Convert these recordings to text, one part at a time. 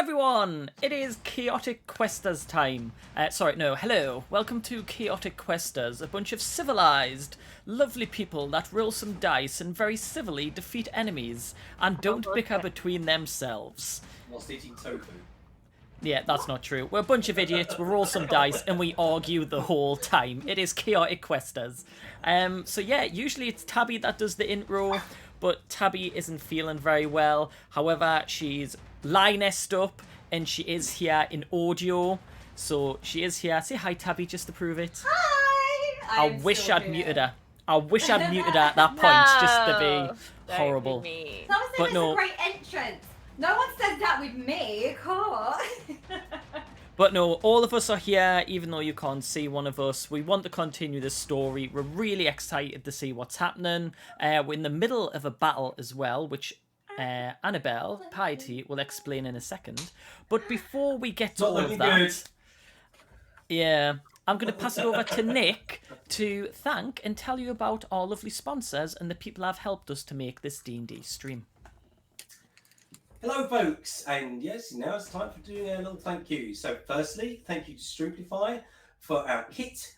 everyone! It is Chaotic Questers time. Hello. Welcome to Chaotic Questers, a bunch of civilized, lovely people that roll some dice and very civilly defeat enemies and don't bicker between themselves. Whilst eating tofu. Yeah, that's not true. We're a bunch of idiots, we roll some dice, and we argue the whole time. It is Chaotic Questers. So yeah, usually it's Tabby that does the intro, but Tabby isn't feeling very well. However, she's line-essed up, and she is here in audio. So she is here. Say hi, Tabby, just to prove it. Hi! I wish I'd muted her. I wish I'd muted her at that point, just to be horrible. Someone said it's a great entrance. No one said that with me, cool. But no, all of us are here, even though you can't see one of us. We want to continue this story. We're really excited to see what's happening. We're in the middle of a battle as well, which Annabelle, Piety, will explain in a second. But before we get to all of that, yeah, I'm going to pass it over to Nick to thank and tell you about our lovely sponsors and the people that have helped us to make this D&D stream. Hello folks, and yes, now it's time for doing a little thank you. So firstly, thank you to Strictlify for our kit.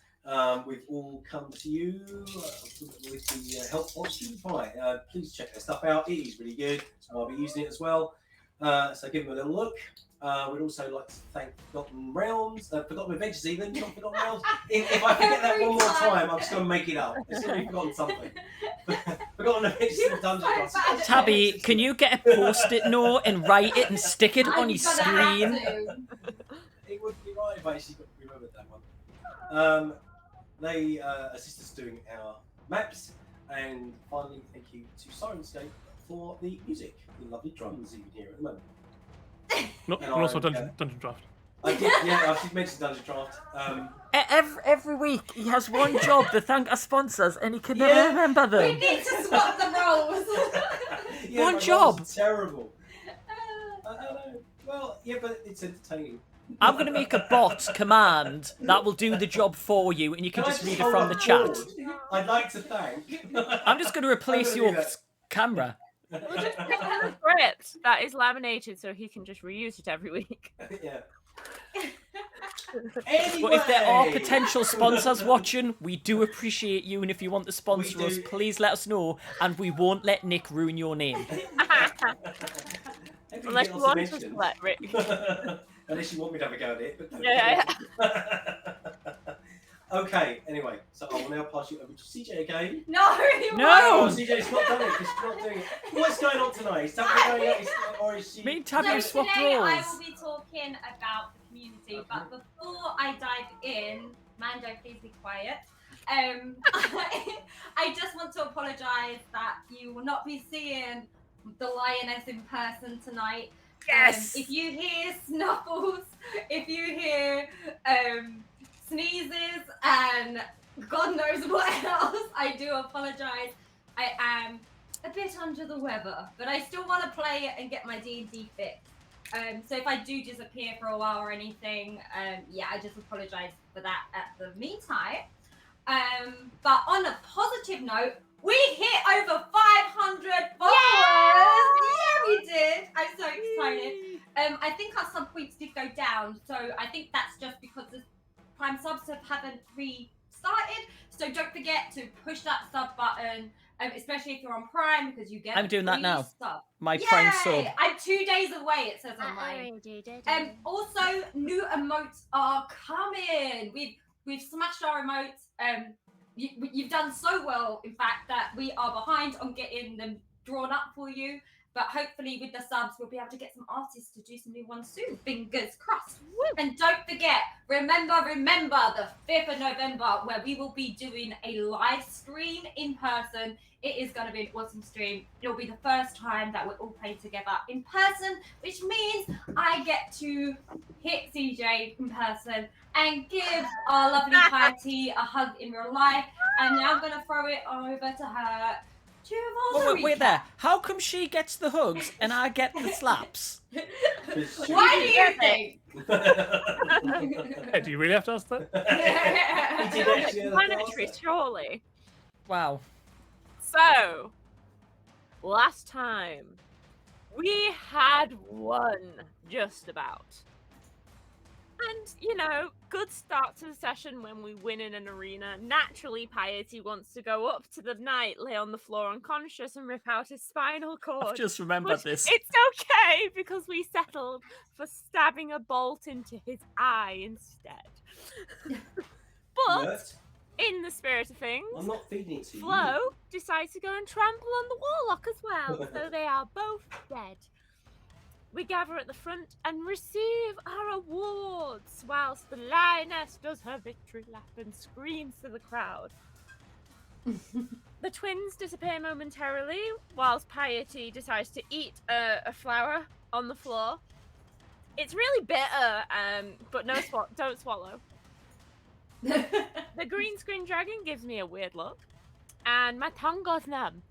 We've all come to you with the help of Strictlify. Please check their stuff out, it is really good, so I'll be using it as well. So give them a little look. We'd also like to thank Forgotten Realms, Forgotten Adventures even, not Forgotten Realms. If I forget that one more time, I'm just going to make it up. It's going to be Forgotten something. Forgotten Adventures and Dungeon Masters. Tabby, can you get a post-it note and write it and stick it on your screen? It would be right if I actually remembered that one. They assist us doing our maps, and finally thank you to Sirenscape for the music, the lovely drums you can hear at the moment. And also Dungeon Draft. I did mention Dungeon Draft. Every week he has one job to thank our sponsors and he can never remember them. We need to swap the roles. One job. Terrible. I know. Well, yeah, but it's entertaining. I'm going to make a bot command that will do the job for you and you can just read it from the chat. I'd like to thank. I'm just going to replace your camera. We'll just put on a script that is laminated so he can just reuse it every week. Yeah. Anyway. But if there are potential sponsors watching, we do appreciate you, and if you want to sponsor us, please let us know, and we won't let Nick ruin your name. Unless you want us to let Rick. Unless you want me to have a go at it. But Yeah. Okay, anyway, so I will now pass you over to CJ again. No! No! Oh, CJ's not done it. She's not doing it. What's going on tonight? Is Tabby going out? Or is she... Me and Tabby have swapped today roles. I will be talking about the community, but before I dive in, Mando, please be quiet. I just want to apologise that you will not be seeing the lioness in person tonight. Yes! If you hear snuffles, if you hear sneezes, and God knows what else, I do apologise. I am a bit under the weather, but I still want to play it and get my D&D fit. So if I do disappear for a while or anything, yeah, I just apologise for that at the meantime. But on a positive note, we hit over 500 followers! Yeah, we did! I'm so excited. I think our sub points did go down, so I think that's just because the Prime subs haven't restarted. So don't forget to push that sub button, especially if you're on Prime, because you get I'm doing that now. Sub. My Prime sub. I'm 2 days away, it says on mine. Also, new emotes are coming. We've smashed our emotes. You've done so well, in fact, that we are behind on getting them drawn up for you. But hopefully with the subs, we'll be able to get some artists to do some new ones soon. Fingers crossed. Woo. And don't forget, remember the 5th of November, where we will be doing a live stream in person. It is going to be an awesome stream. It'll be the first time that we're all playing together in person, which means I get to hit CJ in person and give our lovely Piety a hug in real life. And now I'm going to throw it over to her. Wait there. How come she gets the hugs and I get the slaps? Why do you think? Hey, do you really have to ask that? Planetary, surely. Wow. So, last time We had won, just about. And, you know, good start to the session when we win in an arena. Naturally, Piety wants to go up to the knight, lay on the floor unconscious, and rip out his spinal cord. I've just remembered this. It's okay, because we settled for stabbing a bolt into his eye instead. But, in the spirit of things, I'm not feeding it to you. Flo decides to go and trample on the warlock as well, so they are both dead. We gather at the front and receive our awards, whilst the lioness does her victory lap and screams to the crowd. The twins disappear momentarily, whilst Piety decides to eat a flower on the floor. It's really bitter, but don't swallow. The green screen dragon gives me a weird look, and my tongue goes numb.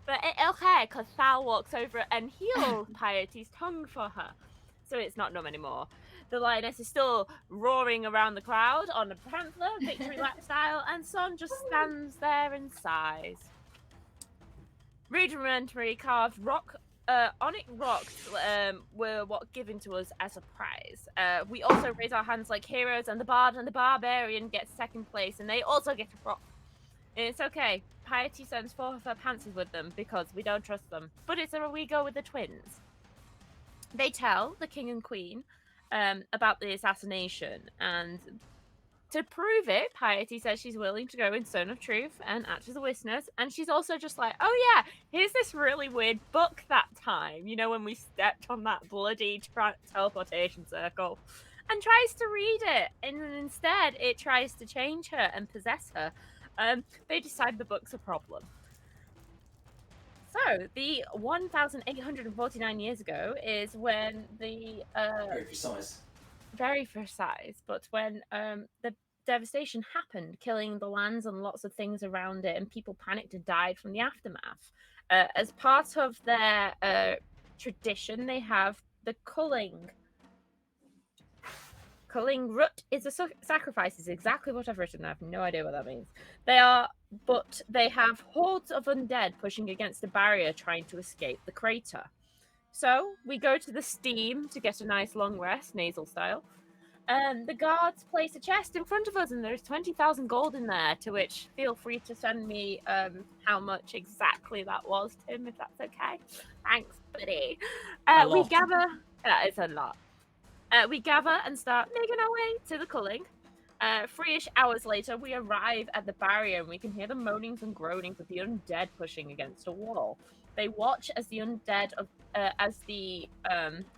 But it's okay, because Sal walks over and heals Piety's tongue for her, so it's not numb anymore. The lioness is still roaring around the crowd on a panther, victory lap style, and Son just stands there and sighs. Rudimentary carved onyx rocks were what given to us as a prize. We also raise our hands like heroes, and the bard and the barbarian get second place, and they also get a rock. It's okay. Piety sends 4 of her pantsers with them because we don't trust them. But it's where we go with the twins. They tell the king and queen about the assassination, and to prove it, Piety says she's willing to go in Stone of Truth and act as a witness, and she's also just like, oh yeah, here's this really weird book that time, you know, when we stepped on that bloody teleportation circle, and tries to read it, and instead it tries to change her and possess her. They decide the book's a problem. So, the 1,849 years ago is when the... Very precise. Very precise, but when the devastation happened, killing the lands and lots of things around it, and people panicked and died from the aftermath. As part of their tradition, they have the culling. Culling Rut is a sacrifice, is exactly what I've written. I have no idea what that means. They have hordes of undead pushing against a barrier trying to escape the crater. So we go to the steam to get a nice long rest, nasal style. The guards place a chest in front of us, and there's 20,000 gold in there, to which feel free to send me how much exactly that was, Tim, if that's okay. Thanks, buddy. We gather... That is a lot. We gather and start making our way to the culling. 3-ish hours later, we arrive at the barrier, and we can hear the moanings and groanings of the undead pushing against a wall. They watch as the undead, as the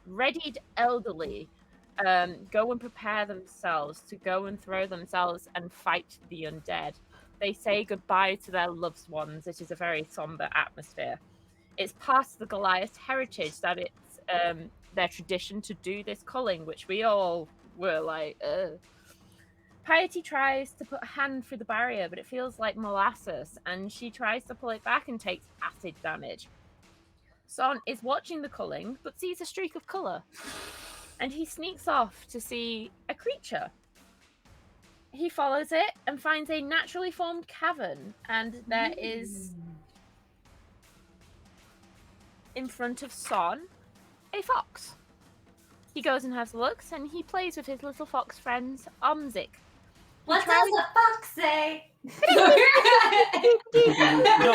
readied elderly go and prepare themselves to go and throw themselves and fight the undead. They say goodbye to their loved ones. It is a very somber atmosphere. It's part of the Goliath heritage that it's their tradition to do this culling, which we all were like, ugh. Piety tries to put a hand through the barrier, but it feels like molasses, and she tries to pull it back and takes acid damage. Son is watching the culling, but sees a streak of colour, and he sneaks off to see a creature. He follows it and finds a naturally formed cavern, and there is, in front of Son, a fox. He goes and has a look, and he plays with his little fox friends, Omzik. What does a fox say? Not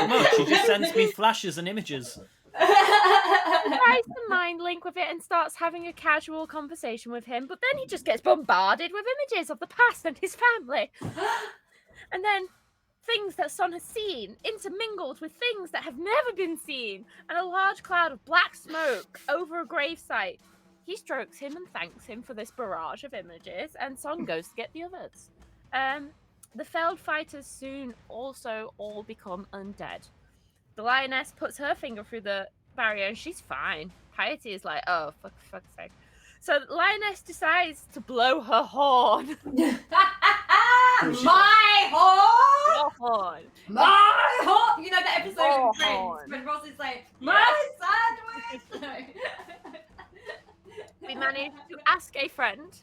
much, he just sends me flashes and images. He tries to mind link with it and starts having a casual conversation with him, but then he just gets bombarded with images of the past and his family. And then things that Son has seen intermingled with things that have never been seen, and a large cloud of black smoke over a gravesite. He strokes him and thanks him for this barrage of images, and Son goes to get the others. The failed fighters soon also all become undead. The lioness puts her finger through the barrier, and she's fine. Piety is like, oh, fuck's sake. So the lioness decides to blow her horn. My horn! Your horn. My horn! You know that episode Your of Friends horn. when Ross is like, my sandwich! We managed to ask a friend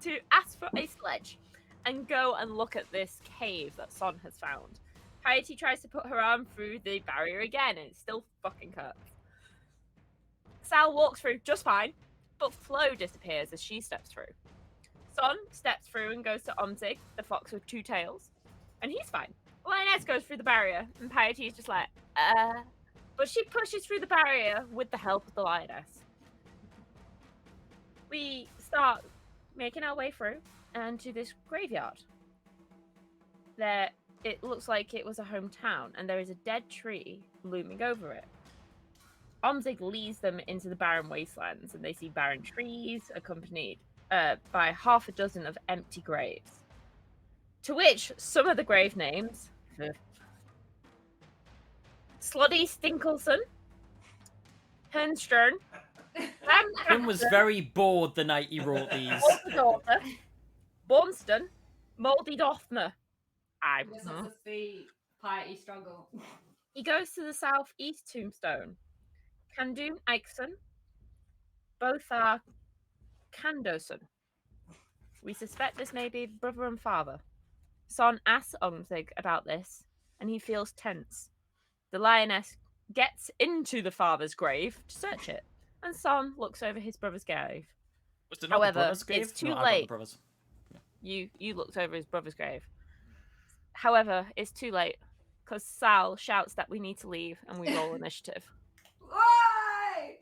to ask for a sledge and go and look at this cave that Son has found. Piety tries to put her arm through the barrier again, and it still fucking hurts. Sal walks through just fine, but Flo disappears as she steps through. Son steps through and goes to Omzig, the fox with 2 tails, and he's fine. Lioness goes through the barrier, and Piety is just like, But she pushes through the barrier with the help of the lioness. We start making our way through and to this graveyard. There, it looks like it was a hometown, and there is a dead tree looming over it. Omzig leads them into the barren wastelands, and they see barren trees accompanied by half a dozen of empty graves. To which some of the grave names: Sloddy Stinkelson, Hernstern, Tim was very bored the night he wrote these. Bornston, Moldy Dothner. It's not to see Piety struggle. He goes to the southeast tombstone. Kandun Eichson. Both are Kandoson. We suspect this may be brother and father. Son asks Omzig about this, and he feels tense. The lioness gets into the father's grave to search it, and Son looks over his brother's grave. Was it not the However, brother's grave? it's too No, I got late. the brother's. You looked over his brother's grave. However, it's too late, because Sal shouts that we need to leave, and we roll initiative. Why?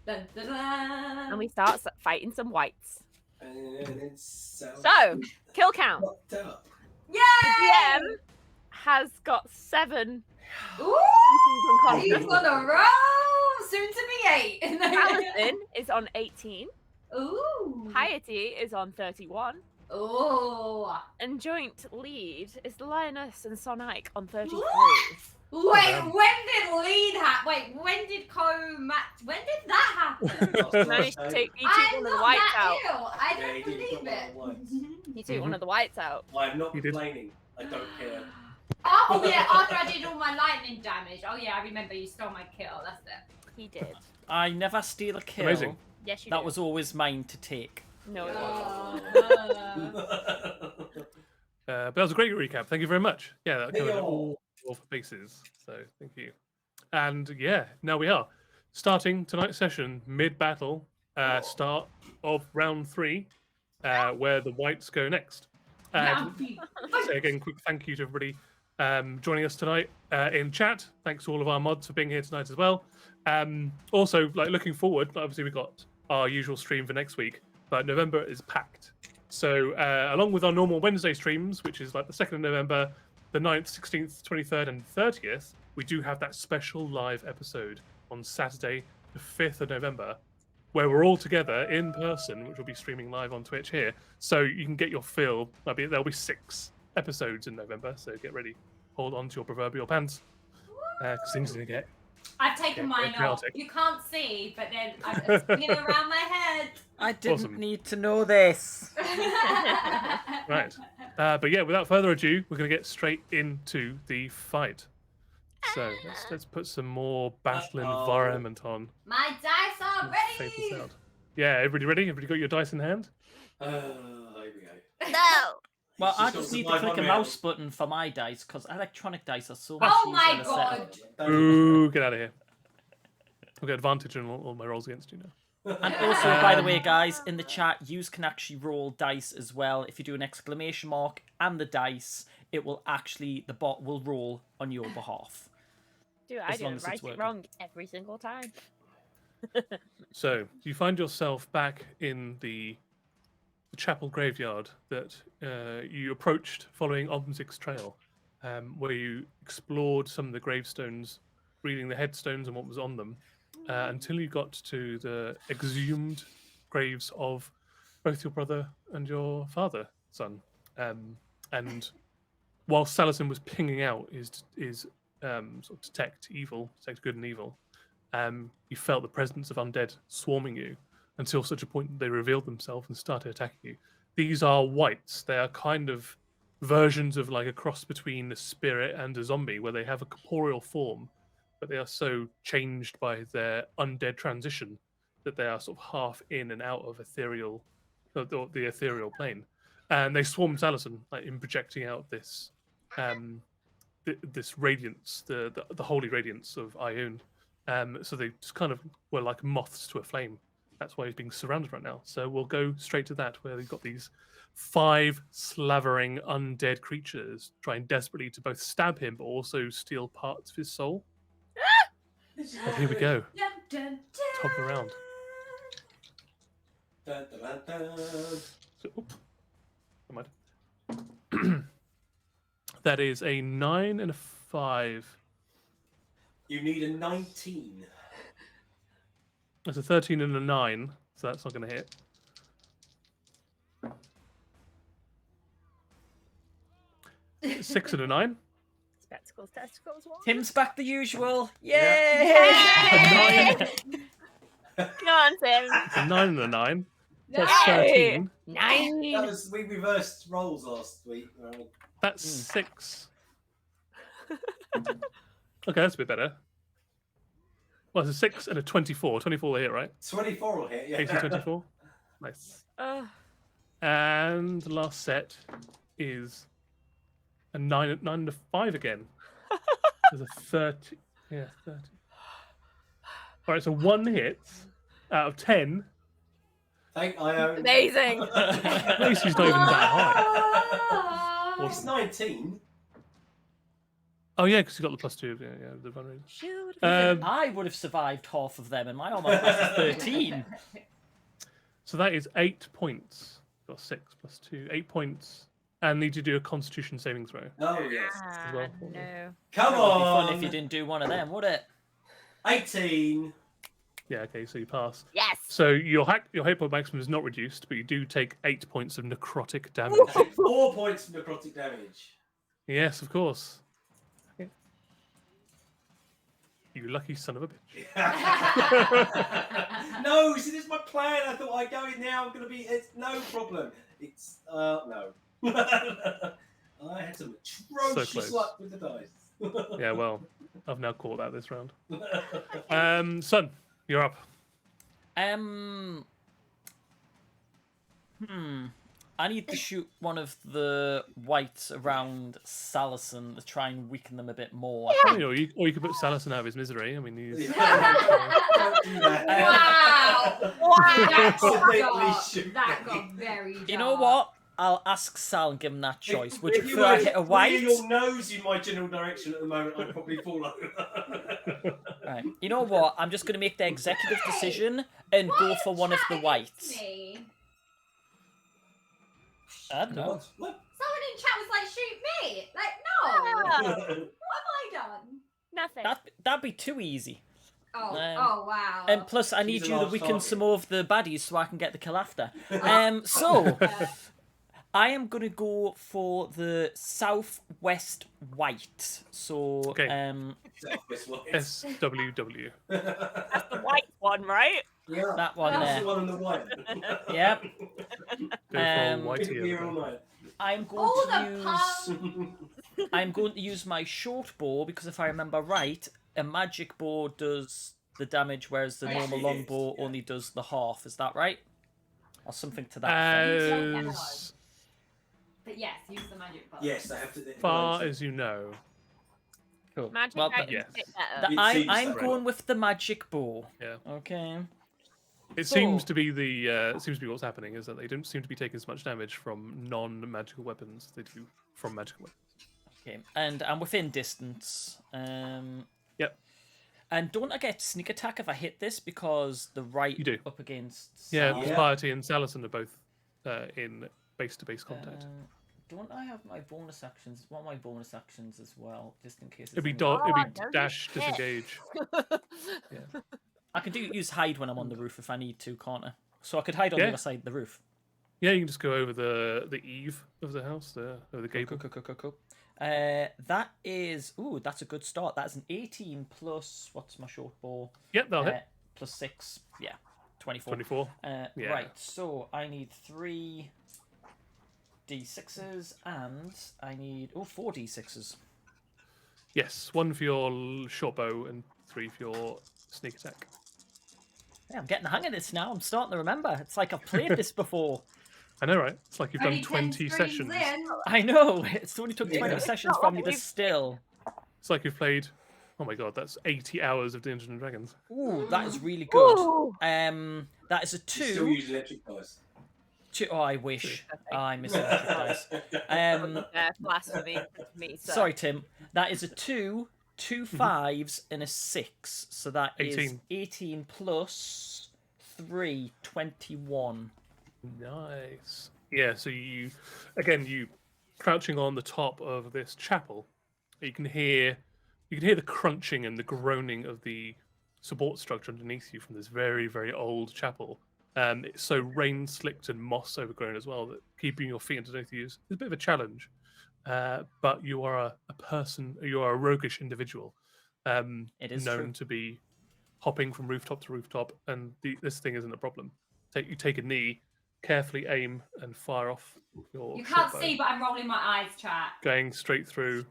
Dun, dun, dun. And we start fighting some whites. And it's So, kill count. locked up. The Yay! GM has got 7. Ooh! He's on a roll! Soon to be 8. Allison is on 18. Ooh. Piety is on 31. Ooh. And joint lead is the Lioness and Sonic on 33. Wait, when did lead happen? Wait, when did co-match? When did that happen? Managed to take you took I'm one of the not whites that out. ill. I Yeah, don't he did, he believe got it. one of the whites. You took one of the whites out. I'm not He did. complaining. I don't care. Oh yeah, after I did all my lightning damage. Oh yeah, I remember you stole my kill. That's it. He did. I never steal a kill. Amazing. Yes, you That did. was always mine to take. No, it wasn't. But that was a great recap. Thank you very much. Yeah, that covered Hey-o. all the bases. So thank you. And yeah, now we are starting tonight's session mid-battle, start of round 3, where the whites go next. So again, quick thank you to everybody joining us tonight in chat. Thanks to all of our mods for being here tonight as well. Also, like looking forward, obviously we've got our usual stream for next week, but November is packed. So along with our normal Wednesday streams, which is like the 2nd of November, the 9th, 16th, 23rd, and 30th, we do have that special live episode on Saturday, the 5th of November, where we're all together in person, which will be streaming live on Twitch here. So you can get your fill. There'll be 6 episodes in November, so get ready. Hold on to your proverbial pants, because things are going to get... I've taken mine off. chaotic. You can't see, but then I'm spinning around my head. I didn't Awesome. need to know this. Right. But yeah, without further ado, we're going to get straight into the fight. So let's put some more battle environment on. My dice are Fade this ready. out. Yeah, everybody ready? Everybody got your dice in hand? Here we go. No! Well, I She's got just some need to live click on a me. mouse button for my dice, because electronic dice are so much Oh easier my to set up. god. Ooh, get out of here. I've got advantage on all my rolls against you now. And also, by the way, guys, in the chat, you can actually roll dice as well. If you do an exclamation mark and the dice, it will actually, the bot will roll on your behalf. Dude, I As long do as right it's it working. wrong every single time. So you find yourself back in the chapel graveyard that you approached following Omzig's trail, where you explored some of the gravestones, reading the headstones and what was on them, until you got to the exhumed graves of both your brother and your father, son. And while Salison was pinging out his sort of detect good and evil, you felt the presence of undead swarming you until such a point that they revealed themselves and started attacking you. These are whites. They are kind of versions of like a cross between a spirit and a zombie, where they have a corporeal form, but they are so changed by their undead transition that they are sort of half in and out of the ethereal plane. And they swarmed Salison, like in projecting out this this radiance, the holy radiance of Ioun, So they just kind of were like moths to a flame. That's why he's being surrounded right now. So we'll go straight to that, where we've got these 5 slavering undead creatures trying desperately to both stab him but also steal parts of his soul. And here we go. Dun, dun, dun. Top of the round. Dun, dun, dun, dun. So, never mind. That is a 9 and a 5. You need a 19. That's a 13 and a 9, so that's not going to hit. Six and a 9. Spectacles, testicles, what? Tim's back the usual. Yeah. Yay! Come on, Tim. It's a 9 and a 9. That's Yay! 13. 9. We reversed roles last week. Right? That's 6. Okay, that's a bit better. Well, it's a 6 and a 24. 24 will hit, right? 24 will hit, yeah. 18, 24. Nice. Oh, And the last set is a 9 and a 5 again. There's a 30. Yeah, 30. All right, so 1 hit out of 10. Thank Ione. amazing. At least he's not even that high. It's 19. Oh yeah, because you got the +2. Yeah, the run rate. Shoot. I would have survived half of them, and my armor class is 13. So that is 8 points. Got 6 + 2, 8 points, and need to do a Constitution saving throw. Oh, yes. Ah, well. no. Come It would be on. fun if you didn't do one of them, would it? 18. Yeah, okay, so you pass. Yes. So your hit point maximum is not reduced, but you do take 8 points of necrotic damage. I take 4 points of necrotic damage. Yes, of course. You lucky son of a bitch. No, see, this is my plan. I thought I'd go in there. I'm going to be. It's no problem. It's. No. I had some atrocious close. luck with the dice. Yeah, well, I've now caught that this round. Son, you're up. I need to shoot one of the whites around Salison to try and weaken them a bit more. Or you could put Salison out of his misery. I mean, he's... Don't do that. Wow. Accidentally shoot That me. got very dark. You know what? I'll ask Sal and give him that choice. Would you If prefer I were hit a white? putting your nose in my general direction at the moment, I'd probably fall over. Right. You know what? I'm just going to make the executive decision and go for one of the whites. Me. I don't know. What? Someone in chat was like, shoot me. Like, no. Ah, What have I done? nothing. That'd be too easy. Oh, Um, wow. And plus, I She's need a you to large weaken target. some more of the baddies so I can get the kill after. So, I am going to go for the southwest white. So, Okay. SWW. That's the white one, right? Yeah. That one That's there. the one on the white. Yep. Go for Been whitey here over all there. night. I'm going All to the use. I'm going to use my short bow because if I remember right, a magic bow does the damage, whereas the normal Actually, long it is, bow yeah. only does the half. Is that right? Or something to that effect. As But yes, use the magic bow. Yes, I have to. far as you know. Cool. Magic Well, items yes. fit better. It I'm seems so. going with the magic bow. Yeah. Okay. It So- seems to be what's happening is that they don't seem to be taking as much damage from non-magical weapons as they do from magical weapons. Okay. And I'm within distance. Yep. And don't I get sneak attack if I hit this because the right You do. up against. Yeah, Sal? Yeah. Piety and Salison are both in base-to-base contact. Don't I have my bonus actions? What are my bonus actions as well, just in case? It'd be, it's it'd be don't dash, hit. disengage. I can use hide when I'm on the roof if I need to, can't I? So I could hide on the Yeah. other side of the roof. Yeah, you can just go over the eave of the house, over the gable. Cool. That is that's a good start. That's an 18 plus what's my short bow? Yep, that'll hit. Plus 6, yeah, 24. 24. Yeah. Right, so I need 3 d6s and I need 4 d6s. Yes, 1 for your short bow and 3 for your sneak attack. Yeah, I'm getting the hang of this now. I'm starting to remember. It's like I've played this before. I know, right? It's like you've Only done 10 20 streams sessions. in. I know. It's only took 20 Yeah. sessions for me to still. It's like you've played Oh my god, that's 80 hours of Dungeons and Dragons. Ooh, that is really good. Ooh. That is a You still 2. use electric dice. Oh, I wish. I miss electric dice. Blasphemy to me, sir. Sorry, Tim. That is a 2, 2 5s, and a 6. So that is 18. 18 plus 3, 21. Nice. Yeah, so you crouching on the top of this chapel, you can hear the crunching and the groaning of the support structure underneath you from this very, very old chapel. It's so rain slicked and moss overgrown as well that keeping your feet underneath you is a bit of a challenge. But you are a person, you are a roguish individual, It is known true. to be hopping from rooftop to rooftop, and this thing isn't a problem. You take a knee, carefully aim, and fire off your. You can't shortbow, see, but I'm rolling my eyes, chat. going straight through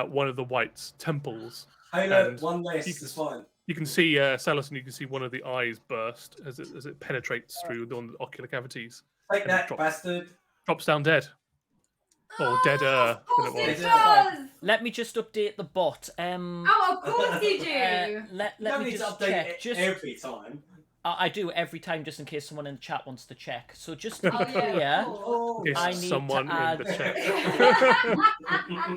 one of the White's temples. Hey, look, And one less you can- is fine. You can see Salus, and you can see one of the eyes burst as it penetrates through one of the ocular cavities. Take and that, drop- bastard. Drops down dead. Or deader Of course than it it was. does. Let me just update the bot. Oh, of course you do. Let You don't me need to just update check. it Just every time. I do every time, just in case someone in the chat wants to check. So just to be Oh, yeah, clear, of course. Yes, I need to someone add- in the chat.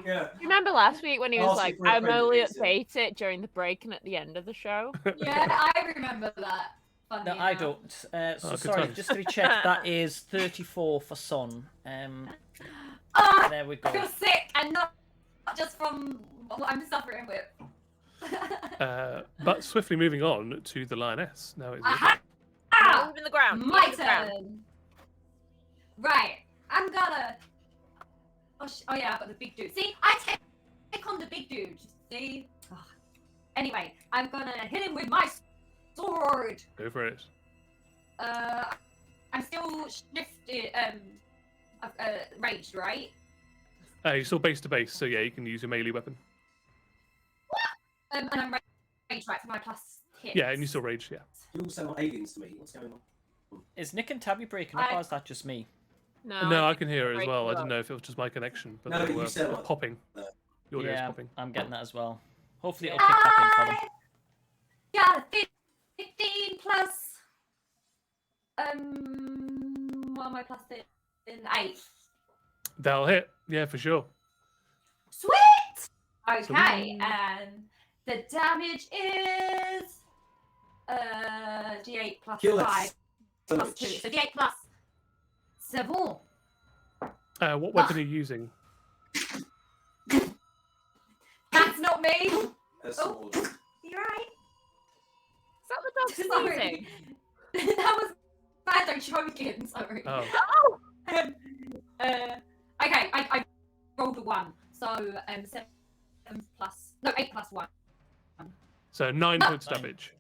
Yeah. Remember last week when he was Ask like, you for a I'm friend, only Lisa. update it during the break and at the end of the show? Yeah, I remember that. Funny no, I enough. don't. So good sorry, times. just to be checked, that is 34 for Son. Oh, There we I feel go. sick, and not just from what I'm suffering with. But swiftly moving on to the lioness. Now it's Aha! Move in the ground. My move in the ground. turn. Right, I'm gonna. Oh yeah, I've got the big dude. See, I take on the big dude. See. Ugh. Anyway, I'm gonna hit him with my sword. go for it. I'm still shifted. Raged, right? You're still base to base, so yeah, you can use your melee weapon. And I'm raged, right? For my plus hit. Yeah, and you still rage, yeah. You all sound like aliens to me. What's going on? Is Nick and Tabby breaking up, or is that just me? No, I can hear it as break well. you I didn't up. know if it was just my connection, but No, they but you were sound like popping. that. The audio's Yeah, popping. I'm getting that as well. Hopefully it'll kick back in for them. Yeah, 15 plus. What am I plus in 8? That'll hit, yeah, for sure. Sweet. Okay, Sweet. and the damage is D8 plus Kill 5 it. plus 2. So D8 plus 7. What weapon are you using? That's not me. A Oh. sword. You're right. Is that the dog Sorry. sneezing? That was bad. Don't choke him. Sorry. Oh, Okay, I rolled a 1. So 7 plus 8 plus 1. so 9 No. points damage.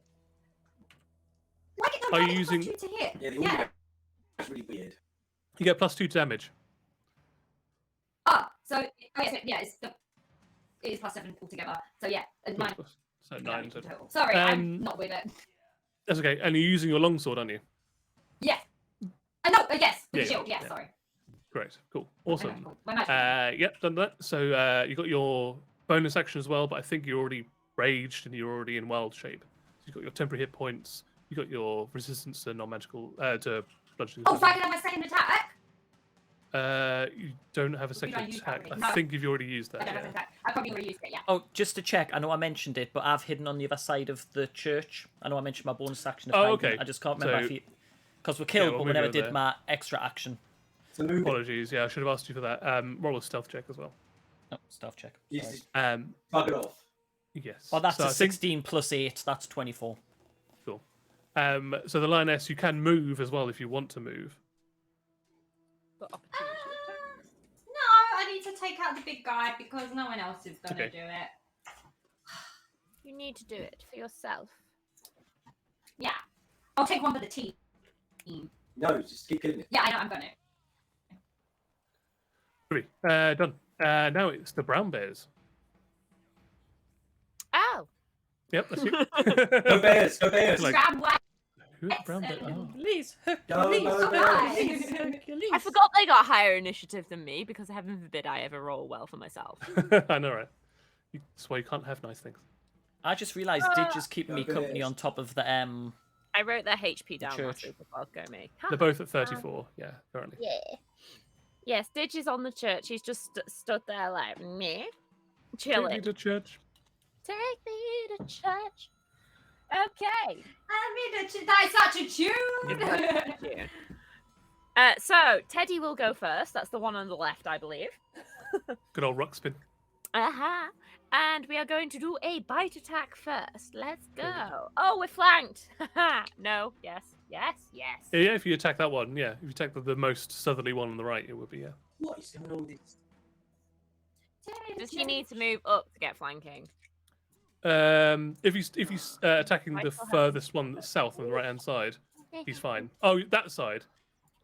Why did Are I you get using- plus 2 to hit? Yeah, the audio is really weird. You get +2 to damage. Oh, so it is plus 7 altogether. So yeah, 9 So 9 damage total. total. Sorry, I'm Um, not with it. That's okay. And you're using your longsword, aren't you? Yeah. No, yes, with Yeah, the shield. yeah, Yeah, sorry. Great. Cool. Okay, Awesome. cool. My magic. Yep, done that. So you got your bonus action as well, but I think you're already raged and you're already in wild shape. So you got your temporary hit points. You got your resistance to non-magical to bludgeoning. Oh, so I can have my second attack? You don't have a Or did I second use that attack. already? I No. think you've already used I that. don't have Yeah. an attack. I probably already used it, yeah. Oh, just to check, I know I mentioned it, but I've hidden on the other side of the church. I know I mentioned my bonus action. Of Oh, hiding. okay. I just can't remember So- if because we're killed, we'll but we move never over did there. my extra action. So move it. Apologies. Yeah, I should have asked you for that. Roll a stealth check as well. Oh, stealth check. You Sorry. just Bug it off. Yes. Well, that's So a I think- 16 plus 8. That's 24. Cool. So the lioness, you can move as well if you want to move. Got opportunity. No, I need to take out the big guy because no one else is going to Okay. do it. You need to do it for yourself. Yeah. I'll take one for the team. No, just keep killing it. Yeah, I know, I'm going to. 3. Done. Now it's the brown bears. Ow! Yep, that's you. Go bears, go bears. Like- Grab one. Who are the brown bears? Oh. Please, Go, go, go. I forgot they got higher initiative than me because heaven forbid I ever roll well for myself. I know, right? That's why you can't have nice things. I just realised Didge is keeping me company on top of the I wrote their HP down church. last week as well. Go me. They're both at 34. Yeah, currently. Yeah. Yes, Didge is on the church. He's just stood there like me, chilling. Take me to church. Take me to church. Okay. That's such a tune. So Teddy will go first. That's the one on the left, I believe. Good old Ruxpin. And we are going to do a bite attack first. Let's go. Oh, we're flanked. No. Yes. Yeah, if you attack that one, yeah. If you attack the most southerly one on the right, it would be, yeah. What is going on with this? Does he need to move up to get flanking? If he's attacking Right, the go ahead. furthest one that's south on the right hand side, he's fine. Oh, that side.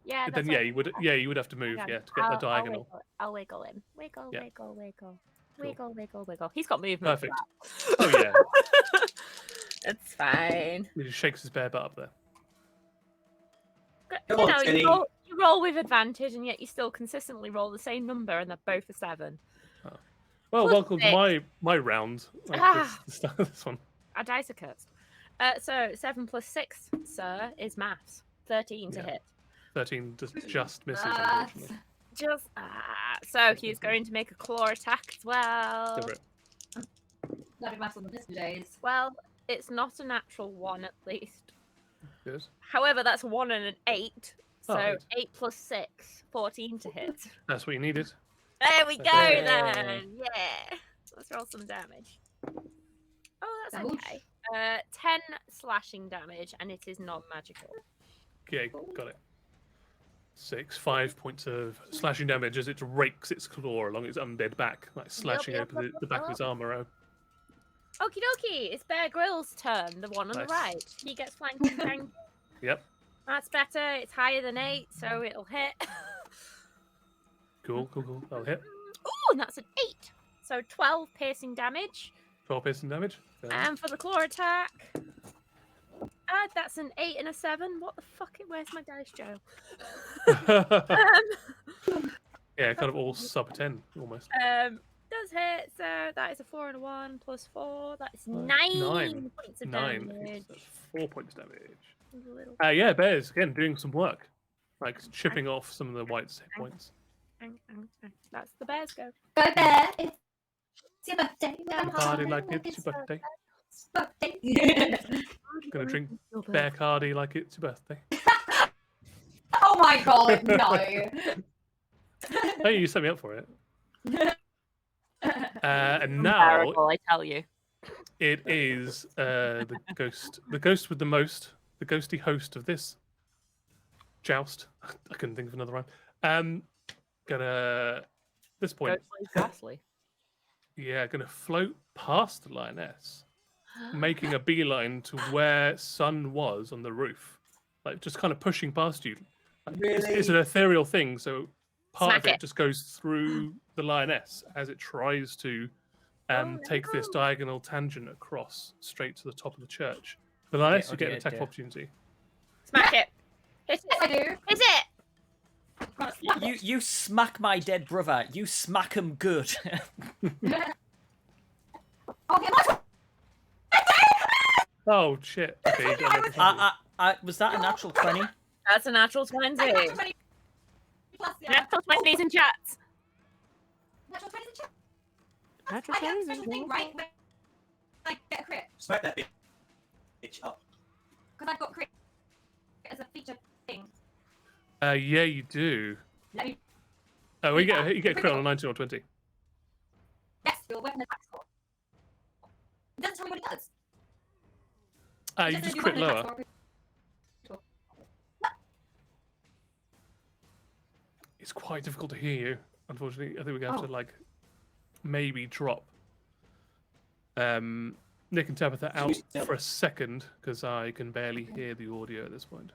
Yeah. Then that's you what- would have to move, Yeah, yeah, to get the diagonal. I'll wiggle him. Wiggle, Yeah. wiggle, wiggle. Cool. Wiggle, wiggle, wiggle. He's got movement. Perfect. for Oh yeah. that. It's fine. He just shakes his bare butt up there. Come You on, know, Teddy. you roll with advantage, and yet you still consistently roll the same number, and they're both a 7. Well, Plus welcome to 6. my round. Like the start of this one. Our dice are cursed. So 7 plus 6, sir, is maths. 13 to Yeah. hit. 13 just misses, Maths. unfortunately. Just so he's going to make a claw attack as well. Go for it. Bloody maths on the best days. Well, it's not a natural 1 at least. Good. However, that's a 1 and an 8. So Oh, right. 8 plus 6, 14 to hit. That's what you needed. There we go Okay. then. Yeah. Let's roll some damage. Oh, that's Ouch. okay. 10 slashing damage, and it is non-magical. Okay, got it. 5 points of slashing damage as it rakes its claw along its undead back, like slashing yep, open the back of his armor. Okie dokie, it's Bear Grylls' turn, the one on Nice. the right. He gets flanked. Yep. That's better. It's higher than 8, so it'll hit. Cool. That'll hit. Ooh, and that's an 8. So 12 piercing damage. 12 piercing damage. And for the claw attack, that's an 8 and a 7. What the fuck? Where's my dice, Joe? Yeah, kind of all sub 10 almost. Does hit. So that is a 4 and a 1 plus 4. That is Right. 9 points of 9. damage. That's 4 points damage. A little Yeah, bears again doing some work, like chipping off some of the white's hit points. That's the bears go. Go there. It's your birthday. Party like it's your birthday. Gonna drink bear cardi like it's your birthday. Oh my god, no. Hey, you set me up for it. And now Terrible, I tell you. it is the ghost with the most, the ghosty host of this joust. I couldn't think of another rhyme. Gonna this point, Ghastly. yeah, gonna float past the lioness, making a beeline to where Sun was on the roof, like just kind of pushing past you. Like, it's an ethereal thing, so part Smack of it it. just goes through the lioness as it tries to take this diagonal tangent across straight to the top of the church. The lioness Oh will get an dear, attack dear. opportunity. Smack it. Hit I it. do. Hit it. You smack my dead brother. You smack him good. Okay, my Oh shit! Okay, you got another opportunity. Was that a natural 20? That's a natural 20. natural 20 plus, yeah. Natural 20s in chats. Natural 20 is a check. Natural I get a 20s special in thing, chats. right? When I get a crit. Smack that bitch up. Because I've got crit as a feature thing. Yeah, you do. Let me... Oh, you get a crit on a 19 or 20. Yes, your weapon attack score. It doesn't tell me what it does. You It just says crit weapon attack lower. score. It's quite difficult to hear you. Unfortunately, I think we're gonna have to like maybe drop Nick and Tabitha out for a second because I can barely hear the audio at this point.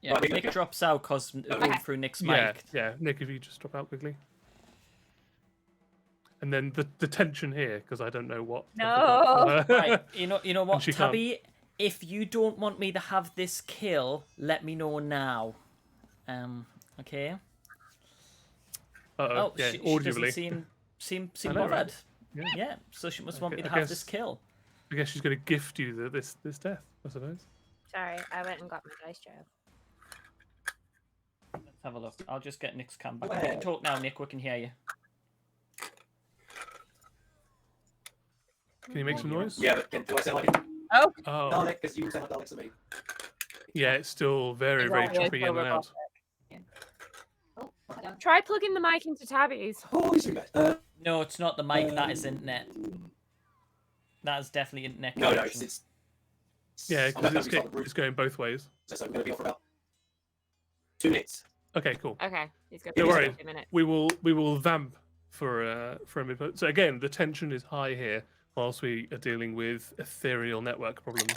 Yeah, Nick drops out because going through Nick's mic. Yeah. Nick, if you just drop out quickly. And then the tension here because I don't know what. No. Right, you know what, she can't. Tabby? If you don't want me to have this kill, let me know now. Okay. Uh-oh. Yeah, she audibly. doesn't seem I know, right? bothered. Yeah. Yeah, so she must want me Okay, to I have this guess- kill. I guess she's going to gift you this death, I suppose. Sorry, I went and got my dice tray. Let's have a look. I'll just get Nick's cam back. Go You can ahead. talk now, Nick. We can hear you. Can you make some noise? Yeah, but do I sound like it? Oh, Oh, Dalek? Because you sound like Dalek to me. yeah, it's still very, very Exactly, choppy in and out. Oh, hold on. try plugging the mic into Tabby's. Oh, it's really bad. No, it's not the mic. That is internet. That is definitely internet No, connection. it's Yeah, I'm because gonna be it's going both ways. So I'm going to be off for about 2 minutes. Okay, cool. Okay, he's good. Don't for worry. 50 minutes. We will vamp for a minute. So again, the tension is high here, whilst we are dealing with ethereal network problems.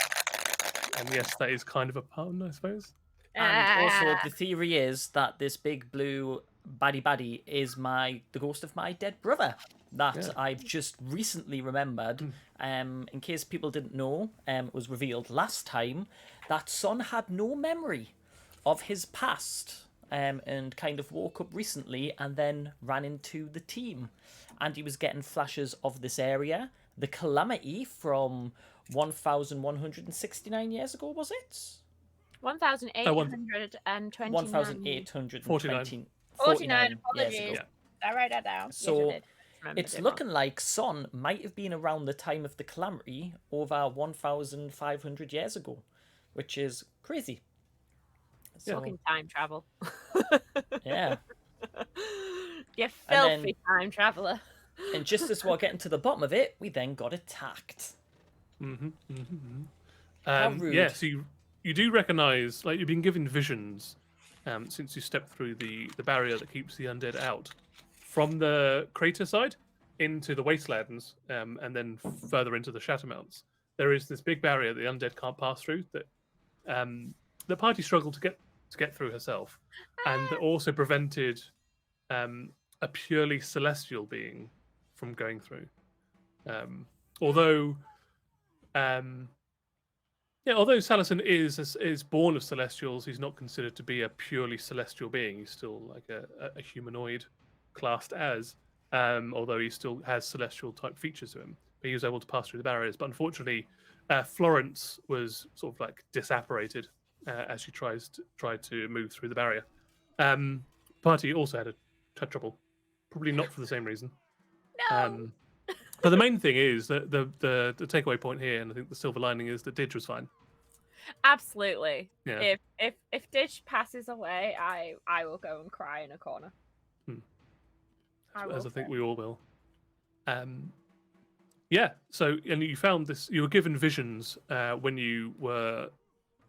And yes, that is kind of a pun, I suppose. And also, the theory is that this big blue baddie is the ghost of my dead brother that Yeah. I've just recently remembered. In case people didn't know, it was revealed last time that Son had no memory of his past and kind of woke up recently and then ran into the team. And he was getting flashes of this area. The calamity from 1,169 years ago, was it? 1,829. 1,849. 49, years ago. apologies. I write that down. So, yes, I did. Remembered It's it looking like Son might have been around the time of the calamity over 1,500 years ago, which is crazy. wrong. So, Fucking time travel. yeah. You And filthy time traveler. And just as we're getting to the bottom of it, we then got attacked. How rude. Yeah, so you do recognise, like, you've been given visions since you stepped through the barrier that keeps the undead out from the crater side into the wastelands, and then further into the Shattermounts. There is this big barrier the undead can't pass through that the party struggled to get through herself, and that also prevented a purely celestial being from going through. Although Salison is born of celestials, he's not considered to be a purely celestial being. He's still like a humanoid classed as, although he still has celestial type features to him. But he was able to pass through the barriers. But unfortunately, Florence was sort of like disapparated as she tried to move through the barrier. Party also had trouble, probably not for the same reason. No. But the main thing is that the takeaway point here, and I think the silver lining, is that Didge was fine. Absolutely. Yeah. If Ditch passes away, I will go and cry in a corner. As I think we all will. Yeah. So, and you found this. You were given visions when you were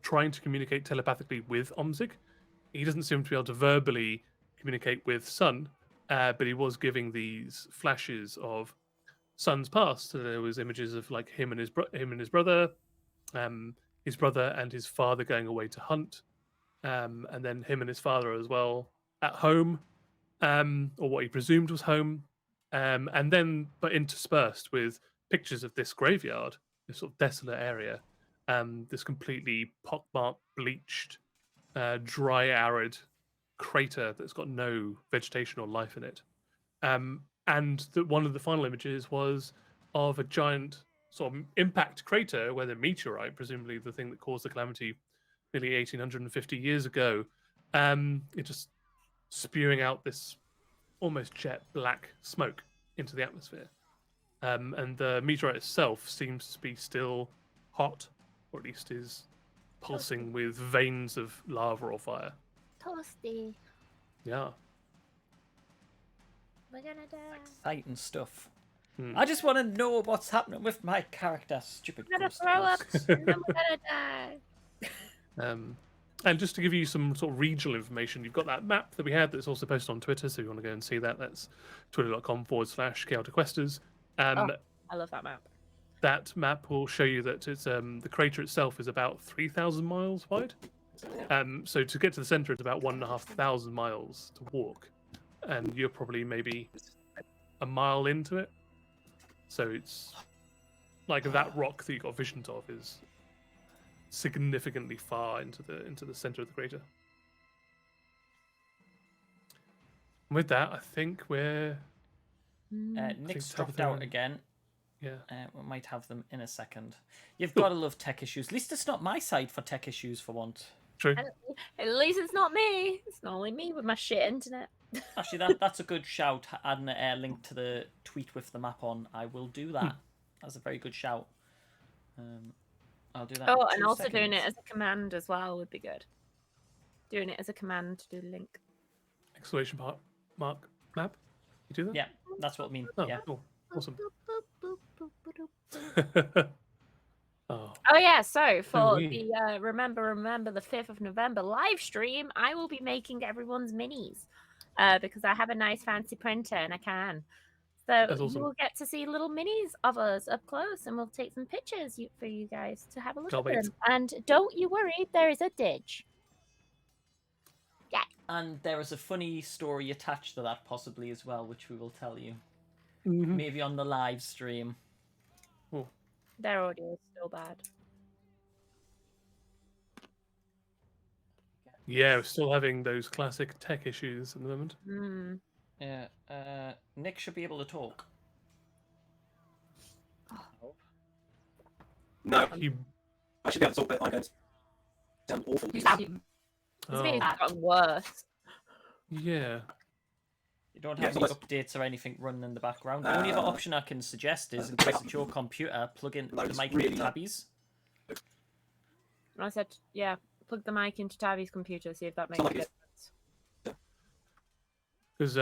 trying to communicate telepathically with Omzig. He doesn't seem to be able to verbally communicate with Sun, but he was giving these flashes of Sun's past. So there was images of like him and his brother, his brother and his father going away to hunt, and then him and his father as well at home, or what he presumed was home, and then but interspersed with pictures of this graveyard, this sort of desolate area, this completely pockmarked, bleached, dry, arid crater that's got no vegetation or life in it. And one of the final images was of a giant sort of impact crater where the meteorite, presumably the thing that caused the calamity nearly 1,850 years ago, it just spewing out this almost jet black smoke into the atmosphere. And the meteorite itself seems to be still hot, or at least is pulsing with veins of lava or fire. Toasty. Yeah. We're gonna die. Exciting stuff. I just want to know what's happening with my character. Stupid. We're gonna ghost throw up ghosts. and then we're gonna die. And just to give you some sort of regional information, you've got that map that we had that's also posted on Twitter, so if you want to go and see that, that's twitter.com/chaoticquesters. I love that map. That map will show you that it's the crater itself is about 3,000 miles wide. So to get to the center, it's about 1,500 miles to walk, and you're probably maybe a mile into it. So it's like that rock that you got visions of is significantly far into the center of the crater. And with that, I think we're Nick's dropped out again. Yeah. We might have them in a second. You've got to love tech issues. At least it's not my side for tech issues for once. True. At least it's not me. It's not only me with my shit internet. Actually, that's a good shout. Adding a link to the tweet with the map on. I will do that. That's a very good shout. I'll do that. Oh, in and 2 also doing it seconds. as a command as well would be good. Doing it as a command to do the link. Exclamation mark map. You do that? Yeah, that's what I mean. Oh, Yeah. cool. Awesome. Oh. Oh yeah, so for oui. the remember the 5th of November live stream, I will be making everyone's minis because I have a nice fancy printer and I can. So That's awesome. you will get to see little minis of us up close, and we'll take some pictures for you guys to have a look Can't at wait. them. And don't you worry, there is a dig. Yeah. And there is a funny story attached to that possibly as well, which we will tell you. Mhm. Maybe on the live stream. Their audio is still bad. Yeah, we're still having those classic tech issues at the moment. Mm. Yeah. Nick should be able to talk. No, You... I should be able to talk, but I don't sound awful. It's Oh, gotten worse. yeah. You don't Yeah, have any so updates or anything running in the background. The only other option I can suggest is, in case it's your computer, plug in the Loads, mic really into low. Tabby's. I said, yeah, plug the mic into Tavi's computer, see if that makes So a like it's- difference. Because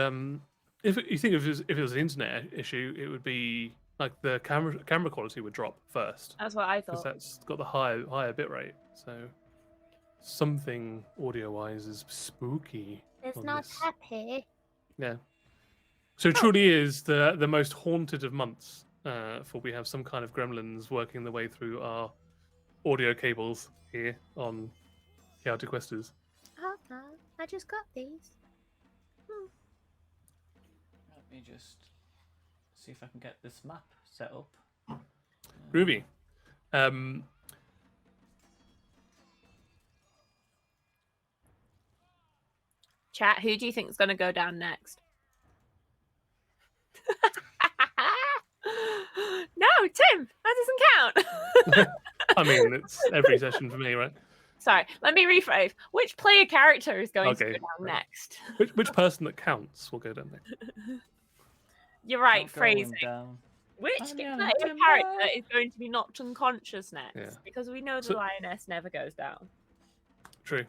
if you think if it was an internet issue, it would be like the camera quality would drop first That's what I because thought. that's got the higher bit rate. So something audio wise is spooky. It's on not this. happy. Yeah. So it truly is the most haunted of months. For we have some kind of gremlins working their way through our audio cables here on Chaotic Questers. Oh, I just got these. Let me just see if I can get this map set up. Groovy. Chat, who do you think is going to go down next? No, Tim, that doesn't count. I mean, it's every session for me, right? Sorry, let me rephrase. Which player character is going to Okay, go down right. next? Which person that counts will go down next. You're right, Not going phrasing. down. Which I'm young, player Timber. character is going to be knocked unconscious next? Yeah. Because we know the So- lioness never goes down. True.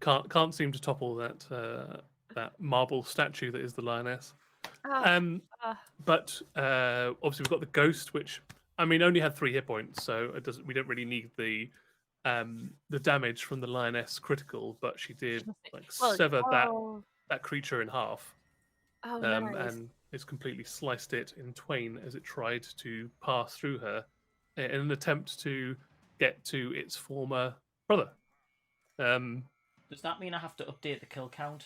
Can't seem to topple that that marble statue that is the lioness. But obviously we've got the ghost, which I mean only had 3 hit points, so it doesn't. We don't really need the damage from the lioness critical, but she did like sever that creature in half, nice. and it's completely sliced it in twain as it tried to pass through her in an attempt to get to its former brother. Does that mean I have to update the kill count?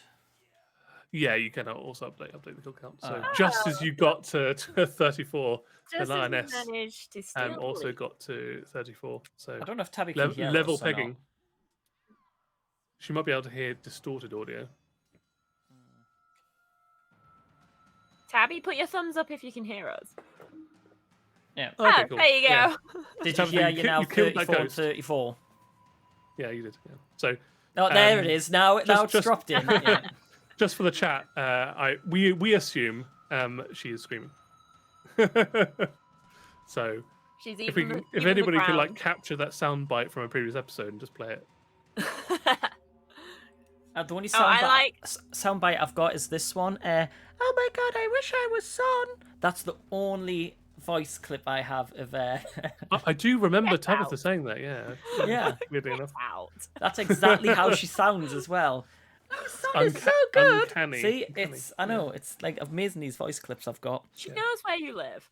Yeah, you can also update the kill count. So just as you got to 34, Just the lioness as you managed to steal also Lee. got to 34. So I don't know if Tabby can hear level us or not. pegging. She might be able to hear distorted audio. Tabby, put your thumbs up if you can hear us. Yeah. Okay, cool. There you go. Yeah. Did you Tabby, hear you you ki- now you killed that 34 and ghost. 34? Yeah, you did. Yeah. So Oh, there it is. Now it's just- dropped in. Yeah. just for the chat, we assume she is screaming. So She's if even anybody could like ground. capture that sound bite from a previous episode and just play it. The only I soundbite I've got is this one. Oh my god, I wish I was Son. That's the only voice clip I have of. I do remember Get Tabitha out. saying that. Yeah. Yeah, Weirdly enough. out. that's exactly how she sounds as well. Oh, Son is so good. Uncanny. See, Uncanny. it's I know it's like amazing these voice clips I've got. She knows where you live.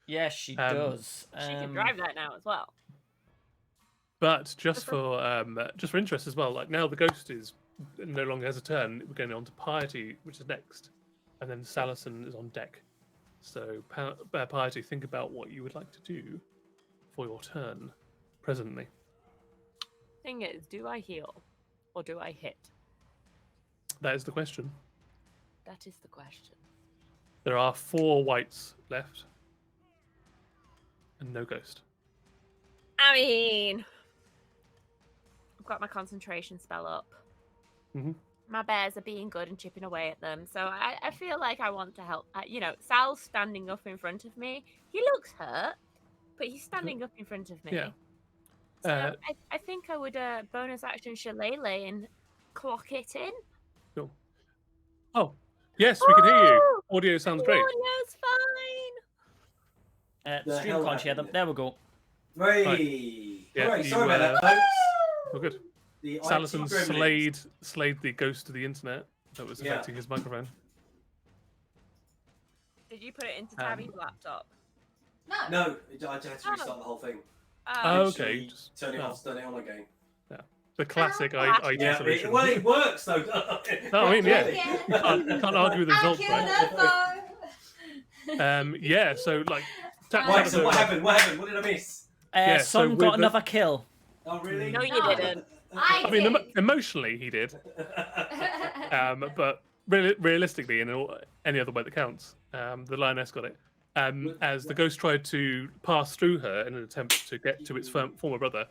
Yes, she does. She can drive that now as well. But just for interest as well, like now the ghost is no longer has a turn. We're going on to Piety, which is next, and then Salison is on deck. So Piety, think about what you would like to do for your turn presently. Thing is, do I heal or do I hit? That is the question. That is the question. There are 4 whites left. and no ghost. I mean, I've got my concentration spell up. Mhm. My bears are being good and chipping away at them, so I feel like I want to help. You know, Sal's standing up in front of me. He looks hurt, but he's standing up in front of me. Yeah. So I think I would bonus action Shillelagh and clock it in. Cool. Oh, yes, we can hear you. Audio sounds great. Audio's fine. The Stream hell can't hear them. happened There we go. Right. Yeah, Right, you, sorry about that, folks. Well, good. The IT Salison gremlins. slayed the ghost of the internet that was Yeah. affecting his microphone. Did you put it into Tabby's laptop? No. No, I had to restart the whole thing. Oh, okay. Literally Just- turn it oh. off, turn it on again. The classic Ah. IT Yeah, solution. well, it works though. No, I mean, yeah. Yeah. Can't argue with the I results, killed right? a phone. Yeah, so like... Right, so what happened? What happened? What did I miss? Yeah, so Son with got the- another kill. Oh, really? No, you No. didn't. I mean, did. emotionally he did, but realistically, in any other way that counts, the lioness got it. As the ghost tried to pass through her in an attempt to get to its former brother,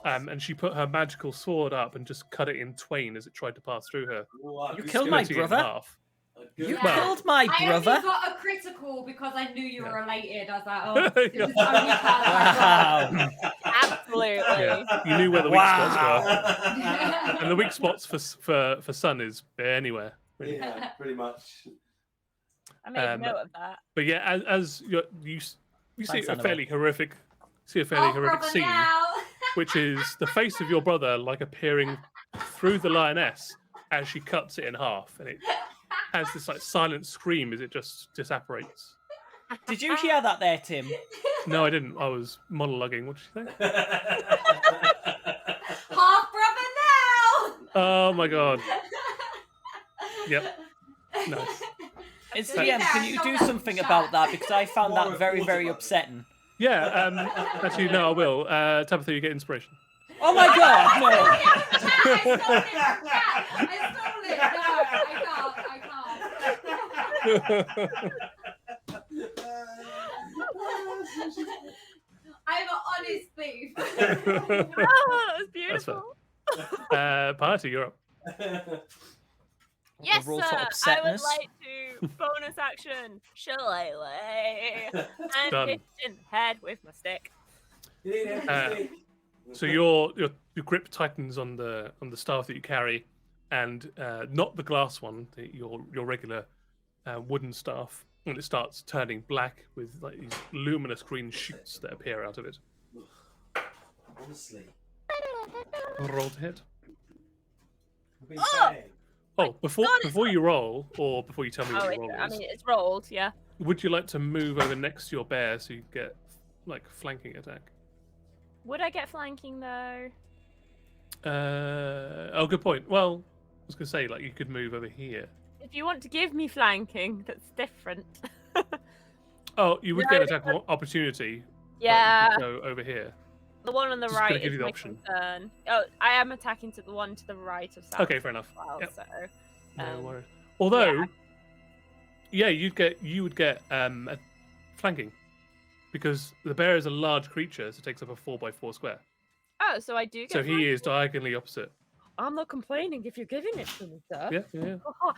and she put her magical sword up and just cut it in twain as it tried to pass through her. Wow, You good killed skill. my splitting it in brother? half. Good You skill. killed my I brother. only got a critical because I knew you were Yeah. related. I was like, oh, this is only Wow. Absolutely. Yeah, you knew where the weak spots Wow. were, and the weak spots for Sun is anywhere. Really. Yeah, pretty much. I made a note of that. But yeah, as you see Thanks, a Annabelle. fairly horrific Oh, horrific brother, scene, now. which is the face of your brother like appearing through the lioness as she cuts it in half, and it has this like silent scream as it just disapparates. Did you hear that there, Tim? No, I didn't. I was monologuing. What did you say? Half brother now. Oh my god. Yep. Nice. It's, To be yeah, fair, can I you saw do that something shot. about that? Because I found More that very, very reportable. upsetting. Yeah. Actually, no, I will. Tabitha, you get inspiration. Oh my god, no! I stole it from Chat. I stole it. No, I can't. I'm an honest thief. Oh, that was That's fair. beautiful. Party, you're up. Yes, roll sir. for I would upsetness. like to bonus action Shillelagh and Done. hit in the head with my stick. So your grip tightens on the staff that you carry, and not the glass one, your regular wooden staff, and it starts turning black with like these luminous green shoots that appear out of it. Honestly. Roll to hit. I've been Oh! saying. Oh, before you roll, or before you tell me Oh, what your roll I is, mean, it's rolled, yeah. would you like to move over next to your bear so you get like flanking attack? Would I get flanking though? Oh, good point. Well, I was gonna say like you could move over here. If you want to give me flanking, that's different. Oh, you would No, get attack opportunity. but you Yeah, could go over here. the one on the Just gonna right give is you the my option. concern. Oh, I am attacking to the one to the right of South. Okay, fair enough. as well, Yep. so No um, worries. Although, yeah, you would get a flanking because the bear is a large creature, so it takes up a 4x4 square. oh, so I do get. So he flanking? is diagonally opposite. I'm not complaining if you're giving it to me, sir. Yeah.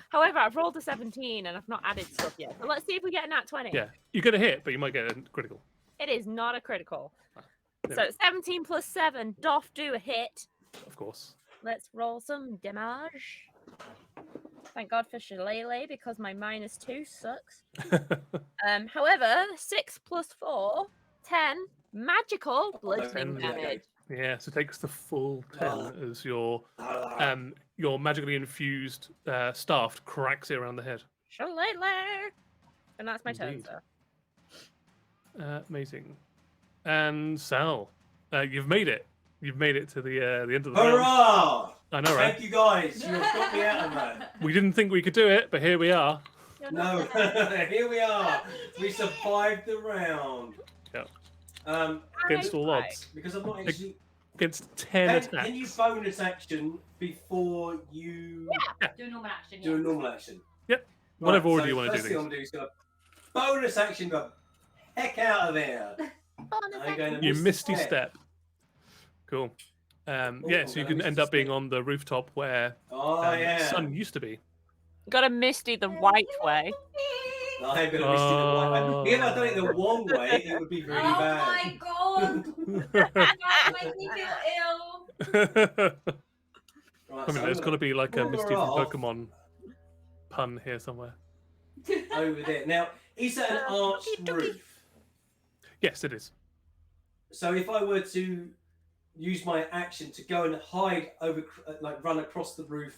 However, I've rolled a 17 and I've not added stuff yet. So let's see if we get a nat 20. Yeah, you get a hit, but you might get a critical. It is not a critical. there So 17 plus 7 doth do a hit. Of course. Let's roll some damage. Thank God for Shillelagh because my -2 sucks. However, 6 plus 4, 10 magical bludgeoning Okay. damage. Yeah, so it takes the full 10 Oh. as your magically infused staff cracks it around the head. Shillelagh! And that's my turn, Indeed. sir. Amazing. And Sal, you've made it. You've made it to the end of the round. Hurrah! I know, right? Thank you guys. You have got me out of that. We didn't think we could do it, but here we are. You're No, not here we are. We survived the round. Yep. Against all Right. odds. Because I'm not actually. Against 10 attacks. Can you bonus action before you Do a normal action. do a Yeah. normal action? Yep. Whatever Right, order so you want to do first thing I'm things. going to do is bonus action the heck out of there. I'm going to You misty step. step. Cool. Yeah, so you can end up being on the rooftop where the sun used to be. Got a Misty the right way. I'm going to misty the white way. If I done it the wrong way, it would be really Oh bad. my god! That makes me feel ill. Right, I mean, so there's got to be like a pull Misty her from off Pokemon pun here somewhere. over there. Now, is that an arched roof? Yes, it is. So if I were to use my action to go and hide over, like run across the roof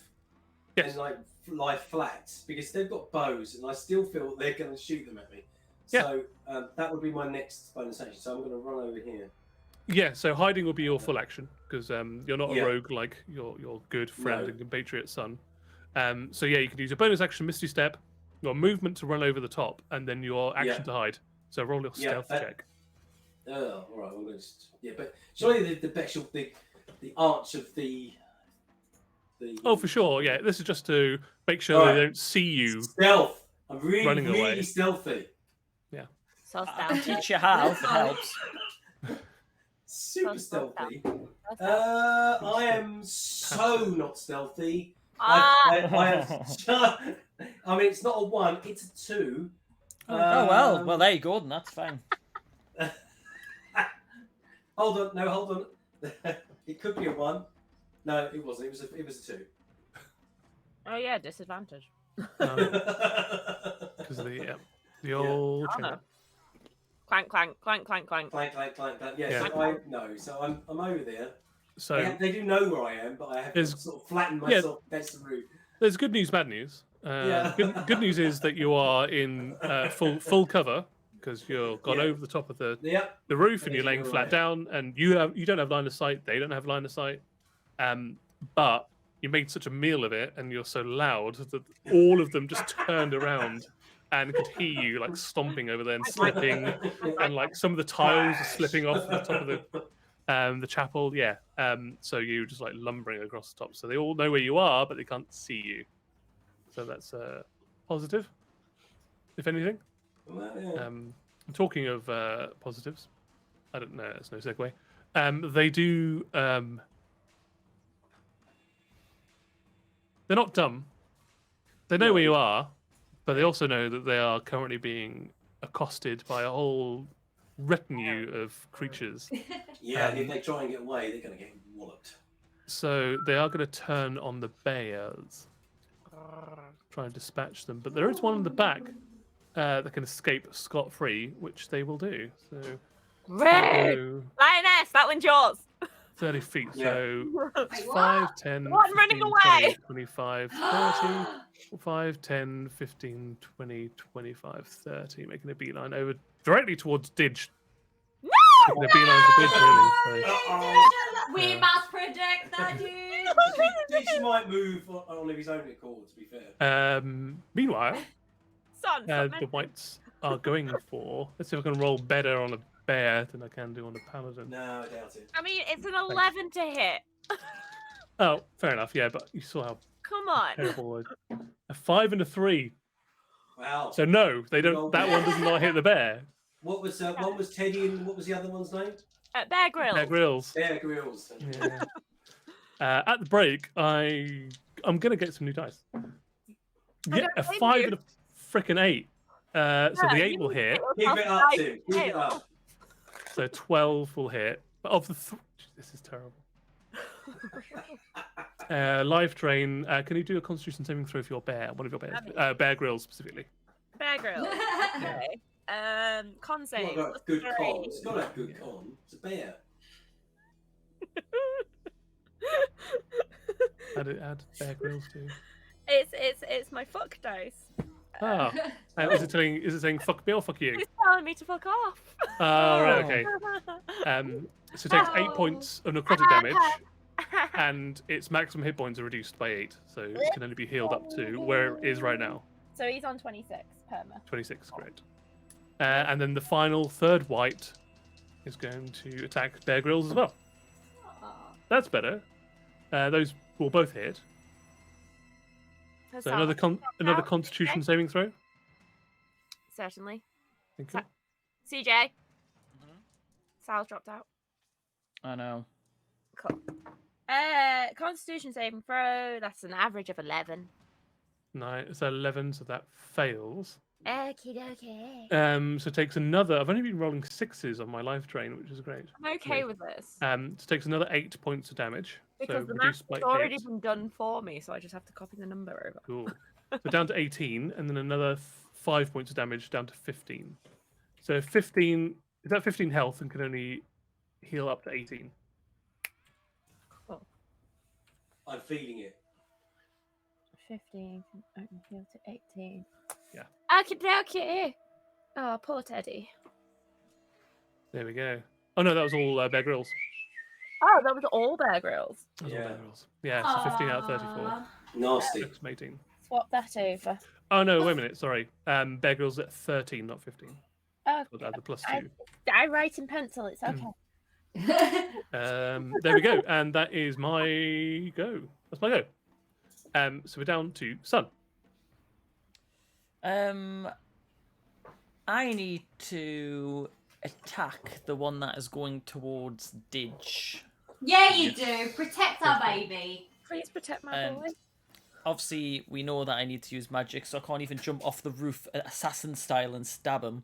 Yes. and like lie flat, because they've got bows and I still feel they're going to shoot them at me. Yeah. So that would be my next bonus action. So I'm going to run over here. Yeah, so hiding will be your full action because you're not a Yeah. rogue like your good friend No. and compatriot son. So yeah, you can use your bonus action, Misty Step, your movement to run over the top, and then your action Yeah. to hide. So roll your stealth check. Oh, all right. I'm going to. Yeah, but surely the arch of the. Oh, for sure. Yeah, this is just to make sure All they right. don't see you. Stealth. I'm really, running really away. stealthy. So I'll stealthy. teach you how if it helps. Super So stealthy. So stealthy. I am so not stealthy. Ah, I mean, it's not a 1, it's a 2. Oh well, well there you go, then that's fine. Hold on, no, hold on. It could be a 1. No, it wasn't. It was a 2. oh yeah, disadvantage. Because of the old Oh, no. chain. Clank, clank, clank, clank, clank. Clank, clank, clank, clank. Yeah, Yeah. so I'm over there. So They do know where I am, but I have to There's- sort of flatten myself against the roof. there's good news, bad news. Yeah. Good news is that you are in full cover because you've gone Yeah. over the top of the Yep. roof and you're Yeah, laying you're flat right. down, and you don't have line of sight. They don't have line of sight. But you made such a meal of it, and you're so loud that all of them just turned around and could hear you like stomping over there and slipping, and like some of the tiles are slipping off the top of the chapel. Yeah. So you just like lumbering across the top. So they all know where you are, but they can't see you. So that's positive, if anything. Well, yeah. Talking of positives, I don't know. It's no segue. They do. They're not dumb. They know where you are, but they also know that they are currently being accosted by a whole retinue of creatures. Yeah, and if they try and get away, they're going to get walloped. So they are going to turn on the bears, try and dispatch them. But there is one in the back that can escape scot-free, which they will do. So Ray! go Lioness, that one's yours. 30 feet. Yeah. So it's Wait, 5, 10, What? I'm running 15, away. 20, 25, 30. 5, 10, 15, 20, 25, 30. Making a beeline over directly towards Didge. No! Making a beeline for Didge, really. So. We Yeah. must predict that, dude. Ditch might move on of his own accord, to be fair. Meanwhile, Son, the whites are going for. Let's see if I can roll better on a bear than I can do on a paladin. No, I doubt it. I mean, it's an 11 to hit. Oh, fair enough. Yeah, but you saw how Come on. terrible. A 5 and a 3. Wow. So no, they don't. Roll That bear. one does not hit the bear. What was one was Teddy and what was the other one's name? Bear Grylls. Bear Grylls. Bear Grylls. Yeah. At the break, I'm gonna get some new dice. Yeah, don't a blame 5 you. and a frickin' 8. So Yeah, the you 8 will need hit. to Keep it up, Tim. Keep it tail. up. So 12 will hit. But of the this is terrible. Live train. Can you do a Constitution saving throw for your bear? One of your bears. Bear Grylls specifically. Bear Grylls. Okay. Con It's save. got a good Plus con. three. It's got a good con. It's a bear. Add Bear Grylls to. It's my fuck dice. Ah, is it saying fuck me or fuck you? It's telling me to fuck off. Oh, right, okay. So it takes 8 Oh. points of necrotic damage, and its maximum hit points are reduced by 8, so it can only be healed up to where it is right now. So he's on 26 perma. 26, great. And then the final third white is going to attack Bear Grylls as well. That's better. Those will both hit. That So sounds- another Constitution saving throw. Certainly. Thank you. CJ. Sal's dropped out. I know. Cool. Constitution saving throw. That's an average of 11. Nine, so 11, so that fails. Okie dokie. So it takes another. I've only been rolling 6s on my life drain, which is great. I'm okay with this. It takes another 8 points of damage. Because so the reduced math's by already 8. been done for me, so I just have to copy the number over. Cool. So down to 18, and then another 5 points of damage down to 15. So 15 is that 15 health and can only heal up to 18. Cool. I'm feeling it. 15 can only heal to 18. Yeah. Okie dokie. Oh, poor Teddy. There we go. Oh no, that was all Bear Grylls. Oh, that was all Bear Grylls. That was all Yeah. Bear Grylls. Yeah, so 15 out of 34. Nasty. Next 18. Swap that over. Oh no, wait a minute. Sorry. Bear Grylls at 13, not 15. Oh, So that's a +2. I write in pencil. It's okay. There we go, and that is my go. That's my go. So we're down to Sun. I need to attack the one that is going towards Didge. Yeah, you do. Protect our baby. Please protect my boy. Obviously, we know that I need to use magic, so I can't even jump off the roof assassin style and stab him.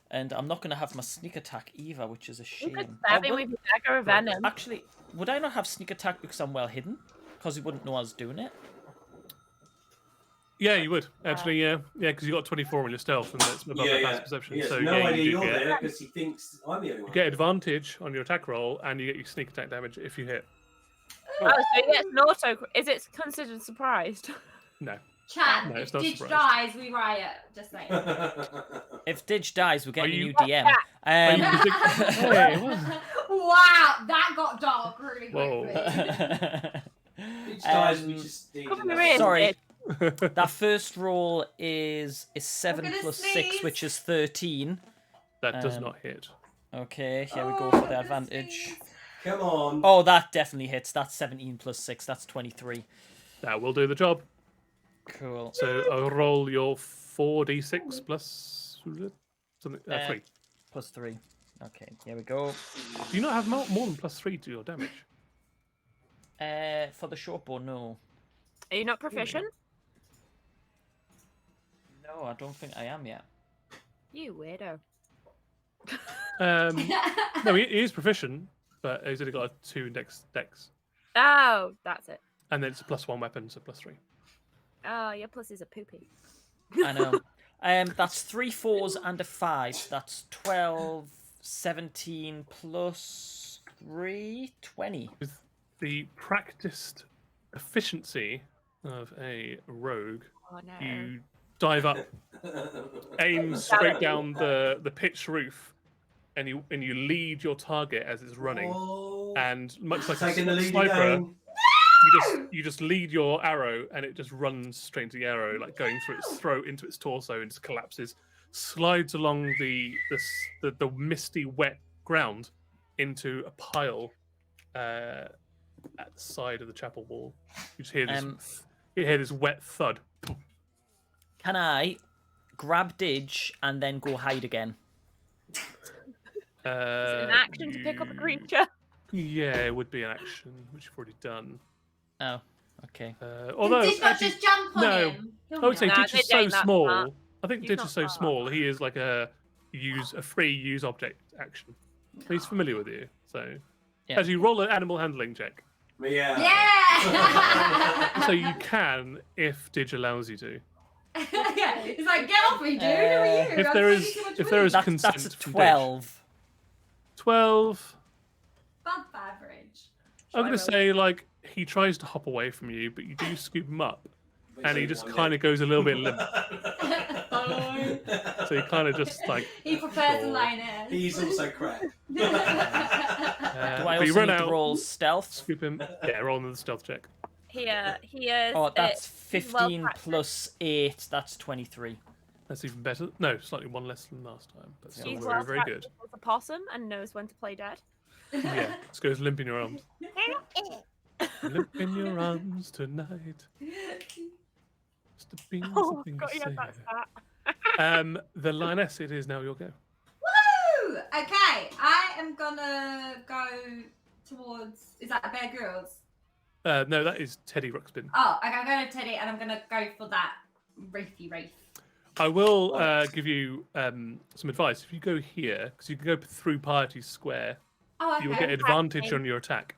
And I'm not going to have my sneak attack either, which is a shame. You could stab him with your dagger of venom. Actually, would I not have sneak attack because I'm well hidden? Because he wouldn't know I was doing it? Yeah, you would actually. Yeah, because you got 24 on your stealth, and that's above the passive perception. He has So no yeah, idea you you're do get, there because he thinks I'm the only you one. get advantage on your attack roll, and you get your sneak attack damage if you hit. Oh, so he gets an auto. Is it considered surprised? No. Chat, No, if it's not Didge surprised. dies, we riot. Just saying. If Didge dies, we're getting a you- new DM. Are you hey, what? Wow, that got dark really Whoa. quickly. Each time we just need Cover to- me in. Sorry. That first roll is 7 gonna plus sneeze. 6, which is 13. That does Um, not hit. Okay, here we go Oh, for I'm the gonna advantage. sneeze. Come on. Oh, that definitely hits. That's 17 plus 6. That's 23. That will do the job. Cool. So I'll roll your 4d6 plus something 3. Plus 3. Okay, here we go. Do you not have more than +3 to your damage? For the short bow, no. Are you not proficient? No, I don't think I am yet. You weirdo. No, he is proficient, but he's only got a 2 dex, Oh, that's it. and then it's a +1 weapon, so +3. Oh, your pussies are poopy. I know. That's 3 4s and a 5. That's 12, 17 plus 3, 20. With the practiced efficiency of a rogue, Oh no. you dive up, aim straight down the pitch roof, and you lead your target as it's running. Oh, And much like taking the a lead sniper, again. you just lead your arrow, and it just runs straight into the arrow, like going through its throat into its torso, and just collapses, slides along the misty, wet ground into a pile at the side of the chapel wall. You just hear this wet thud. Can I grab Didge and then go hide again? Is it an action to pick up a creature? Yeah, it would be an action, which you've already done. Oh, okay. Although, Did not actually, just jump on no. him. Kill I would say him. Nah, Ditch is Ditch so ain't that small. smart. I think He's Ditch not is so smart. small. He is like a free use object action. He's familiar with you, so Yeah. as you roll an animal handling check, Yeah. Yeah. so you can if Didge allows you to. Yeah. He's like, get off me, dude. Who are you? If I'm there taking is too much if there weed." is That's consent a from Ditch. 12. 12. Above average. I'm gonna roll? say like he tries to hop away from you, but you do scoop him up, But and he he's just only kind of goes a little bit limp. one So he kind of just like He prefers to Sure. lie in. He's also crap. Do I but you also run need out, to roll stealth? scoop him. Yeah, roll another stealth check. He is. Oh, that's he's well 15 practiced. plus 8. That's 23. That's even better. No, slightly one less than last time, but still He's very, well very good. practiced as a possum and knows when to play dead. Yeah, just goes limp in your arms. Limp in your arms tonight. Just a beans Oh, and things God, yeah, say. that's that. The lioness, it is now your go. Woo! Okay, I am gonna go towards. Is that Bear Grylls? No, that is Teddy Ruxpin. Oh, okay, I'm going to Teddy, and I'm gonna go for that Wraithy Wraith. I will give you some advice. If you go here, because you can go through Party Square, Oh, okay. you will get advantage on your attack.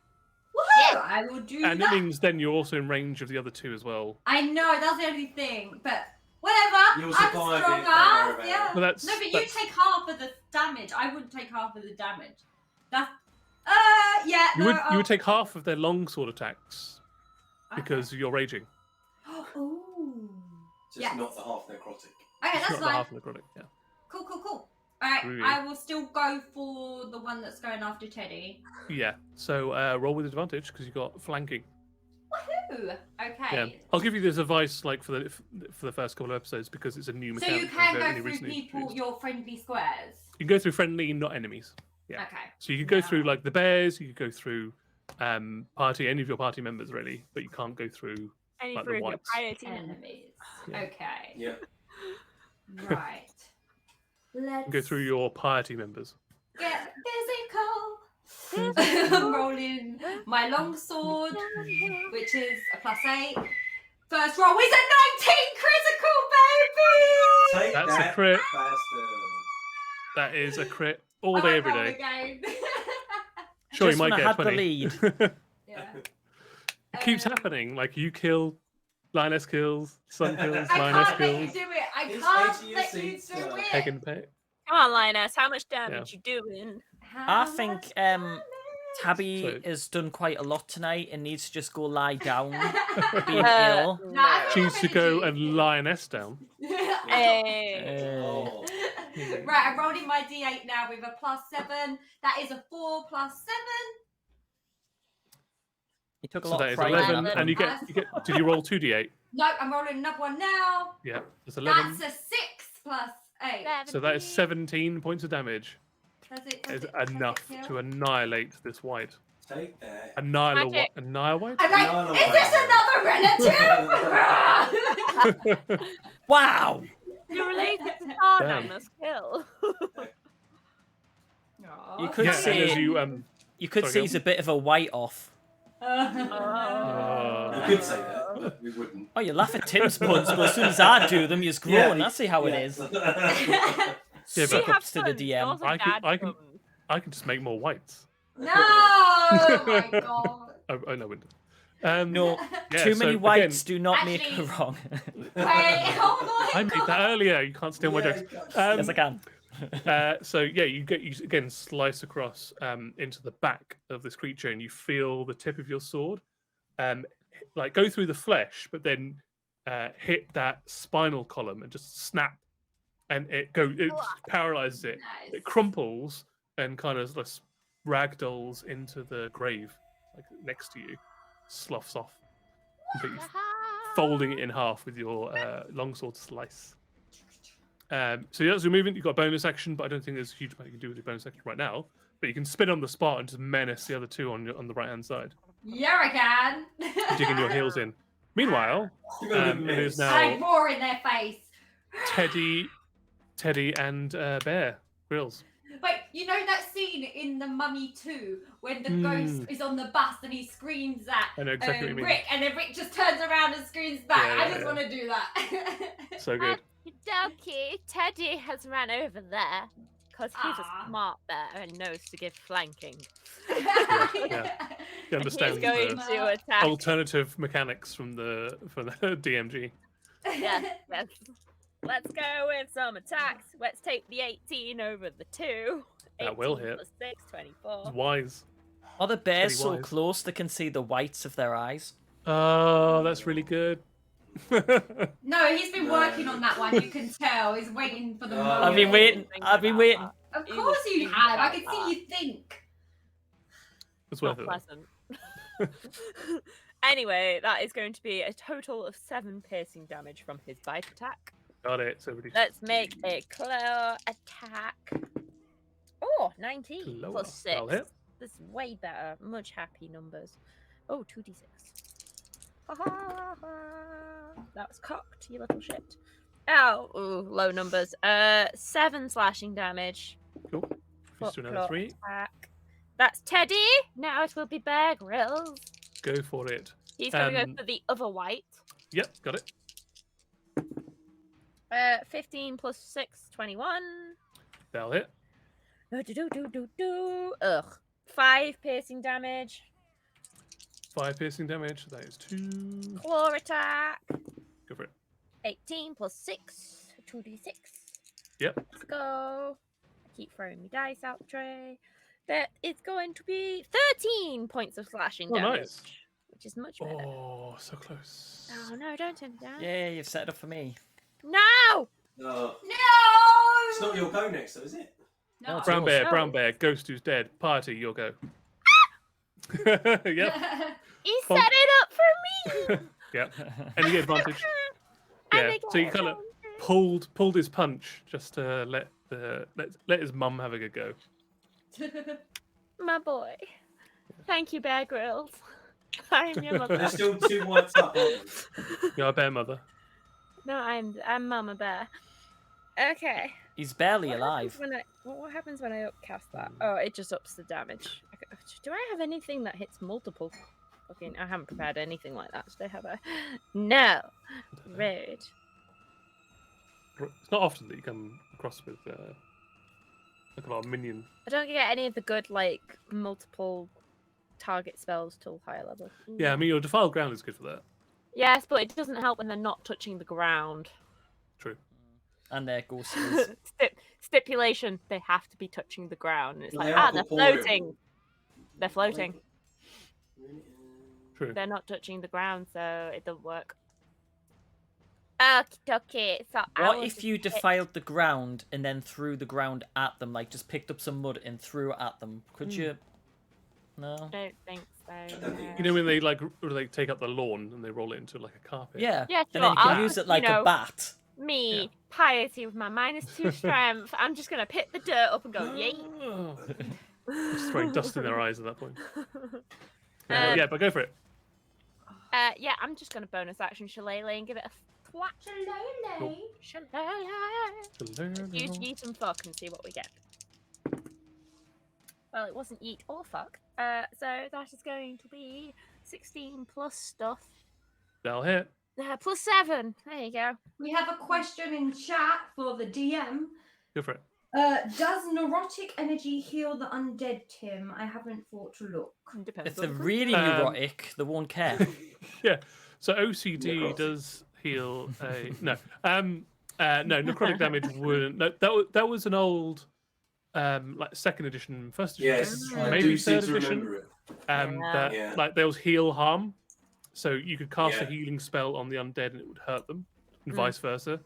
Woohoo! I will do And that. it means then you're also in range of the other two as well. I know, that's the only thing, but whatever. You'll I'm survive it, stronger. don't worry about Yeah. it. Well, that's, No, but you that's- take half of the damage. I wouldn't take half of the damage. That's. Yeah. You no, would you would take half of their longsword attacks Okay. because you're raging. Ooh. Just Yes. not the half necrotic. Okay, It's that's not the fine. half necrotic. Yeah. Cool. All right, Really? I will still go for the one that's going after Teddy. Yeah. So roll with advantage because you got flanking. Woohoo! Okay. Yeah. I'll give you this advice like for the first couple of episodes because it's a new So mechanic. you can that's only go through recently people, introduced. your friendly squares. You can go through friendly, not enemies. Yeah. Okay. So you could go through No. like the bears. You could go through any of your party members really, but you can't go through. Any Like the for your whites. priority. Enemies. Yeah. Okay. Yeah. Right. Let's Go through your party members. get physical. I'm rolling my longsword, which is a +8. First roll is a 19 critical, baby! Take That's a that, crit. bastard. That is a crit all I day, won't every roll day. again. Sure, you Just might when I get had 20. the lead. Yeah. It keeps Um, happening. Like you kill, Lioness kills, Sun kills, I Lioness can't let you kills, do it. I It's can't edgy let as you seats, do sir. Peg it. and Peg. Come on, Linus, how much damage you doing? I think Tabby So- has done quite a lot tonight and needs to just go lie down, being Uh, ill. No, I think Choose I'm to go energy. and Lioness down. Hey. Oh. Right, I'm rolling my d8 now with a +7. That is a 4 + 7. He took a So lot that of is pride in 11, that and you one. get. Did you roll 2d8? No, I'm rolling another one now. Yeah, that's 11. That's a 6 + 8. So that is 17 points of damage. Does it Is does it enough kill? to annihilate this white. Take that. Magic. Annihilate? I'm like, No, no, is this no. another relative? Wow! You're related to Damn. Stardam's kill. Aw. You could Yeah, say and as you You could Sorry, say go. he's a bit of a white off. We could say that, but we wouldn't. Oh, you laugh at Tim's puns, but as soon as I do them, you're grown. I see how it is. Yeah, Suck but- We have ups to the puns, DM. those are I can- dad I can- puns. I can just make more whites. No! Oh my god. Oh no, window. No, yeah, too so many again- whites do not make Actually- her wrong. Wait, oh my I made god. that earlier. You can't steal my Yeah, jokes. Yes, I can. So yeah, you again slice across into the back of this creature, and you feel the tip of your sword, like go through the flesh, but then hit that spinal column and just snap, and it paralyzes it. Nice. It crumples and kind of like ragdolls into the grave, like next to you, sloughs off, completely folding it in half with your longsword slice. So that's your movement. You've got a bonus action, but I don't think there's a huge amount you can do with your bonus action right now. But you can spin on the spot and just menace the other two on the right hand side, Yeah, I can. digging your heels in. Meanwhile, You're gonna be it is missed. now I roar in their face. Teddy, and Bear Grills. Wait, you know that scene in The Mummy 2 when the Hmm. ghost is on the bus and he screams at I know exactly what you mean. Rick, and then Rick just turns around and screams back. Yeah, I yeah, just yeah. want to do that. So good. Okey-dokey, Teddy has ran over there because he's Aw. a smart bear and knows to give flanking. yeah. He And understands he's going the to attack. alternative mechanics from the DMG. Yes, yes. Let's go with some attacks. Let's take the 18 over the 2. That will 18 hit. plus 6, 24. It's wise. Are the bears Pretty so wise. close they can see the whites of their eyes? Oh, that's really good. No, he's been working on that one. You can tell. He's waiting for the Oh. moment. I've been waiting. I've been waiting. Of He course was you thinking have. I about can that. see you think. It's Not worth it. pleasant. Anyway, that is going to be a total of 7 piercing damage from his bite attack. Got it. So everybody. Let's make a claw attack. Oh, 19 Claw. plus 6. That'll hit. This is way better. Much happy numbers. Oh, 2d6. Ha ha ha. That was cocked, you little shit. Ow. Ooh, low numbers. 7 slashing damage. Cool. Just do another 3. Attack. That's Teddy. Now it will be Bear Grylls. Go for it. He's going to go for the other white. Yep, got it. 15 plus 6, 21. That'll hit. Ugh. 5 piercing damage. 5 piercing damage. That is 2. Claw attack. Go for it. 18 plus 6, 2d6. Yep. Let's go. I keep throwing my dice out the tray. That is going to be 13 points of slashing damage. Nice. Which is much better. Oh, so close. Oh no, don't turn it down. Yeah, you've set it up for me. No! No! It's not your go next, though, is it? No, it's Brown yours. Brown Bear, Ghost who's dead. Party, you'll go. Yep. He set it up for me! Yep. And you get advantage. And Yeah. I So you get kind of pulled his punch just to let his mum have a good go. My boy. Thank you, Bear Grylls. I'm your mother. There's still 2 whites up, aren't there? You're a bear mother. No, I'm Mama Bear. Okay. He's barely alive. What happens when I upcast that? Oh, it just ups the damage. Do I have anything that hits multiple? Fucking, I haven't prepared anything like that today, have I? No. I don't know. Rude. It's not often that you come across with like a lot of minion. I don't get any of the good, like, multiple target spells till higher level. Yeah, I mean your defiled ground is good for that. Yes, but it doesn't help when they're not touching the ground. True. And their ghost is. Stipulation: they have to be touching the ground. And it's Well, like, they are they're corporeal. floating. They're floating. True. They're not touching the ground, so it doesn't work. Okay. So What if you defiled the ground and then threw the ground at them, like just picked up some mud and threw it at them? Could you? No. I don't think so. You know when they like take up the lawn and they roll it into like a carpet. Yeah. Yeah, And then you sure, can I'll use just, it like you know, a bat. Me, Yeah. piety with my -2 strength. I'm just gonna pick the dirt up and go, yay. Just throwing dust in their eyes at that point. Yeah, but go for it. Yeah, I'm just gonna bonus action shillelagh and give it a thwack. Shillelagh. Use yeet and fuck and see what we get. Well, it wasn't yeet or fuck. So that is going to be 16 plus stuff. That'll hit. Plus 7. There you go. We have a question in chat for the DM. Go for it. Does neurotic energy heal the undead, Tim? I haven't thought to look. Depends If they're on the really neurotic, they won't care. Yeah. So OCD does heal a no. No, necrotic damage wouldn't. No, that was an old like 2nd edition, 1st edition. Yes, I maybe do seem 3rd to edition. remember it. That Yeah. like there was heal harm, so you could cast a Yeah. healing spell on the undead and it would hurt them, and vice versa.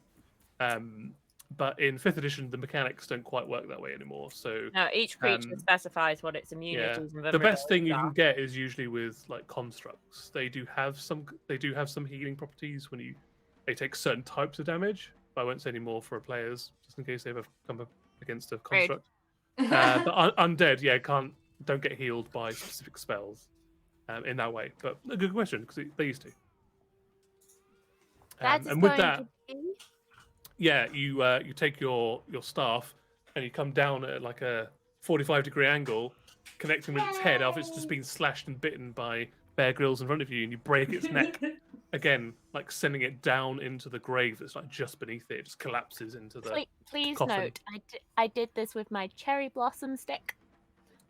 But in 5th edition, the mechanics don't quite work that way anymore. So No, each creature specifies what its yeah, immunities and the best thing you vulnerabilities can are. get is usually with like constructs. They do have some healing properties when they take certain types of damage. But I won't say any more for players, just in case they ever come up against a construct. But undead, yeah, don't get healed by specific spells in that way. But a good question because they used to. That is And with going that, to be... yeah, you take your staff and you come down at like a 45-degree angle, connecting with its head after it's just been slashed and bitten by Bear Grylls in front of you, and you break its neck again, like sending it down into the grave that's like just beneath it. It just collapses into the. Please coffin. note, I did this with my cherry blossom stick.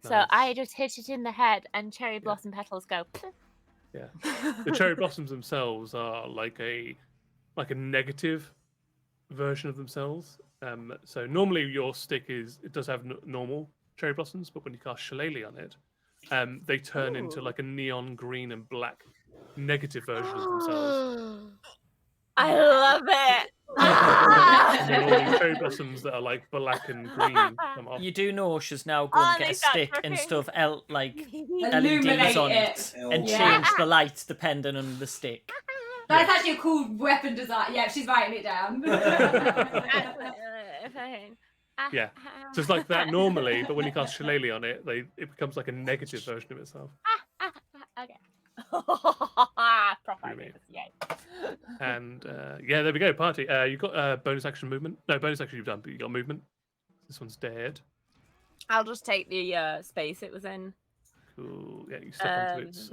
So Nice. I just hit it in the head, and cherry blossom petals go. Yeah, the cherry blossoms themselves are like a negative version of themselves. So normally your stick does have normal cherry blossoms, but when you cast shillelagh on it, they turn into like a neon green and black negative version of themselves. I love it. And then all these cherry blossoms that are like black and green come off. You do know she's now going to get a Leave that stick and dripping. stuff LEDs Illuminate on it. it and Yeah. change the lights depending on the stick. That's actually a cool weapon design. Yeah, she's writing it down. Yeah. So it's like that normally, but when you cast shillelagh on it, it becomes like a negative version of itself. Okay. Proper Pretty ideas, yay. And yeah, there we go, party. You've got bonus action movement. No, bonus action you've done, but you got movement. This one's dead. I'll just take the space it was in. Cool. Yeah, you step onto its.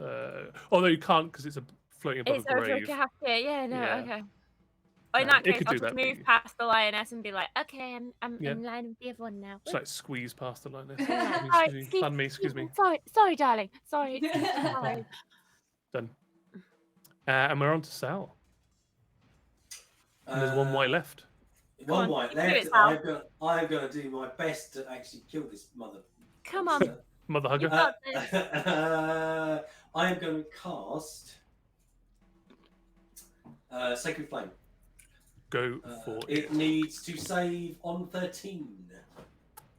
Although you can't because it's a floating above It's a over a grave. gap. Yeah, no, Yeah. okay. Oh, in that It case, could I'll do just that, but move you- past the lioness and be like, okay, I'm Yeah. in line with the other one now. Just like squeeze past the lioness. Sorry, Pardon me, excuse me. Sorry, darling. Sorry. Sorry. Done. And we're on to Sal. And there's one white left. One on, white you can do left. it, Sal. I'm going to do my best to actually kill this mother. Come on. Mother hugger. You've got this. I am going to cast Sacred Flame. Go for It needs to save on 13.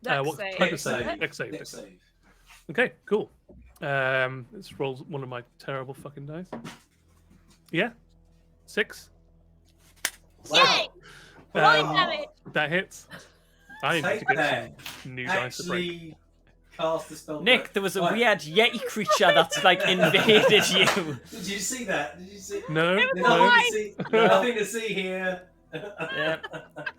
what Dex type of save. save? Dex save. Dex save. Okay, cool. Let's roll one of my terrible fucking dice. Yeah. 6. Yay! Rolling damage. That hits. I need to Take get that. some new dice to break. Actually, cast the spell. Nick, there was a Right. weird Yeti creature that's like invaded you. Did you see that? Did you see? No, was There's a no, light. nothing to see here. Yeah.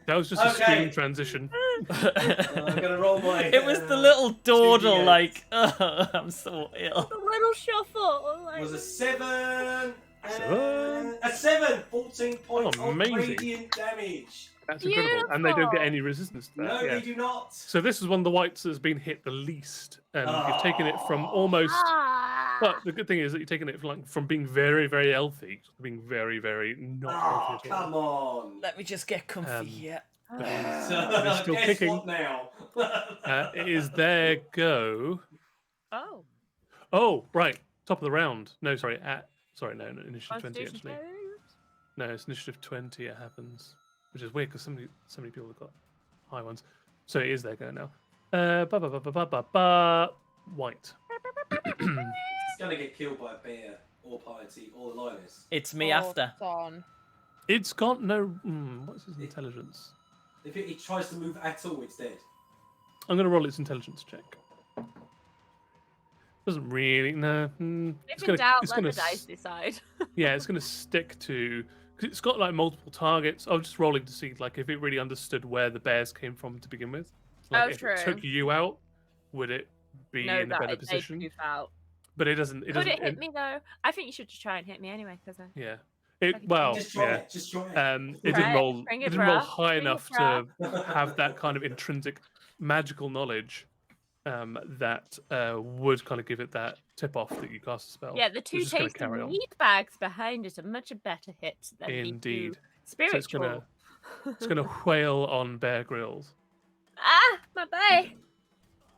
that was just a Okay. screen transition. I'm gonna roll my. It was the little dawdle, 2d8. like, oh, I'm so ill. The little shuffle. Like... Was a 7. Seven. A 7. 14 points of amazing. radiant damage. That's incredible. And they don't get Beautiful. any resistance to that. No, yeah. they do not. So this is one of the whites that's been hit the least. And you've taken it from almost... Ah. But the good thing is that you've taken it from being very, very healthy to being very, very not Oh, healthy at all. come on. Let me just get comfy Um, here. But it's still Guess kicking. what now? It is their go. Oh. Oh, right. Top of the round. No, sorry. No, initiative 20 Constitution actually. saves. No, it's initiative 20 it happens. Which is weird because so many people have got high ones. So it is their go now. White. It's gonna get killed by a bear or piety or the lioness. It's me Oh, after. son. It's got no... what's his intelligence? If it tries to move at all, it's dead. I'm going to roll its intelligence check. Doesn't really... No. If in doubt, let the s- dice decide. Yeah, it's going to stick to... Cause it's got like multiple targets. I was just rolling to see like if it really understood where the bears came from to begin with. Like, Oh, if true. it took you out, would it be No, in a that better it made position? you out. But it doesn't. It Could doesn't. it hit me though? I think you should just try and hit me anyway, because Yeah. Okay. Well, Just try yeah. it. Just try it. It Try didn't it, roll. bring It it, didn't roll bruh, high bring it, enough to have that kind of intrinsic magical knowledge that would kind of give it that tip off that you cast a spell. yeah, the It's two just gonna tasty carry on. meat bags behind it are much better hits than the Indeed. two So spiritual. it's gonna whail on Bear Grylls. Ah, my bay.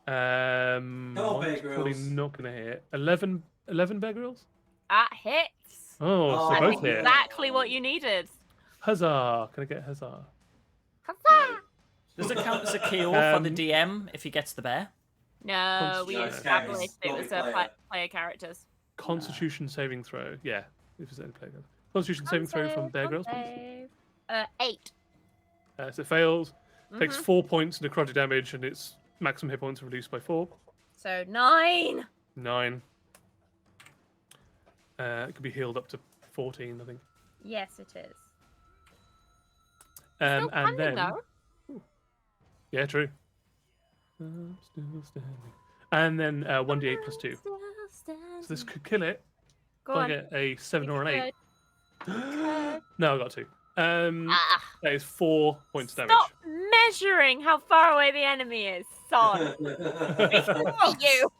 on, Bear One's probably Grylls. not gonna hit. 11 Bear Grylls. That hits. Oh, so Oh, both That's hit. exactly what you needed. Huzzah! Can I get huzzah? Huzzah! Does it count as a KO for the DM if he gets the bear? No, we No, it's established it not was the a player. player characters. Constitution saving throw. Yeah, if it's any player. Constitution saving throw from Bear Grylls. 8. So it fails. Takes Mhm. 4 points necrotic damage, and its maximum hit points are reduced by 4. So 9. 9. It could be healed up to 14, I think. Yes, it is. And Still standing, then, though. yeah, true. Still standing. And then 1d8 plus 2. So this could kill it. Go If I on. get a 7 or an 8. Good. No, I got 2. Ah, That is 4 points damage. stop measuring how far away the enemy is, son. you.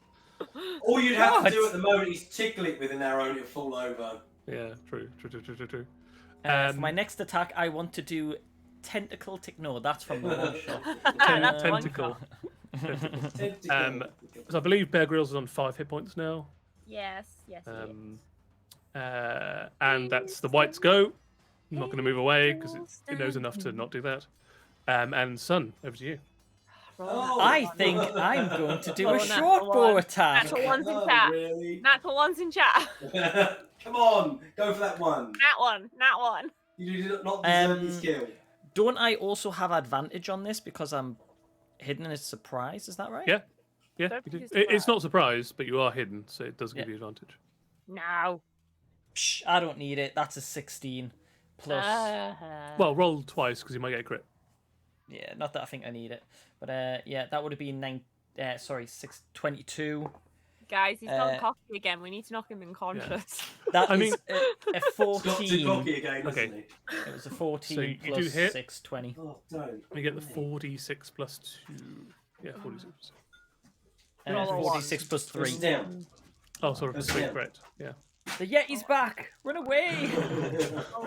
All you'd have God. to do at the moment is tickle it with an arrow and it'll fall over. Yeah, true. For my next attack, I want to do tentacle tick. No, that's from the one shot. That's one Tentacle. Tentacle. So I believe Bear Grylls is on 5 hit points now. Yes, yes. it is. And that's the whites go. I'm not going to move away because it knows enough to not do that. And Sun, over to you. Roll Oh, that I one. think I'm going to do Oh, a natural short bow one. attack. Natural ones in Oh, chat. really? Natural ones in chat. Come on, go for that one. Nat one. Nat one. You do not deserve this kill. Don't I also have advantage on this because I'm hidden as surprise? Is that right? Yeah. Yeah, Don't you do. use It's not surprise, but you are hidden, so it does give Yeah. you advantage. No. Psh, I don't need it. That's a 16 plus. Well, roll twice because you might get a crit. Yeah, not that I think I need it. But yeah, that would have been sorry, 622. Guys, he's gone cocky again. We need to knock him unconscious. That I is mean- a It's got too 14. cocky again, Okay. isn't it? It was a 14 So you plus do hit. 620. Oh, don't. You get the 46 plus 2. Yeah, 46. Roll a 46 plus 3. Push it down. Oh, sorry, That's plus 3, down. correct. Yeah. The Yeti's back! Run away! All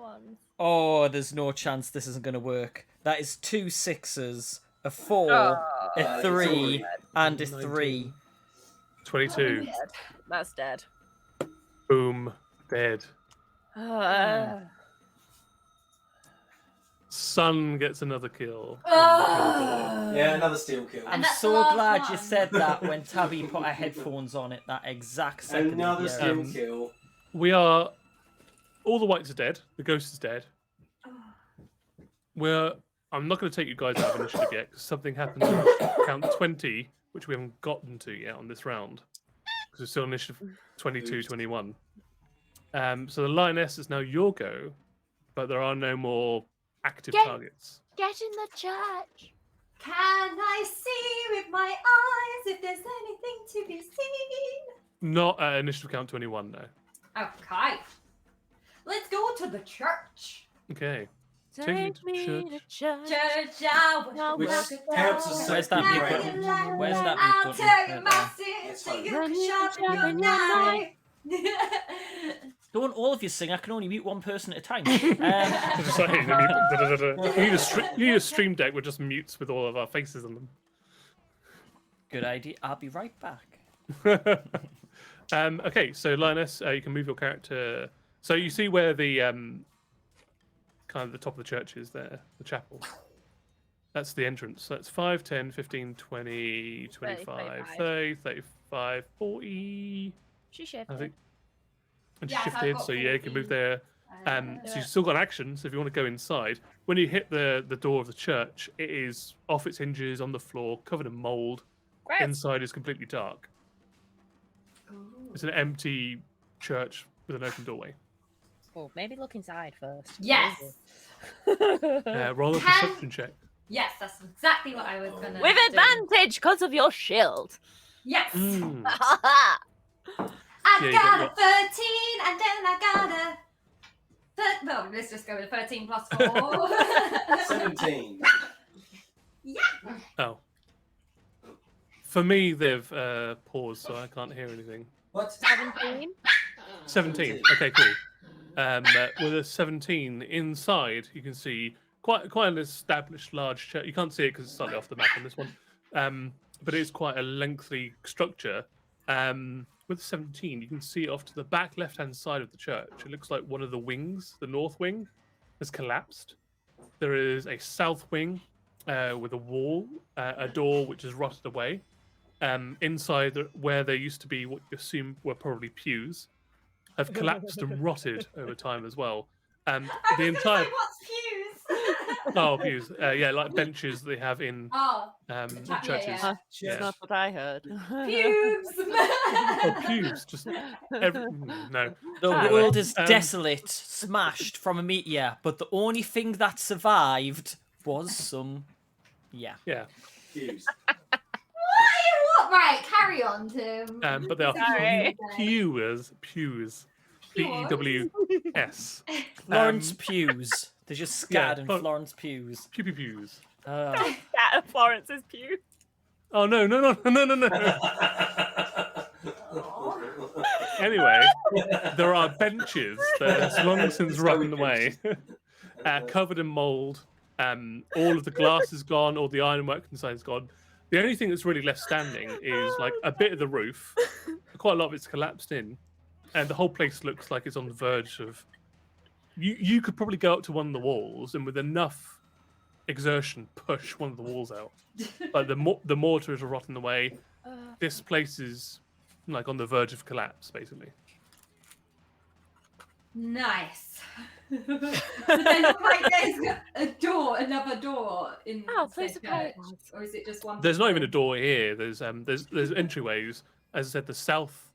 ones. Oh, there's no chance this isn't going to work. That is 2 6s, a 4, a it's 3, already- and a 19. 3. 22. That's dead. Boom. Dead. Sun gets another kill. Yeah, another steel kill. I'm that's the so last glad one. you said that when Tabby put her headphones on at that exact second. Another Yeah. steel kill. We are. All the whites are dead. The ghost is dead. I'm not going to take you guys out of initiative yet because something happens on count 20, which we haven't gotten to yet on this round. Because we're still on initiative 22, 21. So the lioness is now your go, but there are no more active targets. Get in the church. Can I see with my eyes if there's anything to be seen? Not at initiative count 21, no. Okay. Let's go to the church. Okay. Take me to church. Church, I will Which walk counts as alone. Where's that Now mute you button? like Where's when that I'll mute button? tell you Right my there. sins so you When can you sharpen sharpen your your knife. Don't all of you sing. I can only mute one person at a time. Just like, you need a stream deck with just mutes with all of our faces on Good idea. I'll be right back. them. Okay, so Linus, you can move your character. So you see where the kind of the top of the church is there, the chapel. That's the entrance. So that's 5, 10, 15, 20, 25, 30, 35, 40. She shifted. I think. And Yes, I've shifted, got so yeah, you can move 40. there. So you've still got action. So if you want to go inside, when you hit the door of the church, it is off its hinges on the floor, covered in mold. Great. Inside is completely dark. It's an empty church with an open doorway. Oh, maybe look inside first. Yes. Roll a Can- perception check. Yes, that's exactly what I was gonna With do. advantage because of your shield. Yes. Mm. I Yeah, you got got a 13 and then I got a... No, let's just go with 13 plus 4. 17. Oh. For me, they've paused, so I can't hear anything. What? 17. 17. Okay, cool. With a 17 inside, you can see quite an established large church. You can't see it because it's slightly off the map on this one, but it is quite a lengthy structure. With 17, you can see off to the back left-hand side of the church. It looks like one of the wings, the north wing, has collapsed. There is a south wing with a wall, a door which is rotted away. Inside, where there used to be what you assume were probably pews, have collapsed and rotted over time as well. I The was gonna entire say, what's pews? oh pews, yeah, like benches they have in Oh, churches. yeah. Yeah. That's what I heard. pubes. Oh, pews, just no. The Anyway, world is desolate, smashed from a meteor, but the only thing that survived was some... Yeah. Yeah, Fuse. What? Right, carry on, Tim. but they are Sorry. pews, Pews? P-E-W-S. Florence Pews. They're just scattered in Flor- Florence Pews. Pews. At Florence's pew. Oh no. Anyway, there are benches that have long since rotted away, covered in mold. All of the glass is gone, all the ironwork inside is gone. The only thing that's really left standing is like a bit of the roof. Quite a lot of it's collapsed in, and the whole place looks like it's on the verge of. You could probably go up to one of the walls and with enough exertion push one of the walls out. Like the mortar is rotting away. This place is like on the verge of collapse, basically. Nice. So they look like there's another door in Oh, the please church, apologize. or is it just one? There's not even a door here. There's entryways. As I said, the south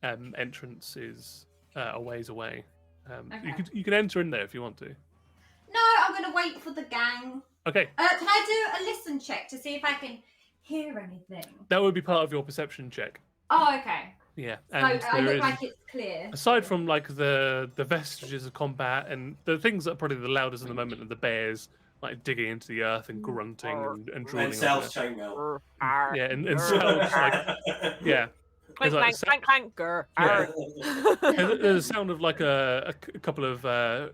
entrance is a ways away. Okay. You can enter in there if you want to. No, I'm gonna wait for the gang Okay. Can I do a listen check to see if I can hear anything? That would be part of your perception check. Oh, okay. Yeah. So And I there look is, like it's clear. aside from like the vestiges of combat and the things that are probably the loudest in the moment are the bears like digging into the earth and grunting and drooling. And Sal's chainmail. Yeah, and Sal's like, yeah. Clank, There's, like, clank, clank, clank, grr. Yeah. There's a sound of like a couple of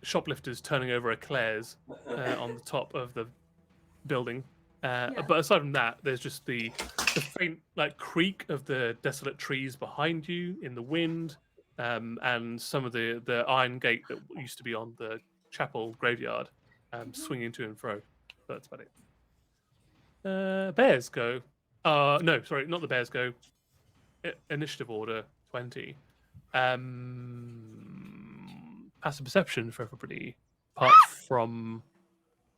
shoplifters turning over eclairs on the top of the building. But aside from that, there's just the faint like creak of the desolate trees behind you in the wind, and some of the iron gate that used to be on the chapel graveyard swinging to and fro. That's about it. Bears go. No, sorry, not the bears go. Initiative order 20. Passive perception for everybody, apart from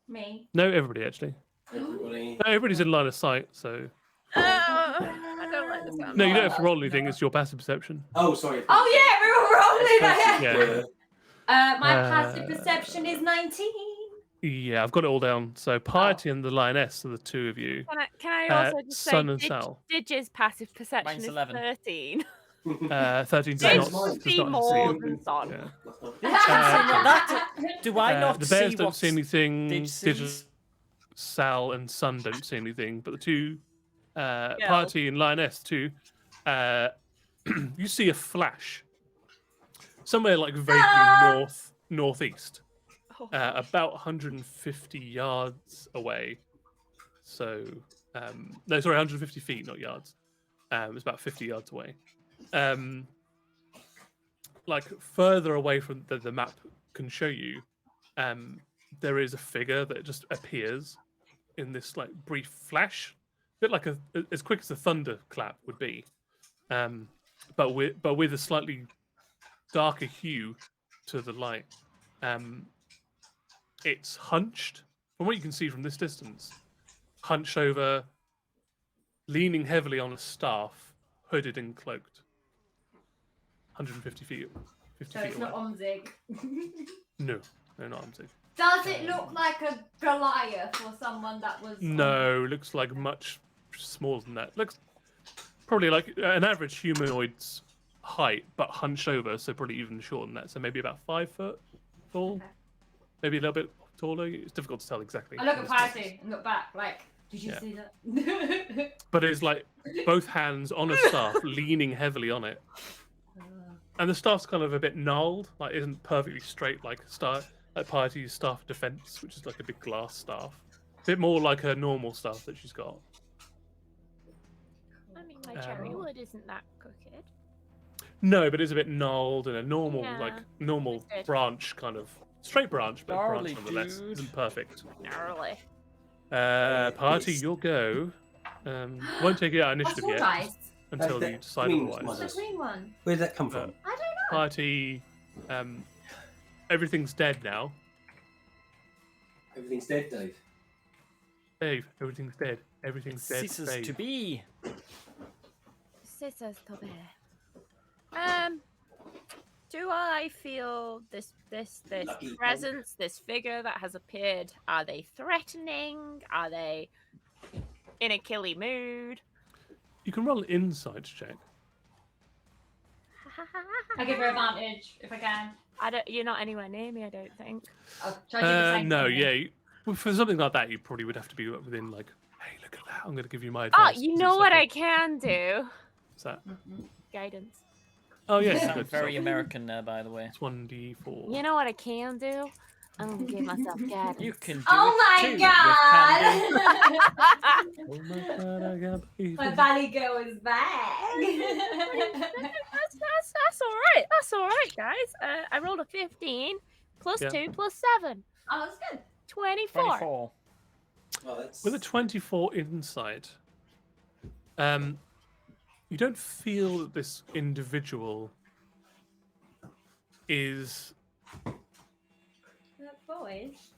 Me. no, everybody actually. Everybody. No, everybody's in line of sight, so I don't like the sound. no, you don't have to roll anything. It's your passive perception. Oh, sorry. Oh yeah, we were rolling. Yeah, My passive perception is 19. yeah, I've got it all down. So Piety and the Lioness are the two of you. Can I also just Sun say and Sal. Dig's passive perception Mine's is 11. 13. 13 Same does as not, mine. does See not more see than Son. Yeah. Do I not The bears see don't what see anything. Dig Digital sees? Sal and Sun don't see anything, but the two Piety and Lioness too. You see a flash somewhere like vaguely northeast, about 150 yards away. So no, sorry, 150 feet, not yards. It's about 50 yards away. Like further away from the map can show you, there is a figure that just appears in this like brief flash, a bit like as quick as a thunderclap would be, but with a slightly darker hue to the light. It's hunched, from what you can see from this distance, hunched over, leaning heavily on a staff, hooded and cloaked. 150 feet. 50 So feet it's away. not Omzig. No, not Amzig. Does it look like a Goliath or someone that was? No, looks like much smaller than that. Looks probably like an average humanoid's height, but hunched over, so probably even shorter than that. So maybe about 5 foot tall, Okay. maybe a little bit taller. It's difficult to tell exactly. I look from at this Piety distance. and look back. Like, did you Yeah. see that? But it's like both hands on a staff, leaning heavily on it, and the staff's kind of a bit gnarled, like isn't perfectly straight like Piety's staff of defense, which is like a big glass staff. A bit more like her normal staff that she's got. I mean, my cherry wood isn't that crooked. No, but it's a bit gnarled and a normal, Yeah. like normal That's good. branch, kind of straight branch, but Gnarly, branch nonetheless dude. isn't perfect. Gnarly. Party, you'll go. Won't take it out I initiative saw yet dice. until That's you the decide green otherwise. one. The green one. Where did that come from? I don't know. Party, everything's dead now. Everything's dead, Dave. Dave, everything's dead. Everything's dead. Ceases Dave. to be. Scissors to be. Do I feel this Lucky presence, this figure that has appeared? Are they threatening? Are they in a killy mood? You can roll an insight check. I give her advantage if I can. I don't. You're not anywhere near me. I don't think. I'll try to do the same No, thing. yeah. Well, for something like that, you probably would have to be within like, hey, look at that. I'm going to give you my Oh, advice. you 'cause know it's what I like can do? What's that? Guidance. Oh yeah, You you sound could. very American there, by the way. It's 1d4. You know what I can do? I'm gonna give myself guidance. You can do Oh it my too with candy. god! Oh my god, I can't believe My it. valley girl is back. That's all right. That's all right, guys. I rolled a 15 plus Yeah. 2 plus 7. Oh, that's good. 24. 24. Oh, that's... With a 24 insight, you don't feel that this individual is. Boys.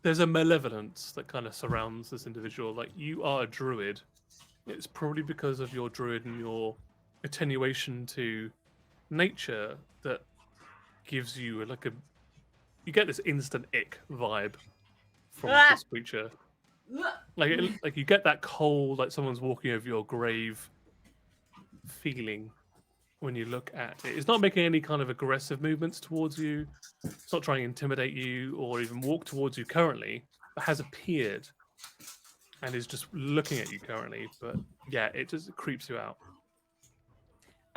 There's a malevolence that kind of surrounds this individual. Like, you are a druid. It's probably because of your druid and your attenuation to nature that gives you like a. You get this instant ick vibe from Ah! this creature. Like you get that cold, like someone's walking over your grave feeling when you look at it. It's not making any kind of aggressive movements towards you. It's not trying to intimidate you or even walk towards you currently, but has appeared and is just looking at you currently. But yeah, it just creeps you out.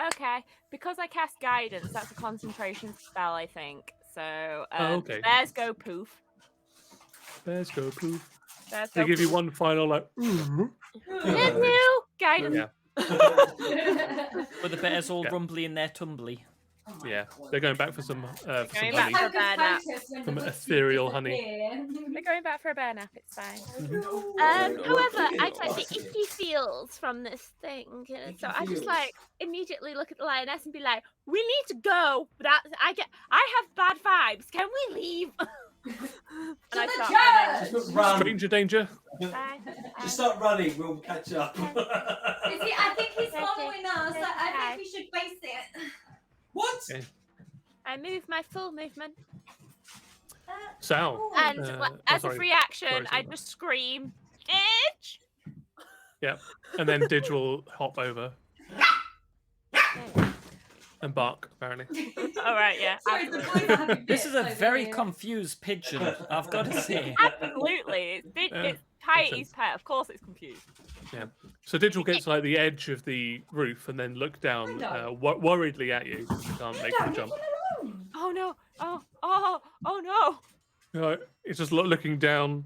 Okay, because I cast guidance, that's a concentration spell, I think. So, okay. bears go poof. Bears go poof. Bears They go give you poof. one final like. Thank you, guidance. Yeah, But the bears all Yeah. rumbly in their tumbly. Oh yeah. They're going back for some Going honey. back for a bear nap. Some ethereal honey. They're going back for a bear nap. It's fine. However, However, I get the icky feels from this thing, so I just feels. like immediately look at the lioness and be like, "We need to go." But I have bad vibes. Can we leave? And I the start church! Just run. Stranger danger. running. Bye. Just start running. We'll catch up. You see, I think he's following us. I think we should face it. What? Okay. I move my full movement, Sal. and as a sorry. free action, Sorry, I sorry. just scream, "Ditch!" Yeah, and then Didge will hop over and bark. Apparently. All right, yeah, Sorry, the absolutely. boys are having This bits is a over very here. confused pigeon, I've got to say. Absolutely, it's Heidi's sense. pet. Of course, it's confused. So Didge will get to like the edge of the roof and then look down worriedly at you because you can't make the jump. Oh no! Oh no! You know, it's just looking down.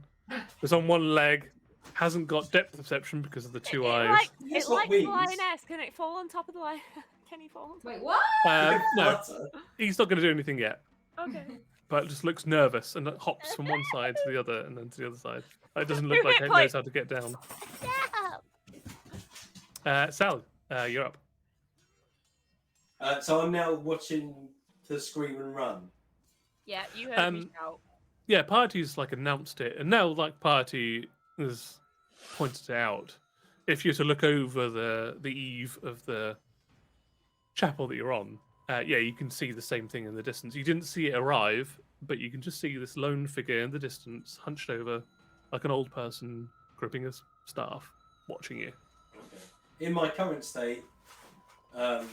It's on one leg. Hasn't got depth perception because of the two eyes. It's It got like the wings. lioness. Can it fall on top of the lion? Can he fall on top? Wait, what? No, Flutter. he's not going to do anything yet. Okay. But just looks nervous and hops from one side to the other and then to the other side. It doesn't look Two like hit it knows points. how to get down. Yeah. Sal, you're up. So I'm now watching the scream and run. Yeah, you heard me shout. Yeah, Party's like announced it, and now like Party has pointed it out. If you're to look over the eave of the chapel that you're on, yeah, you can see the same thing in the distance. You didn't see it arrive, but you can just see this lone figure in the distance, hunched over, like an old person gripping a staff, watching you. In my current state, I'm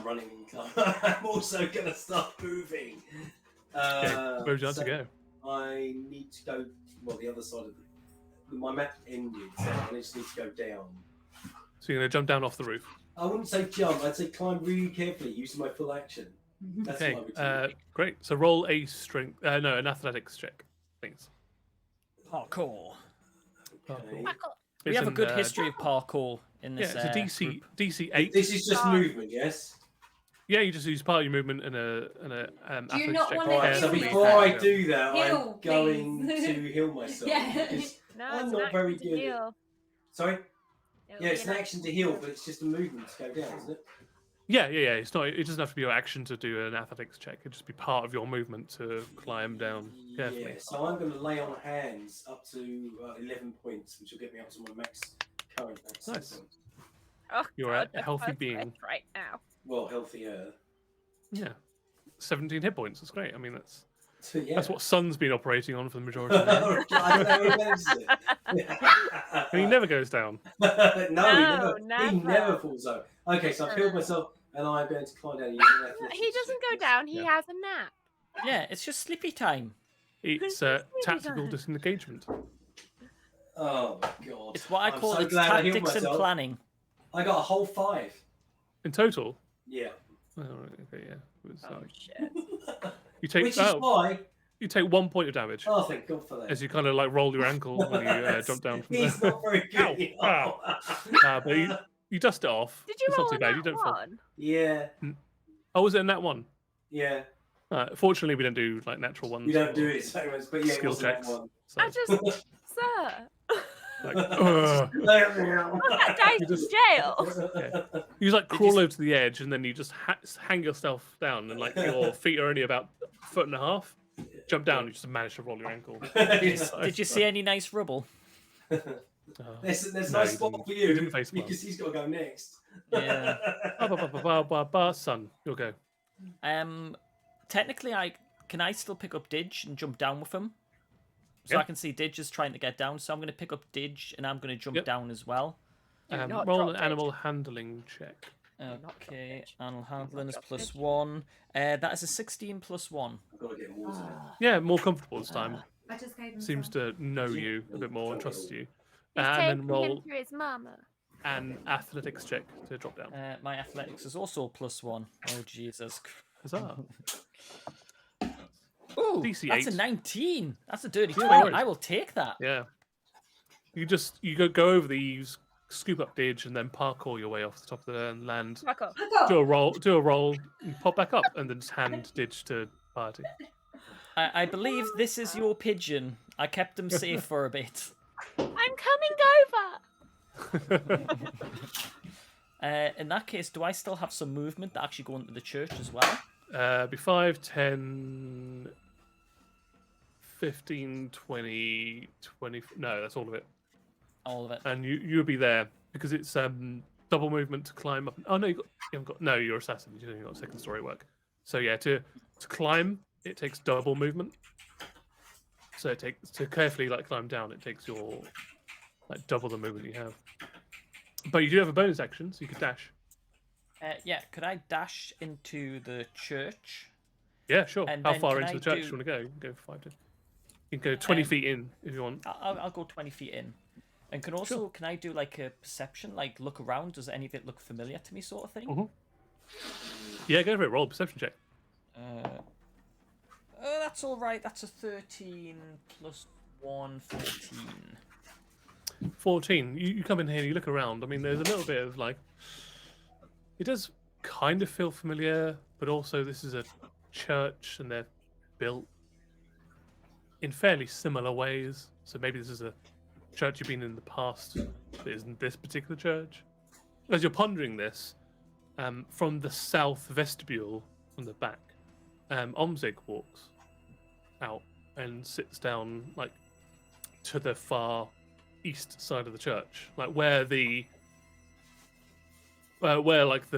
running. I'm also going to start moving. Okay, where would you like to go? I need to go, well, the other side of my map ended, so I just need to go down. So you're going to jump down off the roof. I wouldn't say jump, I'd say climb really carefully, using my full action. That's Okay, my routine. great. So roll a strength, an athletics check, please. Parkour. Okay. We It's have a an, good history of parkour in Yeah, this. it's a DC Group. DC 8. This is just movement, yes? Yeah, you just use part of your movement in a Do you athletics not check. wanna Alright, so heal carefully. before I yourself? do that, Heal, I'm going please. to heal myself. Yeah. Because No, I'm it's not an very action to good. heal. Sorry? It'll Yeah, be it's an action to heal, but it's just a movement to go down, isn't it? Yeah. It's not. It doesn't have to be your action to do an athletics check. It just be part of your movement to climb down carefully. Yeah, so I'm going to lay on hands up to 11 points, which will get me up to my max current max Nice. point. Oh, You're God, a healthy that's being. right now. Well, healthier. Yeah, 17 hit points. That's great. I mean, that's So, yeah. that's what Sun's been operating on for the majority of the game. I don't know who knows it. And he never goes down. no, No, he never. never falls over. Okay, so I've healed myself, and I'm going to climb down. He doesn't go down. He Yeah. has a nap. Yeah, it's just sleepy time. It's tactical disengagement. Oh my god! It's what I I'm call so it's glad I healed tactics and myself. planning. I got a whole 5. In total. Yeah. Oh, okay, yeah. It was, Oh shit. you take Which is why. you take 1 point of damage Oh, thank God for that. as you kind of like roll your ankle when you jump down from He's the. not very good. Ow, but you dust it off. Did you it's roll not too a bad. nat You don't fall. one? Yeah, Oh, was it in that one? yeah. Fortunately, we don't do like natural ones. We don't or do it so much, but yeah, it skill wasn't that checks. one. So, I just, sir, like, ugh. that guy's You in just- jail. You just like Did crawl you- over to the edge and then you just hang yourself down and like your feet are only about a foot and a half. Jump down, you just manage to roll your ankle. Did you see any nice rubble? There's a No, nice he spot didn't- for he you didn't face well. because he's got to go next. Yeah. Son, you'll go. Technically, can I still pick up Didge and jump down with him? So I can see Didge is trying to get down. So I'm going to pick up Didge and I'm going to jump down as well. Do not Roll drop an Didge. animal handling check. Okay, animal handling is +1. That is a 16 +1. I've got to get more than that. Yeah, more comfortable this time. I just gave him Seems some. to know you a bit more and trusts you. He's And taking then him roll to his mama. an athletics check to drop down. My athletics is also +1. Oh, Jesus. Huzzah. Ooh, DC that's 8. a 19. That's a dirty Yeah, 20. no worries. I will take that. Yeah. You go over the eaves, scoop up Didge, and then parkour your way off the top of the land. Back up. Do a roll, and pop back up, and then just hand Didge to party. I believe this is your pigeon. I kept him safe for a bit. I'm coming over. In that case, do I still have some movement to actually go into the church as well? Be 5, 10, 15, 20, 20. No, that's all of it. All of it. And you'll be there because it's double movement to climb up. Oh no, you haven't got. No, you're assassin. You haven't got second story work. So yeah, to climb, it takes double movement. So it takes to carefully climb down. It takes your double the movement you have. But you do have a bonus action, so you could dash. Yeah, could I dash into the church? Yeah, sure. And How then far can into I the church do- do you want to go? You can go for 5 to. You can go 20 feet in if you want. I'll go 20 feet in. And can I do like a perception, like look around? Does any of it look familiar to me, sort of thing? Mhm. Yeah, go for it. Roll a perception check. That's all right. That's a 13 +1, 14. 14. You come in here and you look around. I mean, there's a little bit of it does kind of feel familiar, but also this is a church and they're built in fairly similar ways. So maybe this is a church you've been in the past that isn't this particular church. As you're pondering this, from the south vestibule from the back, Omzig walks out and sits down to the far east side of the church, where the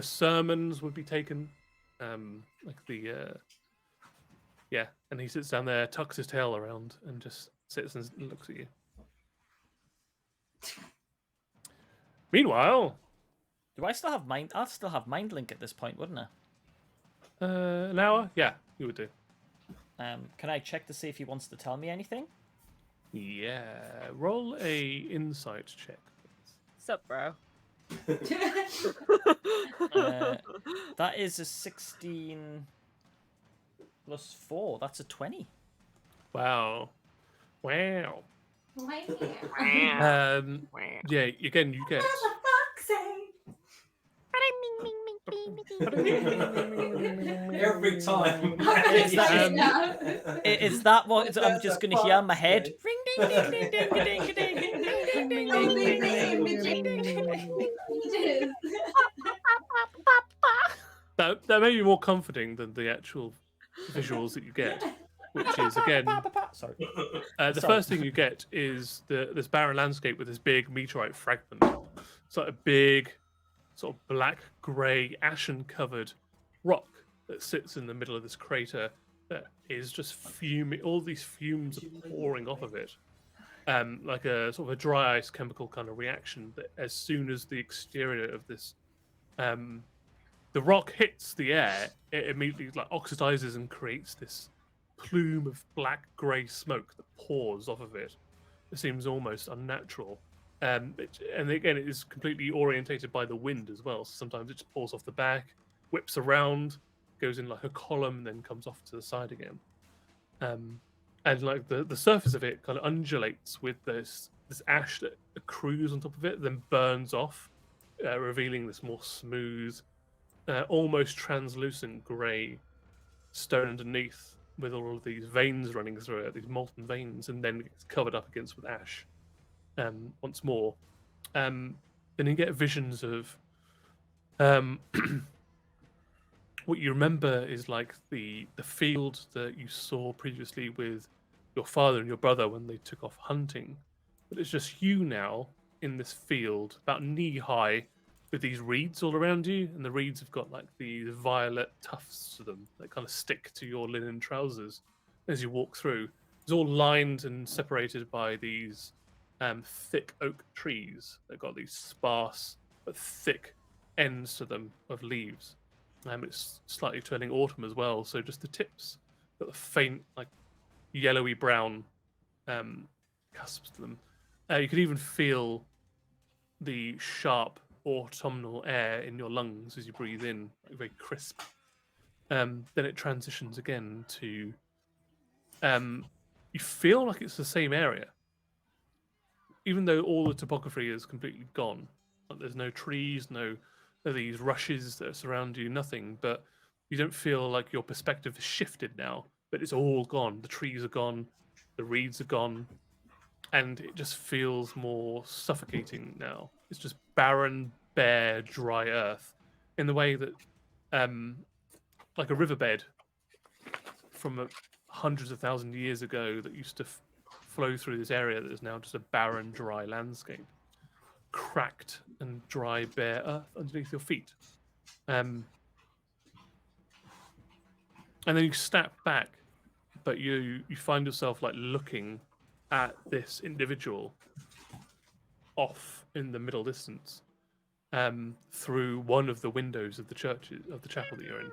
sermons would be taken, and he sits down there, tucks his tail around, and just sits and looks at you. Meanwhile, Do I still have mind? I'll still have mind link at this point, wouldn't I? an hour, yeah, you would do. Can I check to see if he wants to tell me anything? Yeah, roll a insight check. Sup, bro? That is a 16 +4. That's a 20. Wow. Wow. Yeah, again, you get. Every time. Is that what I'm just going to hear in my head? Ring ding ding ding ding ding ding ding ding ding ding ding ding. That may be more comforting than the actual visuals that you get, which is again. Sorry. The first thing you get is this barren landscape with this big meteorite fragment. It's like a big, sort of black, grey, ashen-covered rock that sits in the middle of this crater that is just fuming. All these fumes are pouring off of it, like a sort of a dry ice chemical kind of reaction. That as soon as the exterior of this, the rock hits the air, it immediately oxidizes and creates this plume of black-grey smoke that pours off of it. It seems almost unnatural. And again, it is completely orientated by the wind as well. So sometimes it just pours off the back, whips around, goes in like a column, and then comes off to the side again. And the surface of it kind of undulates with this ash that accrues on top of it, then burns off, revealing this more smooth, almost translucent grey stone underneath, with all of these veins running through it, these molten veins, and then it's covered up against with ash. Once more, then you get visions of what you remember is like the field that you saw previously with your father and your brother when they took off hunting, but it's just you now in this field about knee high with these reeds all around you, and the reeds have got like these violet tufts to them that kind of stick to your linen trousers as you walk through. It's all lined and separated by these thick oak trees. They've got these sparse but thick ends to them of leaves. It's slightly turning autumn as well, so just the tips got the faint, like yellowy brown cusps to them. You could even feel the sharp autumnal air in your lungs as you breathe in, like very crisp. Then it transitions again to you feel like it's the same area, even though all the topography is completely gone. Like there's no trees, no these rushes that surround you, nothing. But you don't feel like your perspective has shifted now. But it's all gone. The trees are gone, the reeds are gone, and it just feels more suffocating now. It's just barren, bare, dry earth, in the way that, like a riverbed from hundreds of thousands of years ago that used to flow through this area that is now just a barren, dry landscape. Cracked and dry, bare earth underneath your feet. And then you snap back, but you find yourself like looking at this individual off in the middle distance, through one of the windows of the chapel that you're in.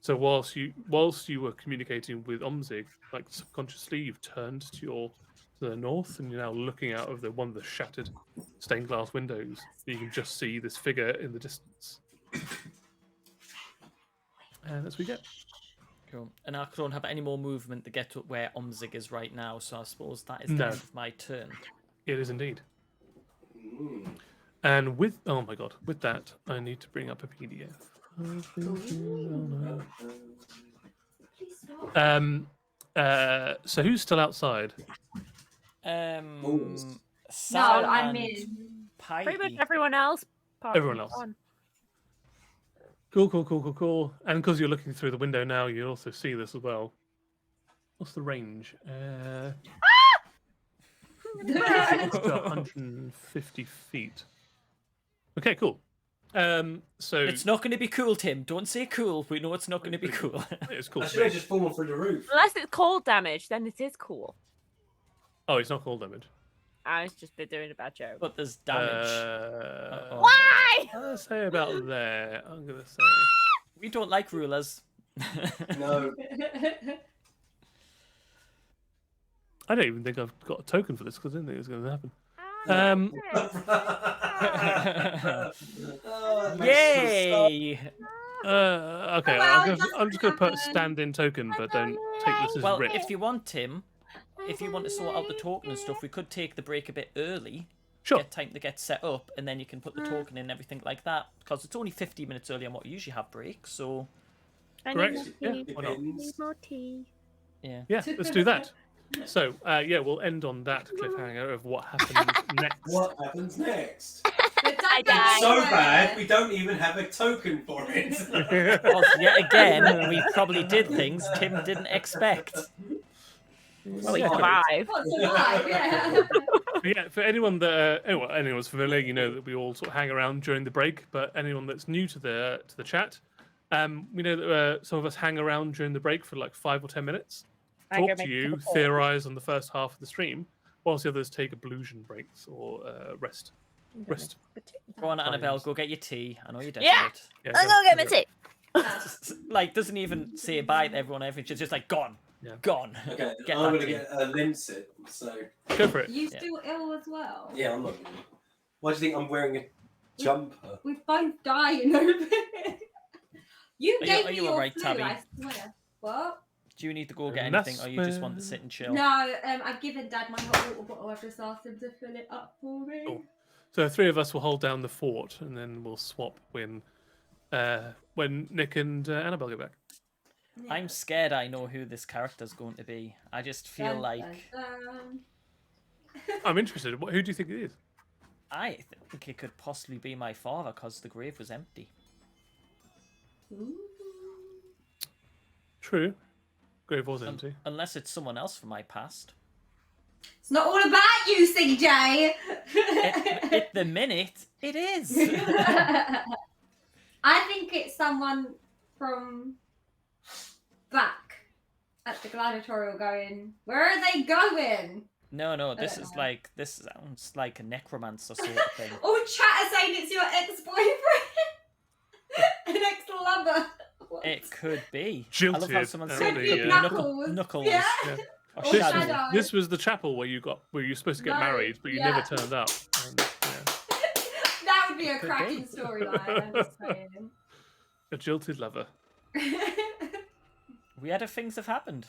So whilst you were communicating with Omzig, like subconsciously you've turned to the north, and you're now looking out of one of the shattered stained glass windows. You can just see this figure in the distance. And that's what we get. Cool. And I don't have any more movement to get to where Omzig is right now, so I suppose that is the end of my turn. It is indeed. And with that, I need to bring up a PDF. So who's still outside? No, Sal I'm and in. Pretty much Pikey. everyone else. Everyone else. Cool. And because you're looking through the window now, you also see this as well. What's the range? It's 150 feet. Okay, cool. So It's not going to be cool, Tim. Don't say cool. We know it's not going to be cool. it's cool. I should have just fallen through the roof. Unless it's cold damage, then it is cool. Oh, it's not cold damage. I was just doing a bad joke. But there's damage. Why? Let's say about there. I'm gonna say. We don't like rulers. No. I don't even think I've got a token for this because I didn't think it was going to happen. Yay! Okay, I'm just going to put a stand-in token, but don't take this as Well, writ. if you want, Tim, if you want to sort out the token and stuff, we could take the break a bit early. Sure. Get time to get set up, and then you can put the token in and everything like that. Because it's only 50 minutes earlier than what we usually have breaks, so... Correct. Yeah, why not? Need more tea. Yeah. Yeah, let's do that. So, we'll end on that cliffhanger of what happens next. What happens next? I It's died. so bad, we don't even have a token for it. Because yet again, we probably did things Tim didn't expect. Well, Yeah, you survived. Yeah. For anyone that anyone's familiar, you know that we all sort of hang around during the break. But anyone that's new to the chat, we know that some of us hang around during the break for like 5 or 10 minutes, I go talk to make you, a call. theorize on the first half of the stream, whilst the others take ablution breaks or rest. Go on, Annabelle, go get your tea. I know you're desperate. Yeah. Yeah, I'll go get my tea. Like, doesn't even say bye to everyone. Everything's just like, gone. Yeah. Gone. Okay, Get I'm back going to in. get a limb sit, so... Go for it. You still ill as well? Yeah, I'm not. Why do you think I'm wearing a jumper? We're both dying over it. You Are gave you me all your right, flu, Tabby? I swear. What? Do you need to go get And anything, that's or you just want to sit and chill? No, I've given Dad my hot water bottle. I've just asked him to fill it up for me. Cool. So 3 of us will hold down the fort, and then we'll swap when Nick and Annabelle get back. Yeah. I'm scared I know who this character's going to be. I just feel Dun, like... dun, dun. I'm interested. Who do you think it is? I think it could possibly be my father, because the grave was empty. Ooh. True. Grave was empty. Unless it's someone else from my past. It's not all about you, CJ. At the minute, it is. I think it's someone from back at the gladiatorial going, where are they going? No, this don't is know. like, this sounds like a necromancer sort of thing. Oh, chat are saying it's your ex-boyfriend. An ex-lover. What? It could be. I Jilted, love how someone could said be Knuckles. Knuckles. Yeah. Yeah. Or Or This Shadow. was, Shadow. this was the chapel where you're supposed to get No, married, but you yeah. never turned up. And, yeah, That would be a Could cracking be. storyline, I'm just saying. a jilted lover. Weirder things have happened.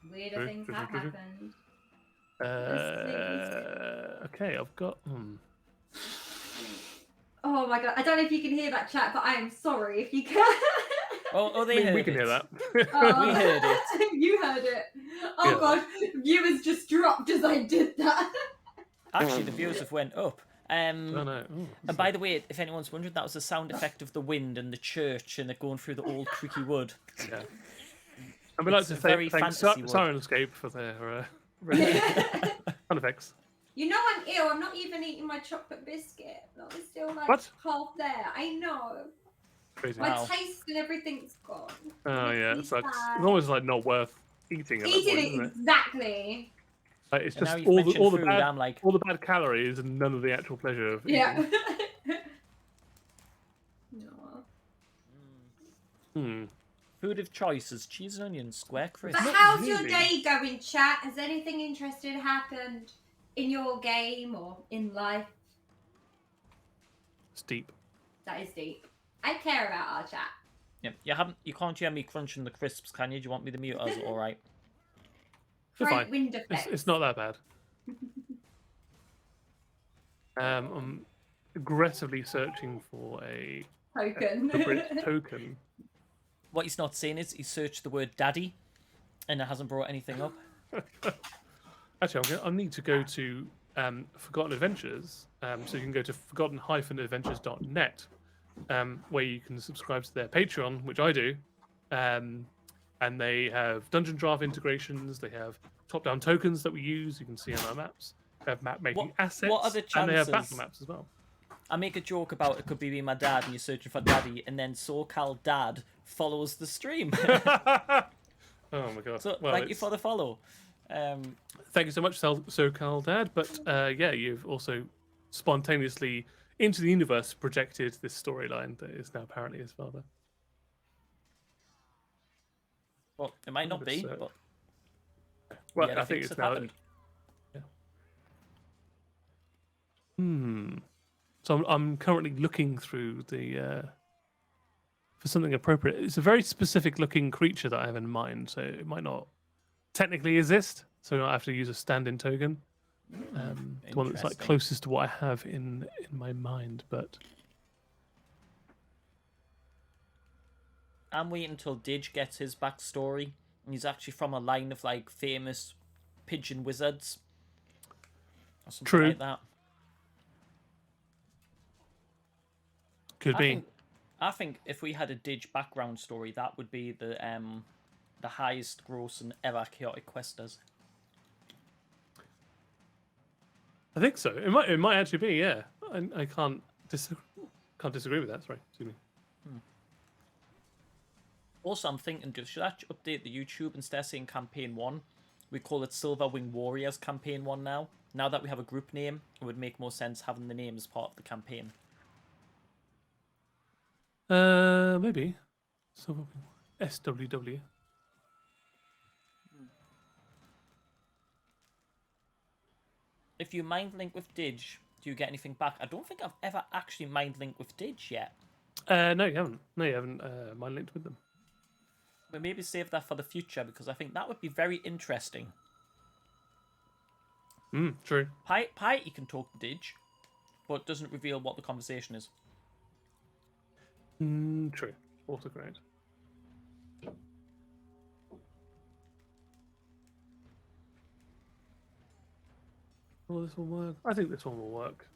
Weirder things have happened. Okay, I've got. Oh my god, I don't know if you can hear that chat, but I am sorry if you can. Oh, they heard We can it. hear that. Oh, We heard it. You heard it. Oh Yeah. god, viewers just dropped as I did that. Actually, the views have went up. Oh no. Ooh. And by the way, if anyone's wondering, that was the sound effect of the wind and the church and it going through the old creaky wood. Yeah. And we'd like It's to a very thank fantasy wood. Sirenscape for their sound effects. You know I'm ill. I'm not even eating my chocolate biscuit. That was still like What? half there. I know. Crazy. My Wow. taste and everything's gone. Oh Makes yeah, me it sucks. sad. It's almost like not worth eating. At that Eating point, it isn't it? exactly. Like, it's And just now you've all mentioned the food, bad, I'm like, all the bad calories and none of the actual pleasure of eating. Yeah. Hmm. food of choice is cheese and onions, square But crisp. how's your really. day going, chat? Has anything interesting happened in your game or in life? It's deep. That is deep. I care about our chat. Yeah, you can't hear me crunching the crisps, can you? Do you want me to mute us? All right. You're Great fine. wind effects. It's not that bad. I'm aggressively searching for a token. Brit token. What he's not saying is he searched the word daddy, and it hasn't brought anything up. Actually, I need to go to Forgotten Adventures. So you can go to forgotten-adventures.net, where you can subscribe to their Patreon, which I do. And they have dungeon draft integrations. They have top-down tokens that we use. You can see on our maps. They have map-making assets. what are the And they have chances- battle maps as well. I make a joke about it could be me and my dad, and you're searching for daddy, and then so-called dad follows the stream. Oh my god. So Well, thank you it's- for the follow. Thank you so much, SoCal Dad. But yeah, you've also spontaneously into the universe projected this storyline that is now apparently his father. Well, it might not be, It's, but Well, yeah, I think it's have now. happened. So I'm currently looking through the for something appropriate. It's a very specific looking creature that I have in mind, so it might not technically exist. So I have to use a stand-in token. The one that's like Interesting. closest to what I have in my mind, but I'm waiting until Didge gets his backstory. And he's actually from a line of like famous pigeon wizards. Or something True. like that. could be. I think if we had a Didge background story, that would be the highest grossing ever chaotic quest does. I think so. It might actually be. Yeah, I can't disagree with that. Sorry, excuse me. Also, I'm thinking, should I update the YouTube instead of saying Campaign 1? We call it Silver Wing Warriors Campaign 1 now. Now that we have a group name, it would make more sense having the name as part of the campaign. Maybe. So SWW. If you mind link with Didge, do you get anything back? I don't think I've ever actually mind linked with Didge yet. No, you haven't. No, you haven't. Mind linked with them. But maybe save that for the future because I think that would be very interesting. True. Piety can talk to Didge, but doesn't reveal what the conversation is. True. Also great. Will this one work? I think this one will work.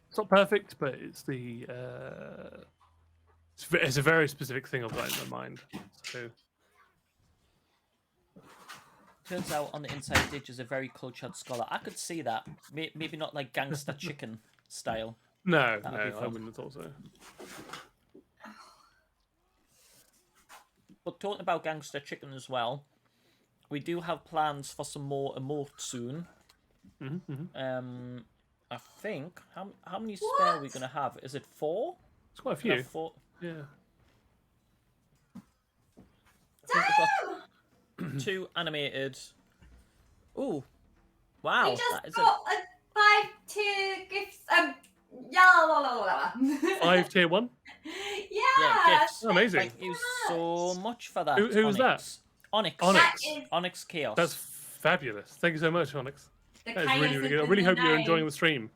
It's not perfect, but it's the it's a very specific thing I've got in my mind. So Turns out on the inside, Didge is a very cultured scholar. I could see that. Maybe not like gangster chicken style. no, That'd be I fun. wouldn't have thought so. But talking about gangster chicken as well, we do have plans for some more emotes soon. I think how many spare are we gonna have? Is it 4? It's quite a few. 4. Yeah. I think we've got 2 animated. Ooh, wow! We just that is got a 5-tier gifts. Yeah. 5 tier 1. yeah, gifts. Oh, amazing. Thank you so much for that. Who was that? Onyx. Onyx. Chaos. That's fabulous. Thank you so much, Onyx. The That is chaos really, really good. I is really in hope the you're name. enjoying the stream.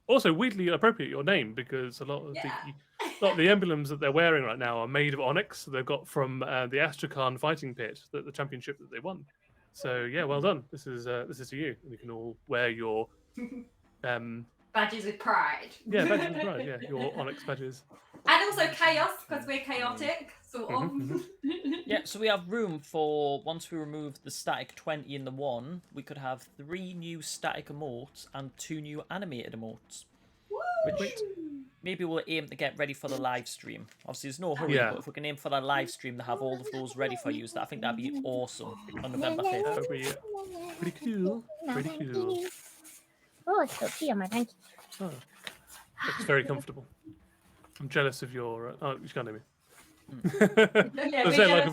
Also, weirdly appropriate your name, because a lot of the emblems that they're wearing right now are made of onyx. They've got from the Astrakhan fighting pit, the championship that they won. So yeah, well done. This is to you. You can all wear your Badges with pride. yeah, badges with pride. Yeah, your onyx badges. And also chaos, because we're chaotic, sort of. Yeah, so we have room for, once we remove the static 20 in the 1, we could have 3 new static emotes and 2 new animated emotes. Which maybe we'll aim to get ready for the live stream. Obviously, there's no hurry, but if we can aim for that live stream to have all of those ready for you, I think that'd be awesome on November 5th. That would be pretty cool. Pretty cool. Oh, it's so cute on my thank you. Oh, it's very comfortable. I'm jealous of your. Oh, you can't hear me. I was saying, like,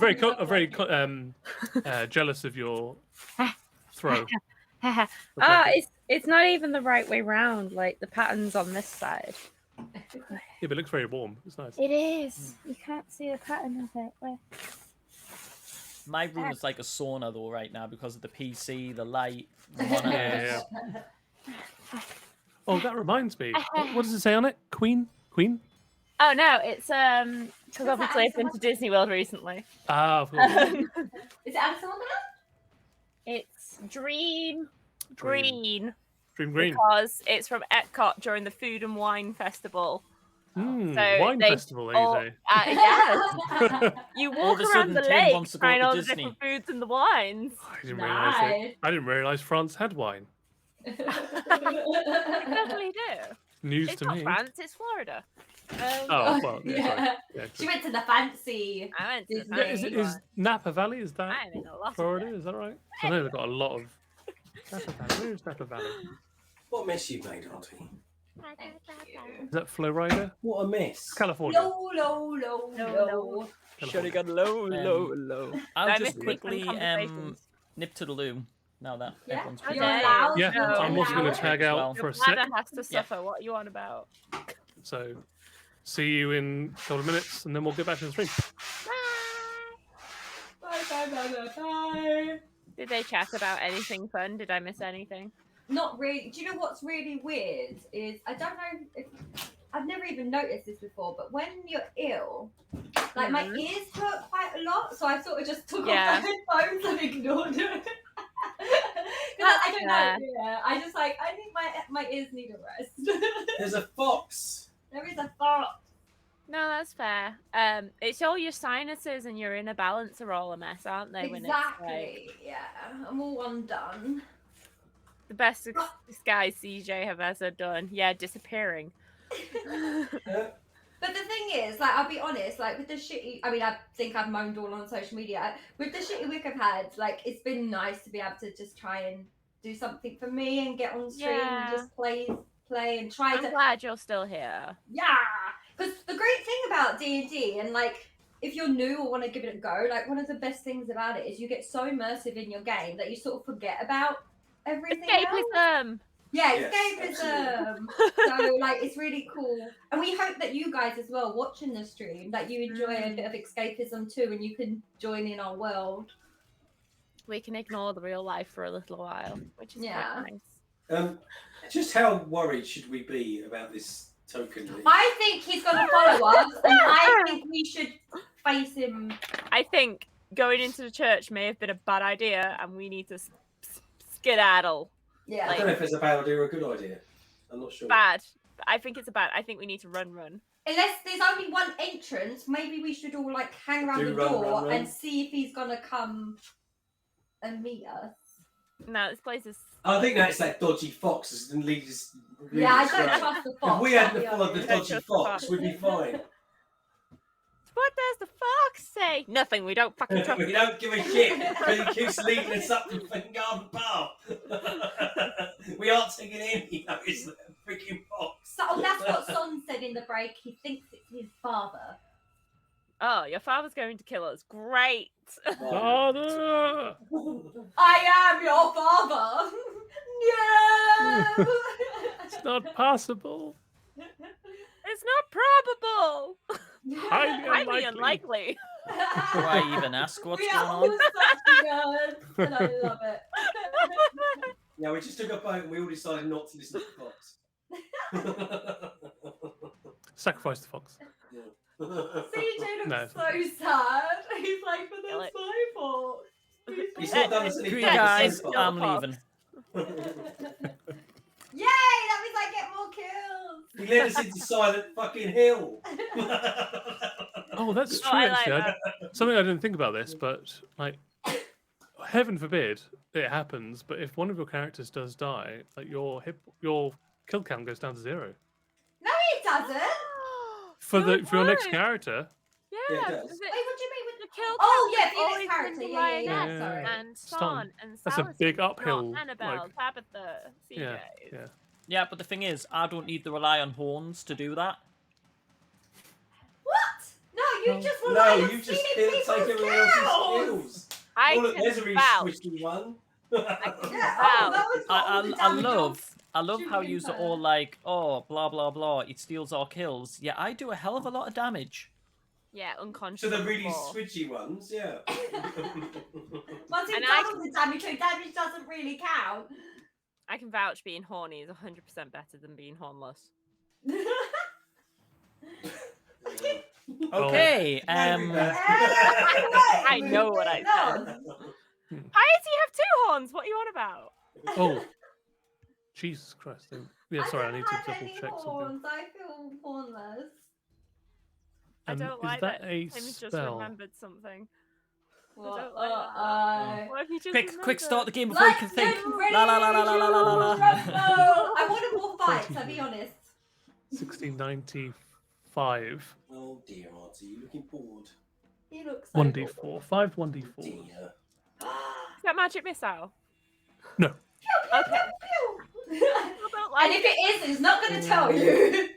jealous of your throw. It's not even the right way round. Like the pattern's on this side. Yeah, but it looks very warm. It's nice. It is. You can't see the pattern of it. Where? My room is like a sauna though right now because of the PC, the light, the monitors. Oh, that reminds me. What does it say on it? Queen? Oh no, it's because obviously I've been to Disney World recently. Ah, of course. Is it Alice in Wonderland? It's Dream Green. Dream Green. Because it's from Epcot during the Food and Wine Festival. Wine festival, you say? Yeah. You walk around the lake trying all the Disney. different foods and the wines. I didn't realise France had wine. You definitely do. News It's to not me. France, it's Florida. Oh, well, yeah, Yeah. sorry. Yeah, She went to the fancy. I went to the Disney. fancy is one. Napa Valley? Is that I'm in a lot Florida? of Is that right? I know they've got a lot of Napa Valley. Where's Napa Valley? What mess you've made, Auntie? Thank you. Is that Florida? What a mess. California. Low. Should have got low. I'll I just missed the quickly conversations. nip to the loo now that Yeah. everyone's Okay. You're allowed. Yeah, You're I'm also going allowed. to tag out Well, for a Your sec. bladder has to suffer. What are you on about? So, see you in a couple of minutes, and then we'll get back to the stream. Bye. Did they chat about anything fun? Did I miss anything? Not really. Do you know what's really weird is I don't know if I've never even noticed this before, but when you're ill, like my ears hurt quite a lot, so I sort of just took off the headphones and ignored it. I don't know. Yeah, I just I think my ears need a rest. There's a fox. There is a thought. No, that's fair. It's all your sinuses and your inner balance are all a mess, aren't they? When Exactly. Yeah, I'm all undone. the best disguise CJ have ever done. Yeah, disappearing. But the thing is, like, I'll be honest, like, with the shitty, I mean, I think I've moaned all on social media. With the shitty week I've had, like, it's been nice to be able to just try and do something for me and get on stream and just play and try I'm glad you're still here. Yeah! Because the great thing about D&D, and, like, if you're new or want to give it a go, like, one of the best things about it is you get so immersive in your game that you sort of forget about everything else. Escapism! Yeah, Yes, escapism. So, like, it's really cool. And we hope that you guys as well, watching the stream, that you enjoy a bit of escapism too, and you can join in our world. We can ignore the real life for a little while, which is quite nice. Just how worried should we be about this token? I think he's going to follow us, and I think we should face him. I think going into the church may have been a bad idea, and we need to skedaddle. Yeah. I don't know if it's a bad idea or a good idea. I'm not sure. Bad. I think it's a bad. I think we need to run. Unless there's only one entrance, maybe we should all, like, hang around the door and see if he's going to come and meet us. No, this place is... I think that's that dodgy fox and lead us. Yeah, I don't trust the fox. If we hadn't followed the dodgy fox, we'd be fine. What does the fox say? Nothing. We don't fucking trust. We don't give a shit because he keeps leading us up the fucking garden path. We aren't taking any notice of that freaking fox. So that's what Son said in the break. He thinks it's his father. Oh, your father's going to kill us. Great. Father! I am your father. No. It's not possible. It's not probable. Highly unlikely. Do I even ask what's We going are all on? such nerds, and I love it. Yeah, we just took a boat and we all decided not to listen to the fox. Sacrifice the fox. CJ looks No. so sad. He's like, but Kill that's it. my fault. He's not done us any Screw you favours guys, so far. I'm leaving. Yay! That means I get more kills. He led us into Silent fucking Hill. Oh, that's true. I like actually, that. something I didn't think about this, but like, heaven forbid it happens. But if one of your characters does die, like your kill count goes down to 0 No, it doesn't. for Good your next point. character. Yeah. Yeah, it because does. Wait, what do you mean with the kill Oh, count yeah, has for your always next character. been Yeah, yeah, Lioness sorry. and Stan. Son and That's a Salison, big not uphill, Annabelle, like- Tabitha, CJ. Yeah, yeah. Yeah, but the thing is, I don't need to rely on horns to do that. What? No, you No. just No, rely on you just stealing take people's everyone else's kills. skills. I Oh, look, there's a can really vouch. squishy one. Yeah, Wow. oh, that was what all the I damage love how shooting you are her. all like, oh, blah blah blah, it steals our kills. Yeah, I do a hell of a lot of damage. Yeah, unconscious. So the on really floor. squidgy ones, yeah. Once you've And done I all the damage, so damage doesn't really count. I can vouch being horny is 100% better than being hornless. Okay, I know what I said. How does he have 2 horns? What are you on about? Oh, Jesus Christ! Yeah, sorry, I don't need to have double any check something. horns. I feel hornless. I don't is like that that. a Tim's just spell? remembered something. What? don't like that. What if you just quick, start the remembered? game before you can think. La la la la la la la la la. I wanted more fights, I'll be honest. 1695. Oh dear, Marty, you're looking bored. He looks so 1d4. 5 1d4. Dear. Is that magic missile? No. Okay. Pew. People don't like And if it is, it's not going to tell you.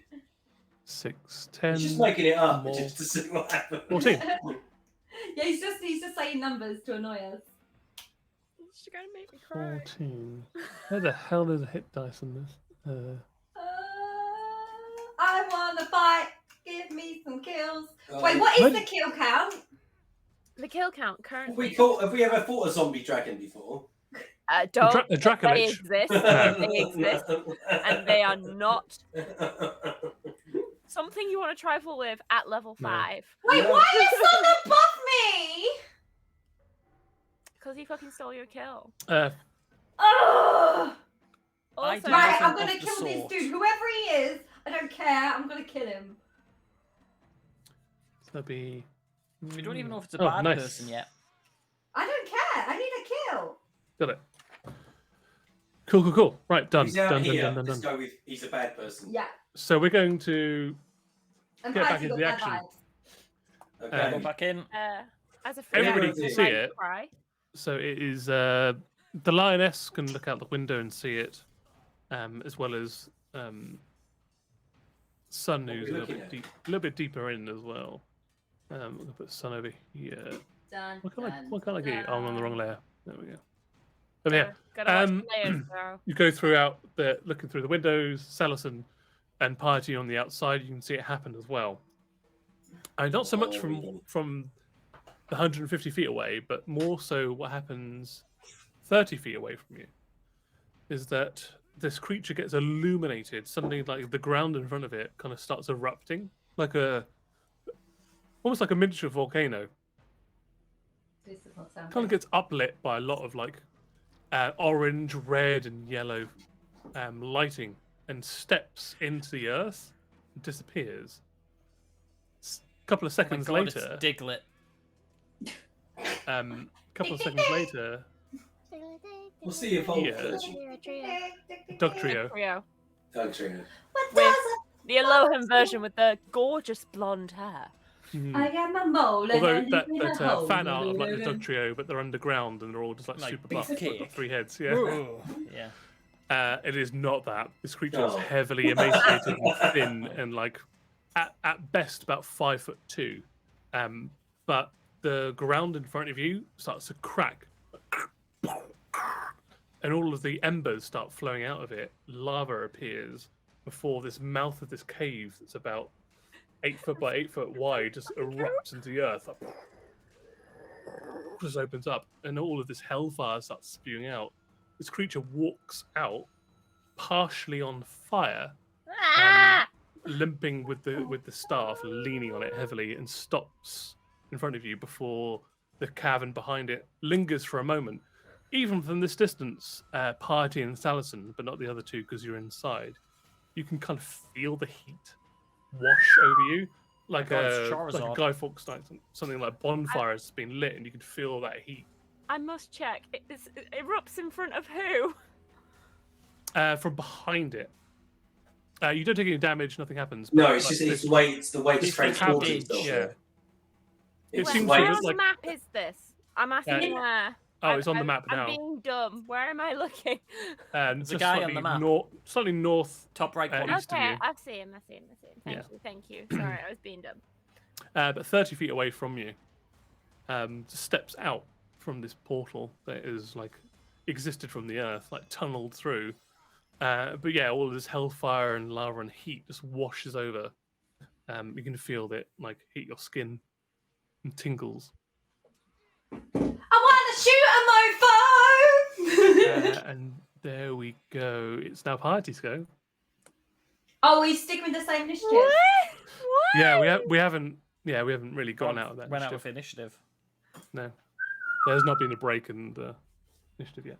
6, 10. He's just making it up more. just to see what happens. 14. Yeah, he's just saying numbers to annoy us. She's gonna make me cry. 14. Where the hell is a hit dice in this? I want to fight. Give me some kills. Oh. Wait, what is What? the kill count? The kill count currently. Have we ever fought a zombie dragon before? Don't. A Draco They Lich. exist. They exist, and they are not something you want to trifle with at level No. 5. Wait, No. why is someone above me? Because he fucking stole your kill. Ugh. I Also, do Right, nothing I'm gonna of the kill this sort. dude. Whoever he is, I don't care. I'm gonna kill him. So that'd be. We don't even know if it's a Oh, bad nice. person yet. I don't care. I need a kill. Got it. Cool. Right, done. He's out Done. here. Done. Let's go with he's a bad person. Yeah. So we're going to. I'm Get back fighting into the up bad action. vibes. Okay. Go back in. as a free Everybody action, can you see might it. cry. So it is. The lioness can look out the window and see it, as well as Sun, What are who's we a looking at? little bit deeper in as well. I'm gonna put Sun over here. Dun, What can I dun, get you? Oh, I'm on the wrong dun. layer. There we go. Over here. Gotta watch Um, the layers, bro. You go throughout the looking through the windows, Salison and Piety on the outside. You can see it happen as well. And not so much from the 150 feet away, but more so what happens 30 feet away from you is that this creature gets illuminated. Suddenly, like the ground in front of it kind of starts erupting, almost like a miniature volcano. This is not sound Kind of good. gets uplit by a lot of like orange, red, and yellow lighting, and steps into the earth and disappears. A couple of Oh my seconds God, later, it's Diglett. couple of seconds later, We'll see if I'll Yeah. Dog Trio. Trio. Dog trio. What With does the Elohim version with the gorgeous blonde hair. I am a mole. and I Although live that, in a that hole. fan art of like the Dog Trio, but they're underground and they're all just like super buff. They've got beefcake. 3 heads. Yeah. Ooh, yeah. It is not that. This creature is Oh. heavily emaciated and thin and like at best about 5'2". But the ground in front of you starts to crack. And all of the embers start flowing out of it. Lava appears before this mouth of this cave that's about 8 foot by 8 foot wide just erupts into the earth. Like, just opens up, and all of this hellfire starts spewing out. This creature walks out, partially on fire, limping with the staff, leaning on it heavily, and stops in front of you before the cavern behind it lingers for a moment. Even from this distance, Piety and Salison, but not the other two because you're inside, you can kind of feel the heat wash over you, like a Guy Fawkes night, something like bonfire has been lit, and you can feel that heat. I must check. It erupts in front of who? From behind it. You don't take any damage. Nothing happens. No, but, it's like, just it's the way to transport cabbage, itself. Yeah. It's seems Where like- on the map is this? I'm asking where. Oh, it's on the map I'm now. being dumb. Where am I looking? There's a guy on the map. Slightly north. Top right corner. East of Okay, you. I see him. Thank you. Sorry, I was being dumb. But 30 feet away from you, just steps out from this portal that is like existed from the earth, like tunneled through. But yeah, all of this hellfire and lava and heat just washes over. You can feel it like hit your skin and tingles. I want to shoot a mofo! And there we go. It's now Party's go. Oh, we stick with the same initiative. What? Yeah, we haven't really gone out of that Went out initiative. of initiative. No, there's not been a break in the initiative yet.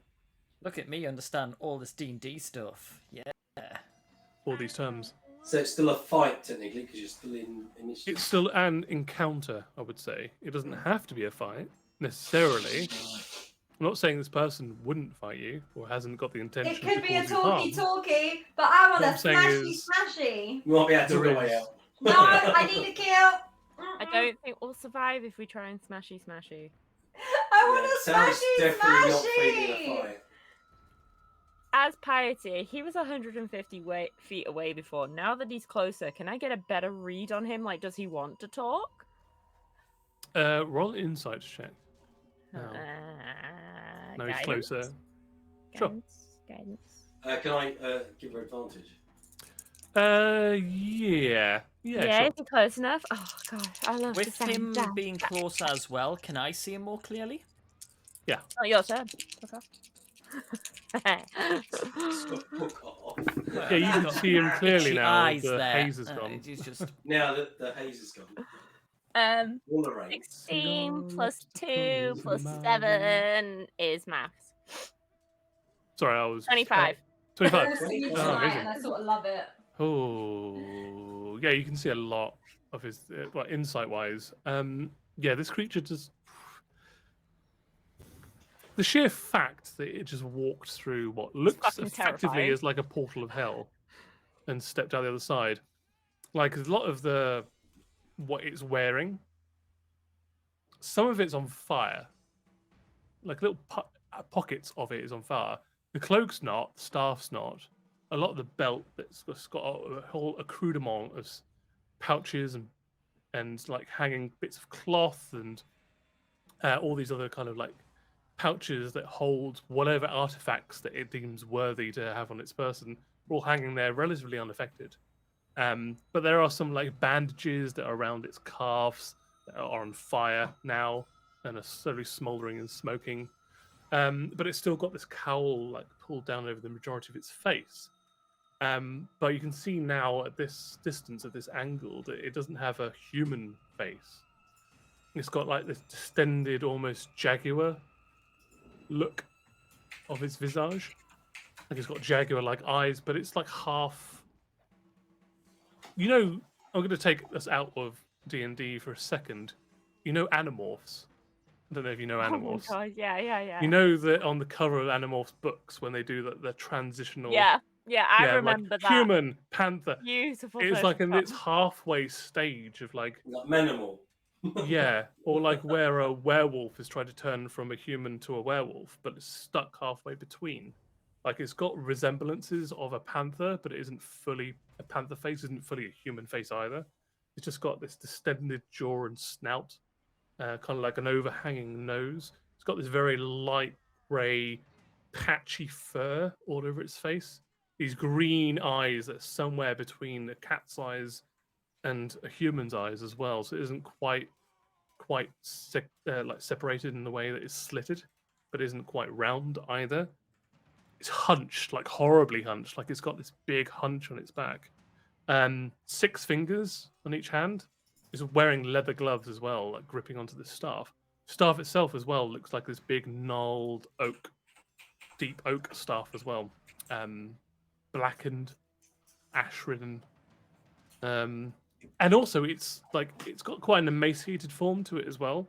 Look at me, understand all this D&D stuff. Yeah. All these terms. So it's still a fight technically because you're still in initiative. It's still an encounter, I would say. It doesn't have to be a fight necessarily. I'm not saying this person wouldn't fight you or hasn't got the intention. It could to be a cause you harm. talkie, but I want What a I'm saying smashy is- smashy. You might be able to There talk your way is. out. No, I need a kill. I don't think we'll survive if we try and smashy. I want a Sounds smashy definitely not feeling a smashy. fight. As Piety, he was 150 feet away before. Now that he's closer, can I get a better read on him? Like, does he want to talk? Roll an insight check. No. No, he's Guidance? closer. Sure. Guidance. Can I give her advantage? Yeah, Yeah, sure. is he close enough? Oh gosh, I love With the him sound. being closer as well, can I see him more clearly? Not your turn. Okay. Fuck off. Yeah, you can see him clearly Itchy now. eyes The there. haze is gone. He's just Now that the haze is gone, all the rain. 16 plus 2 plus 7 is maths. Sorry, I was 25. 25. You Oh, tonight, amazing. and I sort of love it. Oh, yeah, you can see a lot of his, insight-wise. Yeah, this creature just... The sheer fact that it just walked through what looks fucking effectively terrifying. as like a portal of hell and stepped out the other side. Like, a lot of what it's wearing, some of it's on fire. Like, little pockets of it is on fire. The cloak's not, the staff's not. A lot of the belt that's got a whole accoutrement of pouches and like hanging bits of cloth and all these other kind of like pouches that hold whatever artifacts that it deems worthy to have on its person, all hanging there relatively unaffected. But there are some like bandages that are around its calves that are on fire now and are slowly smouldering and smoking. But it's still got this cowl like pulled down over the majority of its face. But you can see now at this distance, at this angle, that it doesn't have a human face. It's got like this distended, almost jaguar look of its visage. Like it's got jaguar-like eyes, but it's like half. You know, I'm going to take us out of D&D for a second. You know Animorphs? I don't know if you know Animorphs. Oh my god, yeah. You know that on the cover of Animorphs books, when they do the transitional Yeah. Yeah, I yeah, remember like that. human, panther. Beautiful. It's like in Photoshop. its halfway stage of like, Like Manimal. yeah, or like where a werewolf is trying to turn from a human to a werewolf, but it's stuck halfway between. Like it's got resemblances of a panther, but it isn't fully a panther face, isn't fully a human face either. It's just got this distended jaw and snout, kind of like an overhanging nose. It's got this very light grey, patchy fur all over its face. These green eyes that are somewhere between a cat's eyes and a human's eyes as well. So it isn't quite like separated in the way that it's slitted, but isn't quite round either. It's hunched, like horribly hunched, like it's got this big hunch on its back. 6 fingers on each hand. It's wearing leather gloves as well, like gripping onto the staff. Staff itself as well looks like this big gnarled oak, deep oak staff as well. Blackened, ash-ridden. And also it's got quite an emaciated form to it as well.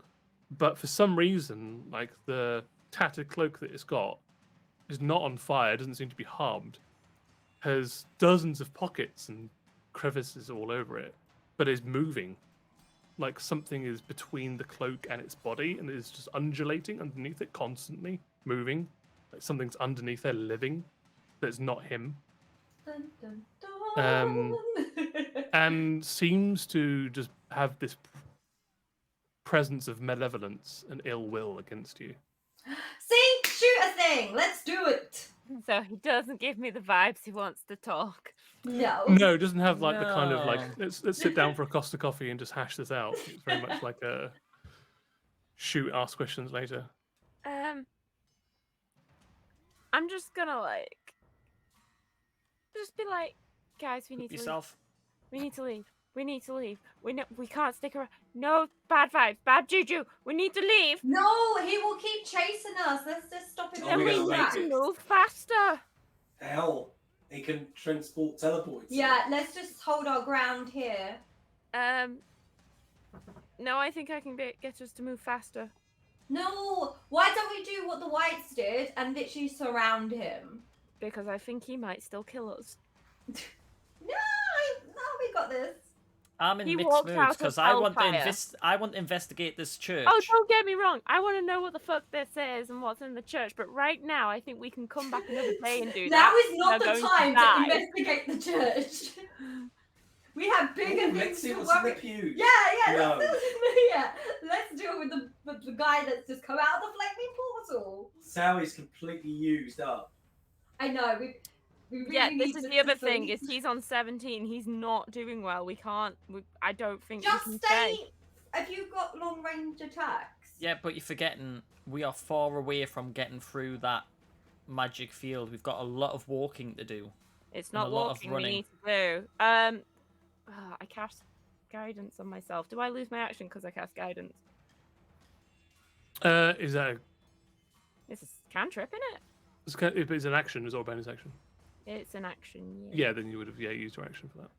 But for some reason, like the tattered cloak that it's got is not on fire, doesn't seem to be harmed. Has dozens of pockets and crevices all over it, but is moving. Like something is between the cloak and its body and is just undulating underneath it, constantly moving. Like something's underneath there living that's not him. Dun, dun, dun. And seems to just have this presence of malevolence and ill will against you. See, shoot a thing. Let's do it. So he doesn't give me the vibes he wants to talk. No. No, it doesn't have like the kind of like No. let's sit down for a Costa coffee and just hash this out. It's very much like a shoot, ask questions later. I'm just gonna just be like, guys, we need to leave. Yourself. We need to leave. We need to leave. We can't stick around. No bad vibes, bad juju. We need to leave. No, he will keep chasing us. Let's just stop him. Oh, And we're we gonna need make to it. move faster. Hell, he can teleport. Yeah, let's just hold our ground here. No, I think I can get us to move faster. No, why don't we do what the whites did and literally surround him? Because I think he might still kill us. No, we got this. I'm in He mixed walked moods out of because I want to hellfire. I want to investigate this church. Oh, don't get me wrong. I want to know what the fuck this is and what's in the church. But right now, I think we can come back another day and do Now that. is not They're the going time to die. investigate the church. We have bigger Let's things see to what's in the worry. pews. Yeah, No. let's deal with the guy that's just come out of the flaming portal. Sally's completely used up. I know. We really Yeah, need this is to the other just thing. leave. Is he's on 17. He's not doing well. We can't. I don't think Just we can stay. stay. Have you got long range attacks? Yeah, but you're forgetting we are far away from getting through that magic field. We've got a lot of walking to do. It's And not a lot of walking we running. need to do. I cast guidance on myself. Do I lose my action because I cast guidance? Is that It's a cantrip, isn't it? if it's an action, is it a bonus action? It's an action. Yeah, then you would have used your action for that.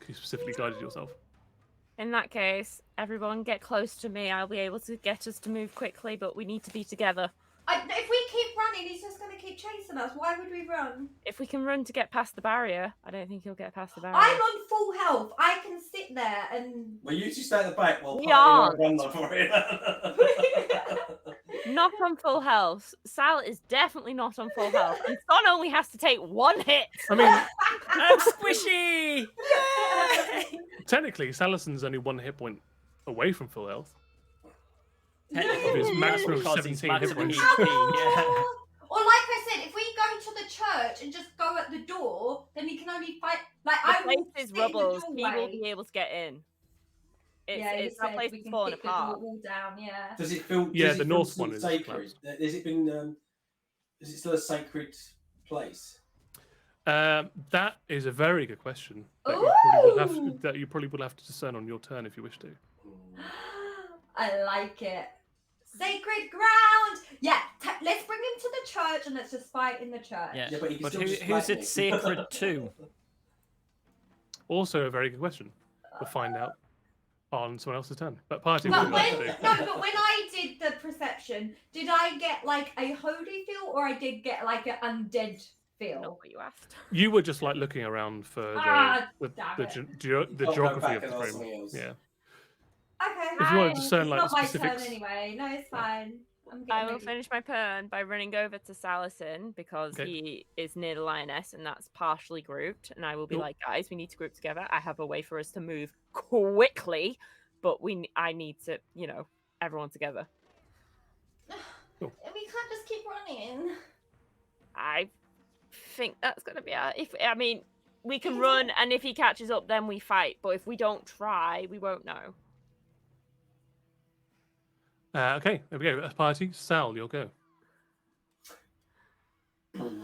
'Cause you specifically guided yourself. In that case, everyone get close to me. I'll be able to get us to move quickly, but we need to be together. If we keep running, he's just going to keep chasing us. Why would we run? If we can run to get past the barrier, I don't think he'll get past the barrier. I'm on full health. I can sit there and. Well, you two stay at the back while We Party aren't. run for it. Not on full health. Sal is definitely not on full health. And Son only has to take 1 hit. I mean, I'm squishy! Yay! technically, Salison's only 1 hit point away from full health. Technically, His maximum because 17 he's hit maximum points. HP, yeah. Or like I said, if we go to the church and just go at the door, then we can only fight. Like The I place will is sit in the rubbles. He will doorway. be able to get in. Yeah, It's that said place we is can falling kick the apart. door wall down. Yeah. Does it feel? Yeah, does the it feel north still one is sacred. collapsed. Has it been? Is it still a sacred place? That is a very good question. That you probably will have to discern on your turn if you wish to. I like it. Sacred ground. Yeah. Let's bring him to the church and let's just fight in the church. Yeah. Yeah, but he can But still just who's flag it me. sacred to? Also a very good question. We'll find out on someone else's turn. But Party, But what would you when like to do? but when I did the perception, did I get like a holy feel or I did get like an undead feel? Not what you asked. You were just like looking around for Ah, the damn the, it. ge- You the can't go geography back of the and ask room. something else. Yeah. Okay. If you want to Fine. discern It's like not the my specifics. turn anyway. No, it's Yeah. fine. I'm I getting will ready. finish my turn by running over to Salison because Okay. he is near the lioness and that's partially grouped. And I will be Cool. like, guys, we need to group together. I have a way for us to move quickly, but I need to, everyone together. Cool. We can't just keep running. I think that's gonna be we can run, and if he catches up, then we fight. But if we don't try, we won't know. Okay, there we go. As party, Sal, you'll go. Can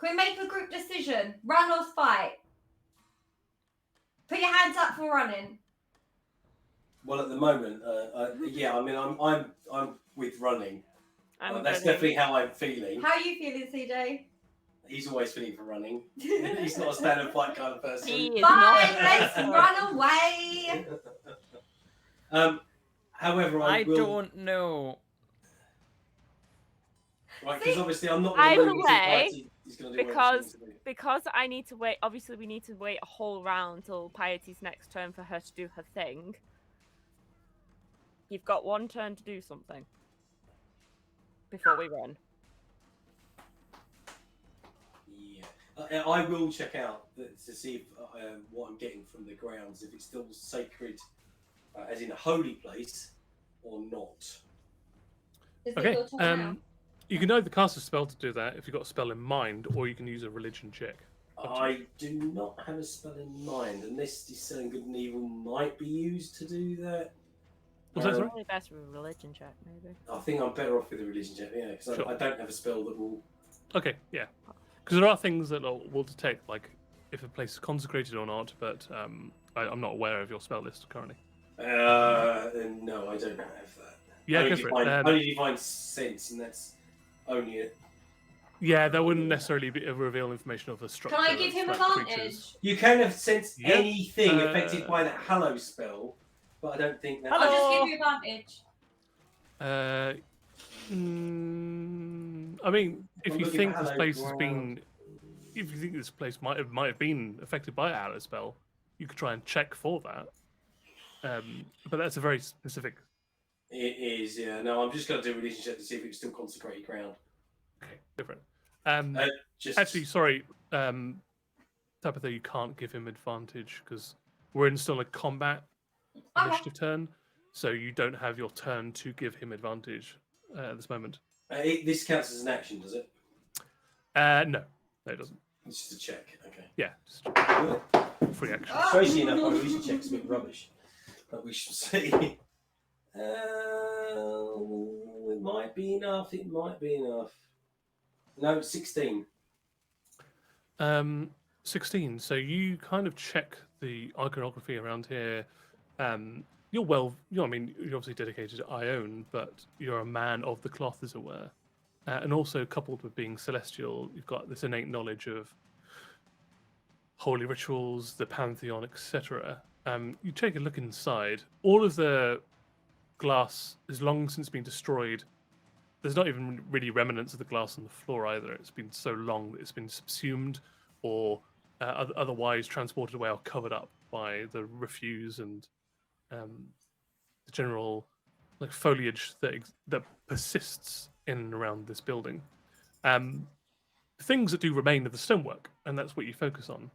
we make a group decision? Run or fight? Put your hands up for running. Well, at the moment, yeah. I mean, I'm with running. I'm That's running. definitely how I'm feeling. How are you feeling, CJ? He's always feeling for running. He's not a stand and fight kind of person. He is Fine, not. let's run away. However, I will... don't know. Right, because obviously I'm not Either going to lose way, He's going to do because I need to wait. Obviously, we need to wait a whole round till Piety's next turn for her to do her thing. You've got one turn to do something before we run. Yeah, I will check out to see if, what I'm getting from the grounds, if it's still sacred, as in a holy place, or not. Is it Okay. your turn now? You can either cast a spell to do that if you've got a spell in mind, or you can use a religion check. I do not have a spell in mind, and this discern good and evil might be used to do that. What's that, sorry? Probably best with a religion check, maybe. I think I'm better off with a religion check, yeah, because Sure. I don't have a spell that will. Okay, yeah. Because there are things that will detect, like if a place is consecrated or not, but I'm not aware of your spell list currently. No, I don't have that. Yeah, go for it. Only divine sense, and that's only it. Yeah, that wouldn't necessarily reveal information of the structure. Can I give him like advantage? creatures. You can have sensed Yeah. anything affected by that Hallow spell, but I don't think that. I'll just Hello. give you advantage. I mean, if I'm you looking think at this Hallow place has Ground. been, if you think this place might have been affected by a Hallow spell, you could try and check for that. But that's a very specific. It is, yeah. No, I'm just going to do a religion check to see if it's still consecrated ground. Okay, different. Just Actually, sorry, Tabitha, you can't give him advantage because we're still a combat initiative turn, so you don't have your turn to give him advantage at this moment. this counts as an action, does it? No, it doesn't. It's just a check. Okay. Yeah, just Good. free action. Strangely enough, my religion check's a bit rubbish, but we shall see. It might be enough. It might be enough. No, 16. 16. So you kind of check the iconography around here. You're well. I mean, you're obviously dedicated to Ione, but you're a man of the cloth, as it were. And also, coupled with being celestial, you've got this innate knowledge of holy rituals, the pantheon, etc. You take a look inside. All of the glass has long since been destroyed. There's not even really remnants of the glass on the floor either. It's been so long that it's been subsumed or otherwise transported away or covered up by the refuse and the general foliage that persists in and around this building. Things that do remain are the stonework, and that's what you focus on.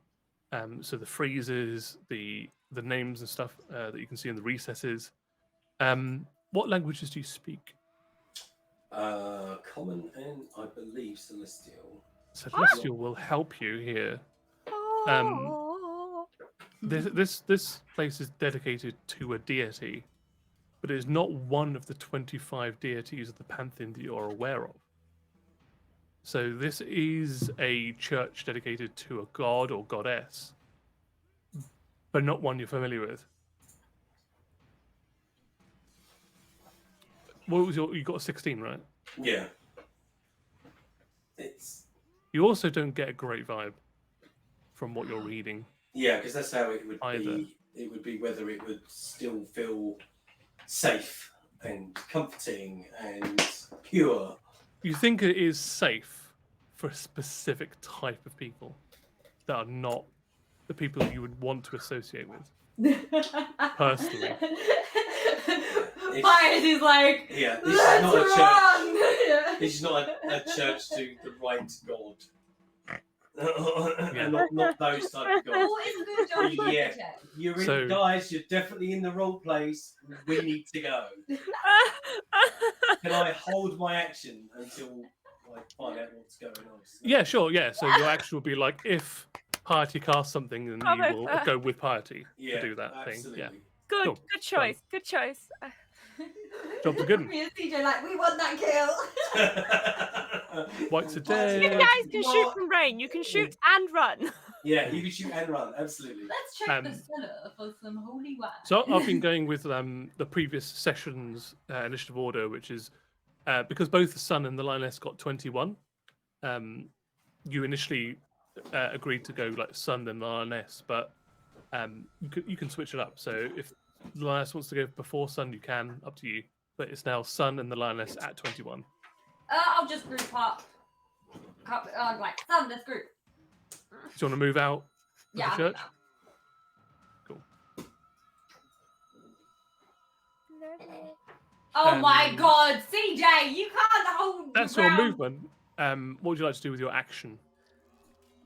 So the friezes, the names and stuff that you can see in the recesses. What languages do you speak? Common and I believe Celestial. Celestial will help you here. This place is dedicated to a deity, but it is not one of the 25 deities of the pantheon that you are aware of. So this is a church dedicated to a god or goddess, but not one you're familiar with. What was you got a 16, right? Yeah. You also don't get a great vibe from what you're reading. Yeah, because that's how it would Either. be. It would be whether it would still feel safe and comforting and pure. You think it is safe, for a specific type of people that are not the people you would want to associate with. Personally. Pius is like, Yeah, this is let's not a church. run! This is not a church to the right God. Yeah. not those type of gods. What is a good job? Yeah. You're in, So- guys, you're definitely in the wrong place. We need to go. Can I hold my action until I find out what's going on? Yeah, sure, yeah. So your action would be like, if Piety casts something, then Oh, you will go with Piety Yeah, to do that absolutely. thing. Good, Cool. good choice. Good choice. Job's a good one. Me and CJ like, we want that kill. White's a You day. guys can shoot What? from range. You can shoot and run. Yeah, you can shoot and run, absolutely. Let's check the cellar for some holy wine. So I've been going with the previous session's initiative order, which is because both the Sun and the Lioness got 21. You initially agreed to go like Sun then Lioness, but you can switch it up. So if the Lioness wants to go before Sun, you can. Up to you. But it's now Sun and the Lioness at 21. I'll just group up. Like, some, let's group. Do you want to move out of Yeah, the I'll church? do Cool. Oh my god, CJ, you can't hold That's the your ground. movement. What would you like to do with your action?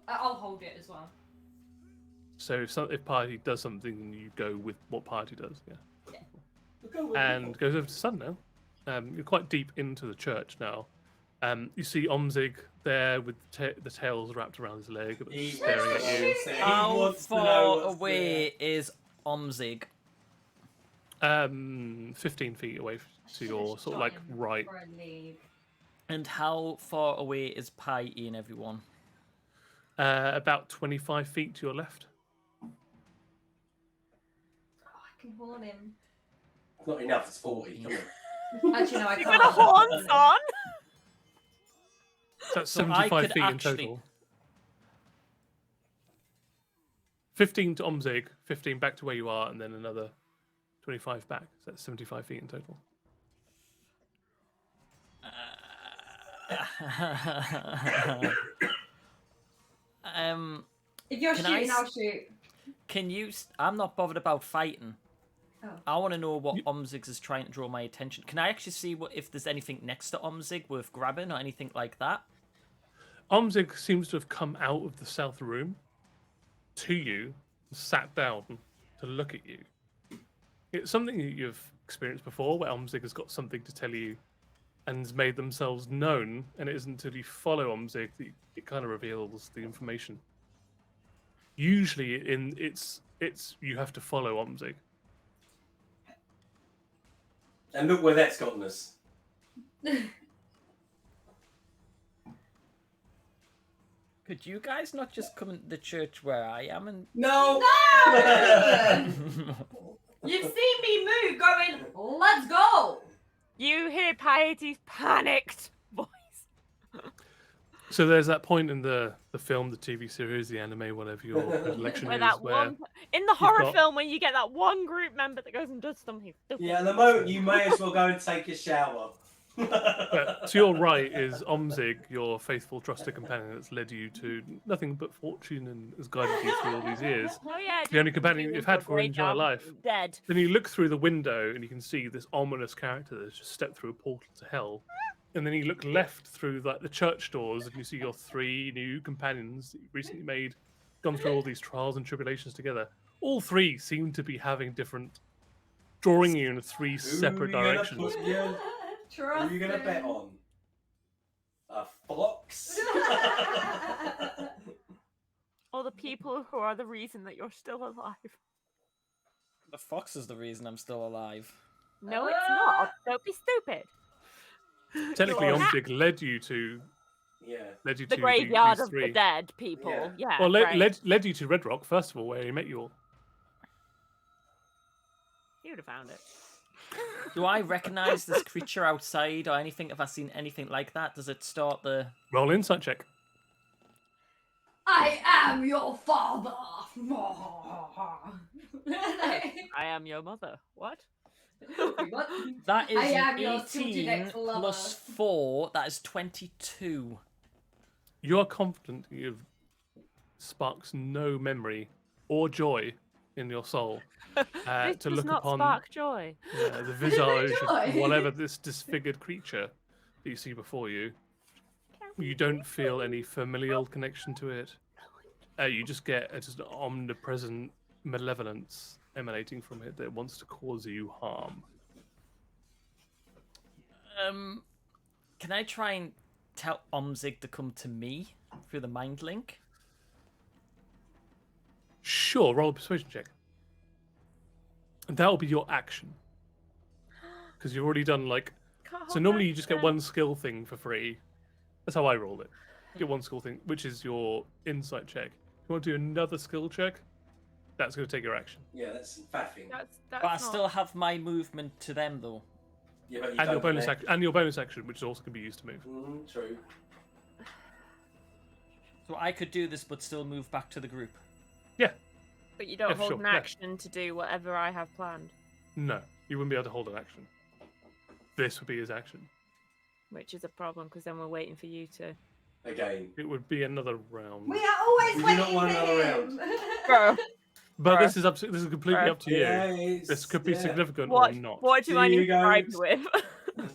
I'll hold it as well. So if Piety does something, you go with what Piety does. Yeah. We'll go with And goes over to Sun now. You're quite deep into the church now. You see Omzig there with the tails wrapped around his leg, staring at you. How far away is Omzig? 15 feet away to your sort of like right. For a lead. And how far away is Piety and everyone? About 25 feet to your left. Oh, I can horn him. Not enough, it's 40. Come on. Actually, no, I You can't. got a horns on. So that's So I 75 could feet actually- in total. 15 to Omzig, 15 back to where you are, and then another 25 back. So that's 75 feet in total. If you're Can I shooting, s- I'll shoot. Can you? I'm not bothered about fighting. Oh. I want to know what Omzig is trying to draw my attention. Can I actually see if there's anything next to Omzig worth grabbing or anything like that? Omzig seems to have come out of the south room to you, and sat down to look at you. It's something that you've experienced before, where Omzig has got something to tell you and has made themselves known, and it isn't until you follow Omzig that it kind of reveals the information. Usually, it's you have to follow Omzig. And look where that's gotten us. Could you guys not just come into the church where I am and? No! No! You've seen me move, going, let's go! You hear Piety's panicked voice. So there's that point in the film, the TV series, the anime, whatever your predilection Where is, that where one in the horror got- film when you get that one group member that goes and does something stupid. Yeah, at the moment, you may as well go and take a shower. but to your right is Omzig, your faithful, trusted companion that's led you to nothing but fortune and has guided you through all these years. Oh yeah. The only companion you've had for your entire life. Dead. Then you look through the window and you can see this ominous character that's just stepped through a portal to hell. And then you look left through like the church doors and you see your 3 new companions that you recently made, gone through all these trials and tribulations together. All 3 seem to be having different, drawing you in 3 separate directions. Who are you going to bet on? A fox? Or the people who are the reason that you're still alive. The fox is the reason I'm still alive. No, it's not. Don't be stupid. Technically, You're Omzig led you to Yeah. led you the to graveyard these of 3. the dead people. Yeah. Yeah. Well, right. led you to Red Rock first of all, where he met you all. You would have found it. Do I recognise this creature outside or anything? Have I seen anything like that? Does it start the? Roll insight check. I am your father! I am your mother. What? What? That is I am an your 18 2d6 lover. plus 4. That is 22. You are confident you've sparks no memory or joy in your soul This to does look not upon spark joy. the visage Joy. of whatever this disfigured creature that you see before you. You don't feel any familial connection to it. You just get just an omnipresent malevolence emanating from it that wants to cause you harm. Can I try and tell Omzig to come to me through the mind link? Sure, roll a persuasion check. And that will be your action. Because you've already done like... So normally you just get one skill thing for free. That's how I roll it. You get one skill thing, which is your insight check. If you want to do another skill check, that's going to take your action. Yeah, that's faffing. That's But I not... still have my movement to them, though. Yeah, but you And your don't bonus connect. action, and your bonus action, which is also going to be used to move. True. So I could do this, but still move back to the group. Yeah. But you don't Yeah, hold sure, an yeah. action to do whatever I have planned, No, you wouldn't be able to hold an action. This would be his action. which is a problem because then we're waiting for you to. Again. It would be another round. We are always We do waiting not want for another him. Bro, But Bruh. this is completely Bruh. up to you. Yeah, This could be significant what? or not. What do I Here need you to go. bribe you with?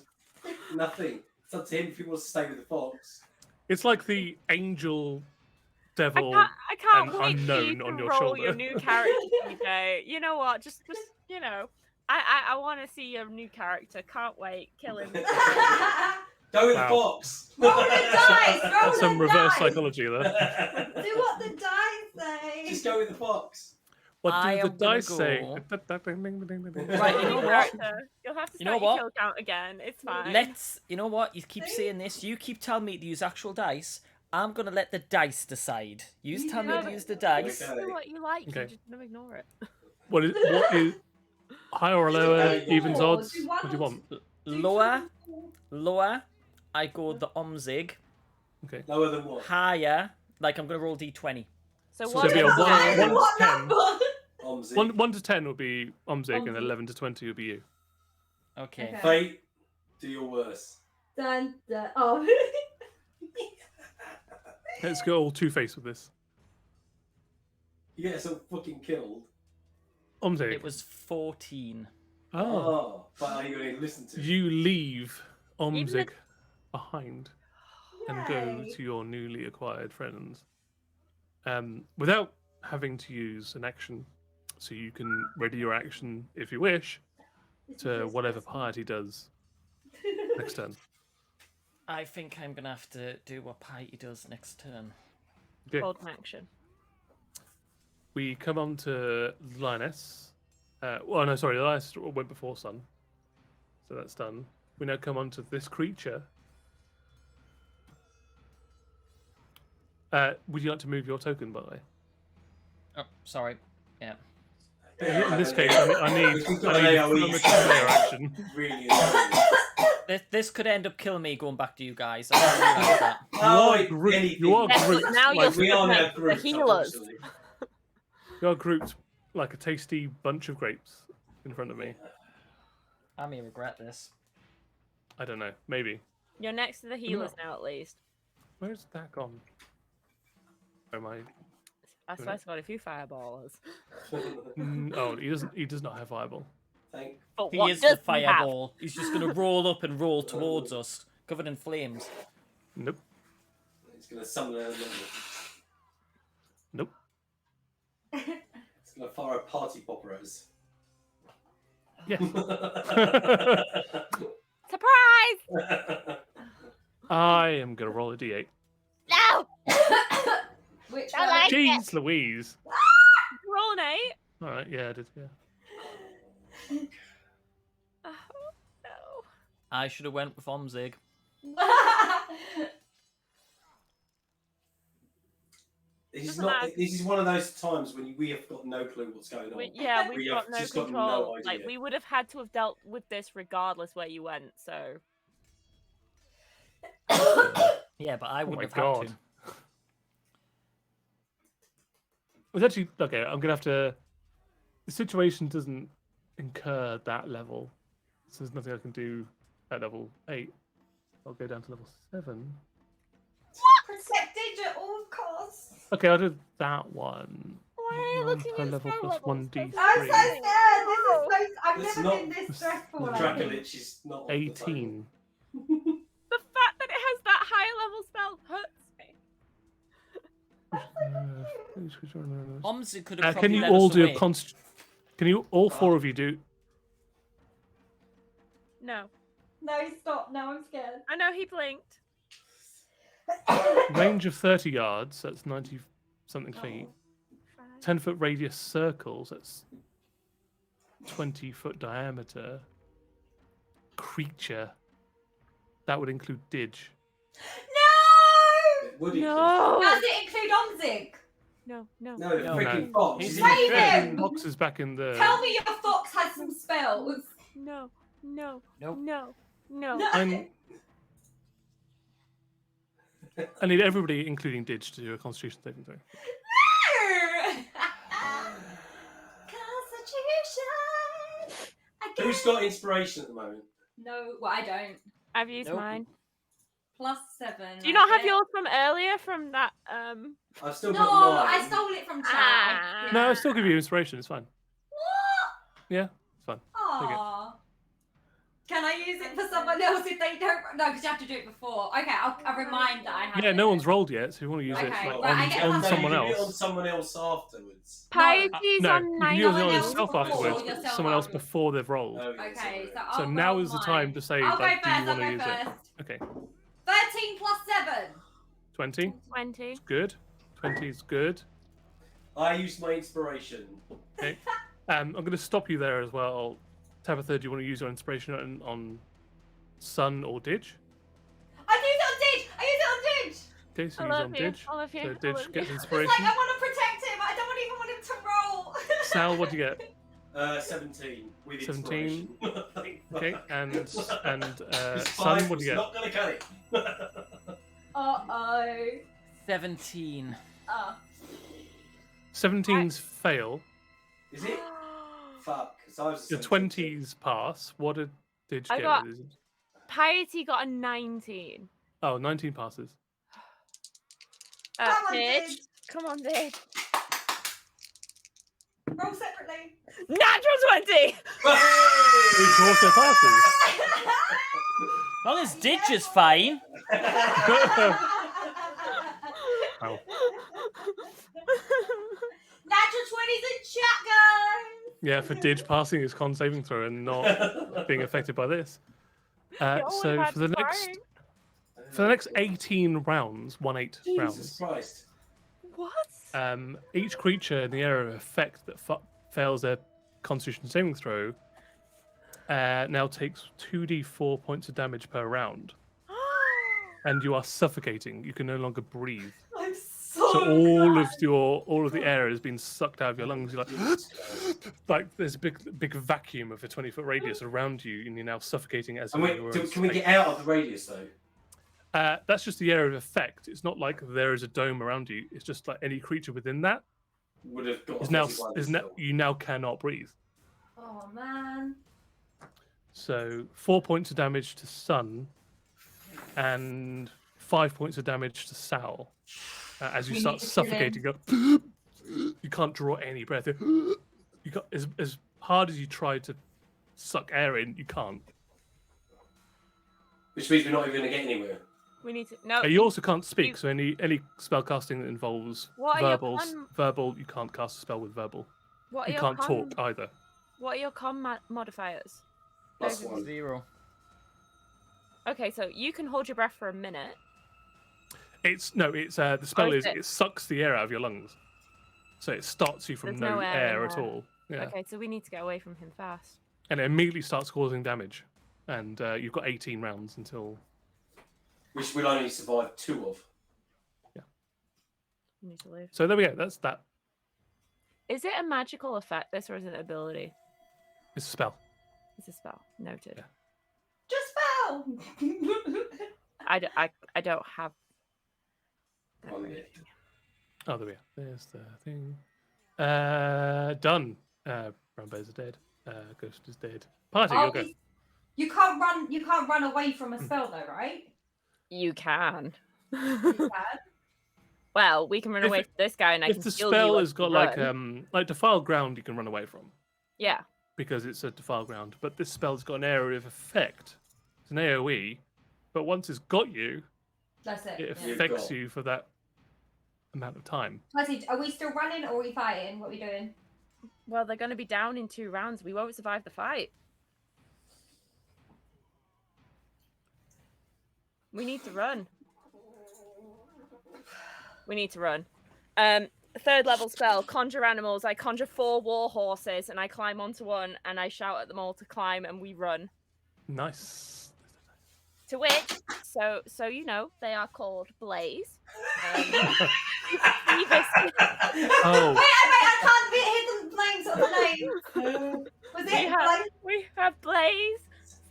Nothing. It's up to him if he wants to stay with the fox. It's like the angel, I devil. can't and wait for you unknown to on your roll your shoulder. new character, TJ. You know what? Just you know, I want to see your new character. Can't wait. Kill him. Go with Wow. the fox. Roll the dice. Roll That's some the reverse dice. psychology there. Do what the dice say. Just go with the fox. What I do the am gonna dice say? go- Right, Right, you know New what? character. You'll have to You know start your what? kill count again. It's fine. Let's. You know what? You keep saying this. You keep telling me to use actual dice. I'm gonna let the dice decide. You You tell me do. to use the dice. Okay. Do what you like. Okay. You just don't ignore it. What is higher or lower, Yeah, evens, yeah. odds? Do What do you want? Lower. I go the Omzig. Lower than what? Higher. Like I'm gonna roll d20. So So what? it'd be a is one- that? one- What 10. number? Omzi. 1 to 10 would be Omzig, and Omzig. 11 to 20 would be you. Okay. Okay. Fate, do your worst. Dun, dun. Oh. Let's go all two-faced with this. You get us all fucking killed. Omzig. It was 14. Oh, but are you going to listen to? You leave Even Omzig behind and go Yay. to your newly acquired friends. Without having to use an action, so you can ready your action if you wish to whatever party does next turn. I think I'm gonna have to do what Piety does next turn. Okay. Hold an action. We come on to the Lioness. Well, no, sorry, the Lioness went before Sun. So that's done. We now come on to this creature. Would you like to move your token, by the way? Oh, sorry. Yeah. In this case, I need affirmative player action. Really annoying. This could end up killing me going back to you guys. I don't realize that. Oh, are group- anything. you are Yes, grouped but now like- you're We are now like the grouped, healers. unfortunately. You're grouped like a tasty bunch of grapes in front of me. I may regret this. I don't know. Maybe. You're next to the healers now, at least. Where's that gone? Oh my. I swear to God, if you fireballers. Oh, he does not have fireball. Thank But He what is does the he have? fireball. He's just gonna roll up and roll towards us, covered in flames. Nope. It's going to summon an animal. Nope. It's going to fire a party popper at us. Yes. Surprise! I am gonna roll a d8. No! Which I one? like it. Jeez Louise. Roll an 8. All right. Yeah, I did. Yeah. Oh, no. I should have went with Omzig. Doesn't matter. This is one of those times when we have got no clue what's going on. We've We got have no just got control. no Like, idea. we would have had to have dealt with this regardless where you went, so. Yeah, but I Oh my wouldn't have God. had to. It's actually okay. I'm gonna have to. The situation doesn't incur that level, so there's nothing I can do at level 8. I'll go down to level 7. Protected Okay, I'll do that one. Why are you One looking per at level spell plus levels? 1d3. I'm so scared. I've It's never been not- this stressful. No. like this. Dracolich is not off the table. 18. The fact that it has that higher level spell hurts me. Omzi could have Can probably you led all us do away. a const? Can you all four of you do? No. No, stop. Now I'm scared. I know he blinked. Range of 30 yards, that's 90 something feet. 10-foot radius circles, that's 20-foot diameter. Creature, that would include Dig. No! It would No. Does it include Omzig? No. No, No. freaking fox. He's He's in Save the him! Fox is back in the. Tell me your fox has some spells. No. Nope. No. I need everybody, including Dig, to do a Constitution saving throw. Constitution. Who's got inspiration at the moment? No, well, I don't. I've used Nope. mine. +7. Do you not have okay. yours from earlier from that I've still No, got 9. I stole it from chat. Ah. No, I'll still give you inspiration. It's fine. What? Yeah, it's fine. Take it. Aww. Can I use it for someone else if they don't? No, because you have to do it before. Okay, I'll remind that I have Yeah, it. no one's rolled yet, so if you want to use it Okay, like, right, I on, get on plus someone you can do it on else. someone else afterwards. Piety's No, on you can 9 use it on else yourself before, afterwards, but yourself someone else afterwards. before they've rolled. Oh, yes, Okay, so okay. I'll So now roll is the mine. time to say, I'll like, go do you first. want to I'll use go it? first. Okay, 13 + 7. 20. 20. Good. 20 is good. I used my inspiration. Okay. I'm going to stop you there as well. Tabitha, do you want to use your inspiration on Sun or Dig? I use it on Dig. I use it on Dig. Okay, so I use it love on you. Dig. I love you. So I Dig love gets you. It's inspiration. like I want to protect him. I don't even want him to roll. Sal, what do you get? 17 with 17. inspiration. Thank Okay, fuck. and This Sun, five what do you was get? not going to cut it. Uh-oh. 17. Oh. 17s fail. Is it? Fuck. So I was Your 17. 20s pass. What did Dig I get? got- Piety got a 19. Oh, 19 passes. Come on, Dig. Dig. Come on, Dig. Roll separately. Natural 20! Dig also passes. As long as Ditch is fine. Wow. Natural 20s in chat, guys. Yeah, for Dig passing his con saving throw and not being affected by this. So for the next 18 rounds, 1/8 Jesus rounds, Christ. What? each creature in the area of effect that fails their Constitution saving throw now takes 2d4 points of damage per round, and you are suffocating. You can no longer breathe. I'm so So all glad. of the air has been sucked out of your lungs. You're like there's a big vacuum of a 20-foot radius around you, and you're now suffocating as And if wait, you were can we get out of the radius though? That's just the area of effect. It's not like there is a dome around you. It's just like any creature within that Would have got is now 31 still. you now cannot breathe. Oh man. So 4 points of damage to Sun, and 5 points of damage to Sal. As you We start need to kill suffocating, go, you can't draw any breath. You got as hard as you try to suck air in, you can't. Which means we're not even going to get anywhere. We need to. No. You also can't speak. you- So any spell casting that involves What are your verbal, you can't cast a spell with verbal. What are You your can't con, talk either. What are your con modifiers? +1. 0. Okay, so you can hold your breath for a minute. It's the spell is is it? it sucks the air out of your lungs, so it starts you from There's no no air air in at there. all. Yeah, Okay, so we need to get away from him fast. and it immediately starts causing damage, and you've got 18 rounds until. Which we'll only survive 2 of. We need to leave. So there we go. That's that. Is it a magical effect, this, or is it an ability? It's a spell. It's a spell. Noted. Yeah. Just fell. I don't have. Oh, yeah. Oh, there we are. There's the thing. Done. Brown bears are dead. Ghost is dead. Party, Oh, you'll go. you can't run. You can't run away from a spell, though, right? You can. You can. Well, we can run If away it- from this guy, and I If can the steal spell you has as got you run. like defiled ground, you can run away from Yeah. because it's a defiled ground. But this spell's got an area of effect. It's an AOE, but once it's got you, That's it. it Yeah. affects you for that amount of time. Matty, are we still running or are we fighting? What are we doing? Well, they're going to be down in 2 rounds. We won't survive the fight. We need to run. We need to run. 3rd level spell, conjure animals. I conjure 4 war horses and I climb onto one and I shout at them all to climb and we run. Nice. To which, so you know, they are called Blaze. Oh. Wait, I can't hear the names of the names. Was it we have Blaze,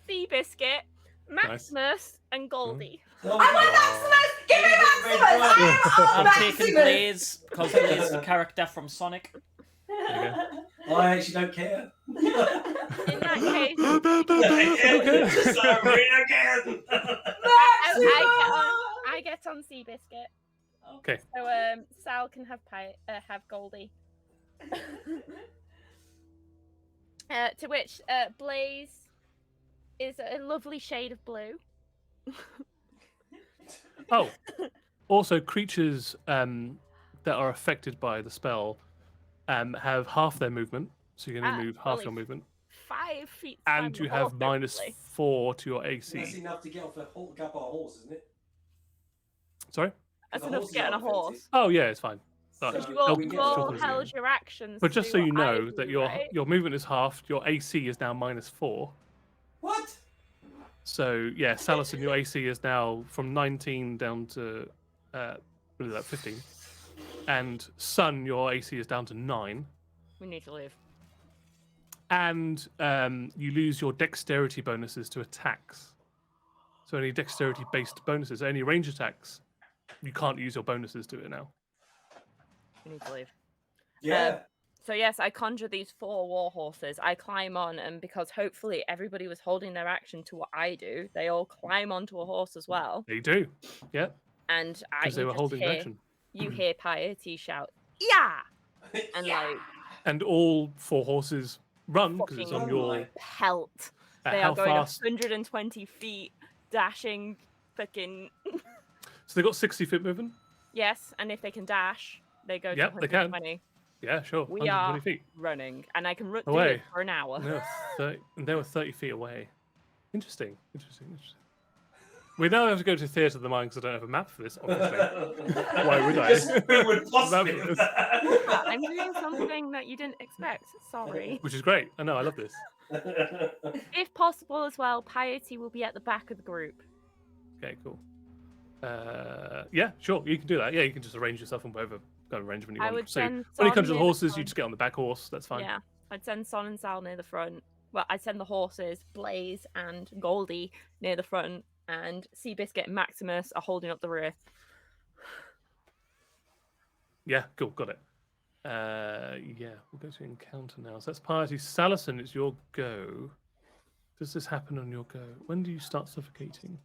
Seabiscuit, Maximus, and Goldie. Oh, I want Maximus! Give me Maximus! I am I'm taking Blaze because Blaze is a character from Sonic. I actually don't care. In that case, I get on Seabiscuit. Okay. So Sal can have Goldie. To which Blaze is a lovely shade of blue. Oh, also creatures that are affected by the spell have half their movement, so you can only move half your movement. 5 feet. And you have -4 to your AC. That's enough to get off a horse, isn't it? Sorry? That's enough to get on a horse. Oh yeah, it's fine. Right. You all held your actions. But just so you know that right? your movement is halved, your AC is now -4. What? So yeah, Salison, your AC is now from 19 down to 15, and Sun, your AC is down to 9. We need to leave. And you lose your dexterity bonuses to attacks. So any dexterity-based bonuses, any range attacks, you can't use your bonuses to it now. We need to leave. Yeah. So yes, I conjure these 4 war horses. I climb on, and because hopefully everybody was holding their action to what I do, they all climb onto a horse as well. They do, yeah. And Because they were holding action. You hear Piety shout, "Yeah!" And Yeah. And all 4 horses run because it's on your pelt. They how are going fast? 120 feet, dashing, fucking. So they got 60-foot movement. Yes, and if they can dash, they go to Yep, they can. 120. Yeah, sure. We 120 are feet running, and I can do away it for an hour. And they were 30 feet away. Interesting. We now have to go to Theatre of the Mind because I don't have a map for this, obviously. Why would I? Who would possibly Map do this. that? I'm doing something that you didn't expect. Sorry. Which is great. I know, I love this. If possible as well, Piety will be at the back of the group. Okay, cool. Yeah, sure, you can do that. Yeah, you can just arrange yourself in whatever kind of arrangement you I want. would So send when it Son comes to the near horses, you front. just get on the back horse. That's fine. Yeah, I'd send Son and Sal near the front. Well, I'd send the horses, Blaze and Goldie, near the front, and Seabiscuit and Maximus are holding up the rear. Yeah, cool, got it. Yeah, we'll go to encounter now. So that's Piety. Salison, it's your go. Does this happen on your go? When do you start suffocating?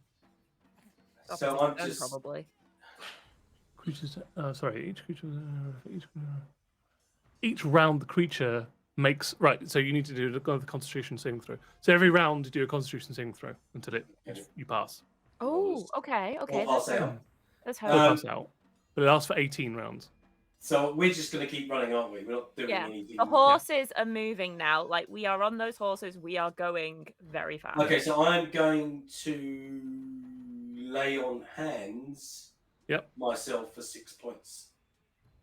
So I'm just Probably. Creatures. Sorry, each round the creature makes right. So you need to do the Constitution saving throw. So every round you do a Constitution saving throw until you pass. Oh, okay. Or pass out. Let's Or hope. pass out, but it lasts for 18 rounds. So we're just going to keep running, aren't we? We're not doing Yeah, anything. the horses are moving now. Like, we are on those horses. We are going very fast. Okay, so I'm going to lay on hands. Yep. Myself for 6 points.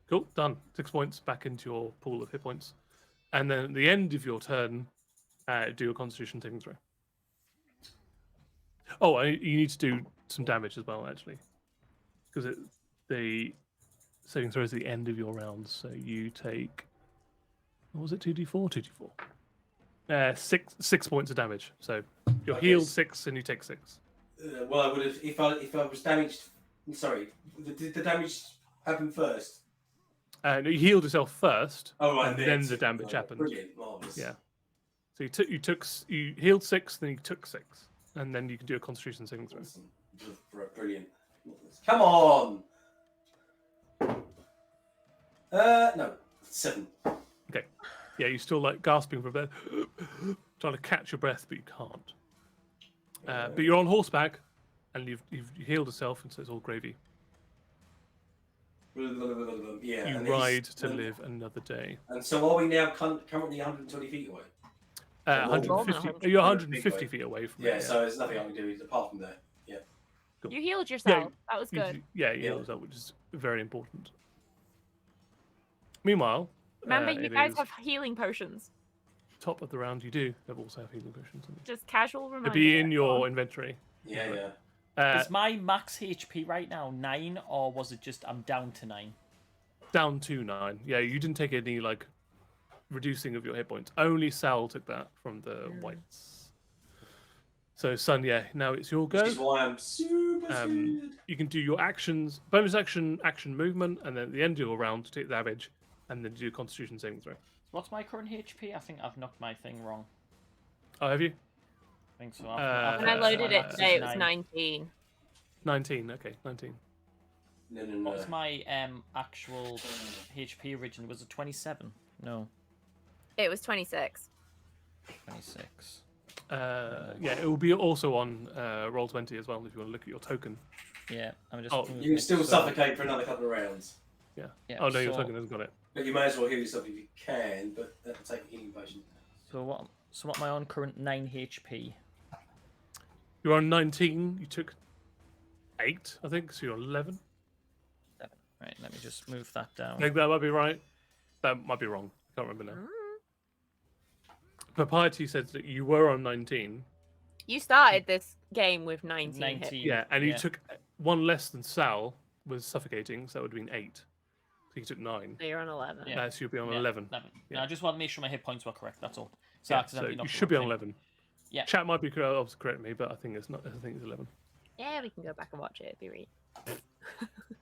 Cool, done. 6 points back into your pool of hit points, and then at the end of your turn, do a Constitution saving throw. Oh, you need to do some damage as well, actually, because the saving throw is the end of your round. So you take, what was it, 2d4? 2d4. 6 points of damage. So you're healed 6 and you take 6. Well, I would have if I was damaged. Sorry, did the damage happen first? No, you healed yourself first, Oh, right, and then the damage happened. Brilliant, marvelous. Yeah. So you healed 6, then you took 6, and then you can do a Constitution saving throw. Awesome. Brilliant. Come on. No, 7. Okay. Yeah, you're still like gasping for breath, trying to catch your breath, but you can't. But you're on horseback, and you've healed yourself, and so it's all gravy. Yeah. You and ride to live another day. And so are we now currently 120 feet away? 150. You're 150 feet away from Yeah, it. so there's nothing I can do apart from that. Yeah. Cool. You healed yourself. That was good. Yeah, you healed yourself, which is very important. Meanwhile, Remember, you it guys is have healing potions. top of the round. You do also have healing potions. Just casual To reminder. be in your inventory. Yeah. Is my max HP right now 9, or was it just I'm down to 9? Down to 9. Yeah, you didn't take any like reducing of your hit points. Only Sal took that from the whites. So, Sun, yeah, now it's your go. Which is why I'm super scared. You can do your actions, bonus action, action movement, and then at the end of your round to take the damage, and then do Constitution saving throw. What's my current HP? I think I've knocked my thing wrong. Oh, have you? I think so. When I loaded it today, it was 19. 19. Okay, 19. No. What was my actual HP originally? Was it 27? No, It was 26. 26. Yeah, it will be also on Roll20 as well if you want to look at your token. Yeah, I'm just. Oh, You can still suffocate for another couple of rounds. Yeah. Yeah, Oh no, your so- token hasn't got it. But you may as well heal yourself if you can, but that'll take a healing potion. So what? So what am I on current 9 HP? You're on 19. You took 8, I think. So you're on 11. 7. Right, let me just move that down. I think that might be right. That might be wrong. I can't remember now. Propriety said that you were on 19. You started this game with 19. 19. Yeah, and you Yeah. took 1 less than Sal was suffocating, so that would have been 8. So you took 9. So you're on 11. Yeah. So you'll be on Yeah, 11. 11. Yeah. No, I just want to make sure my hit points were correct. That's all. So, Yeah, accidentally so knocked you the should be wrong on thing. 11. Yeah. Chat might be correct me, but I think it's not. I think it's 11. Yeah, we can go back and watch it. It'd be read.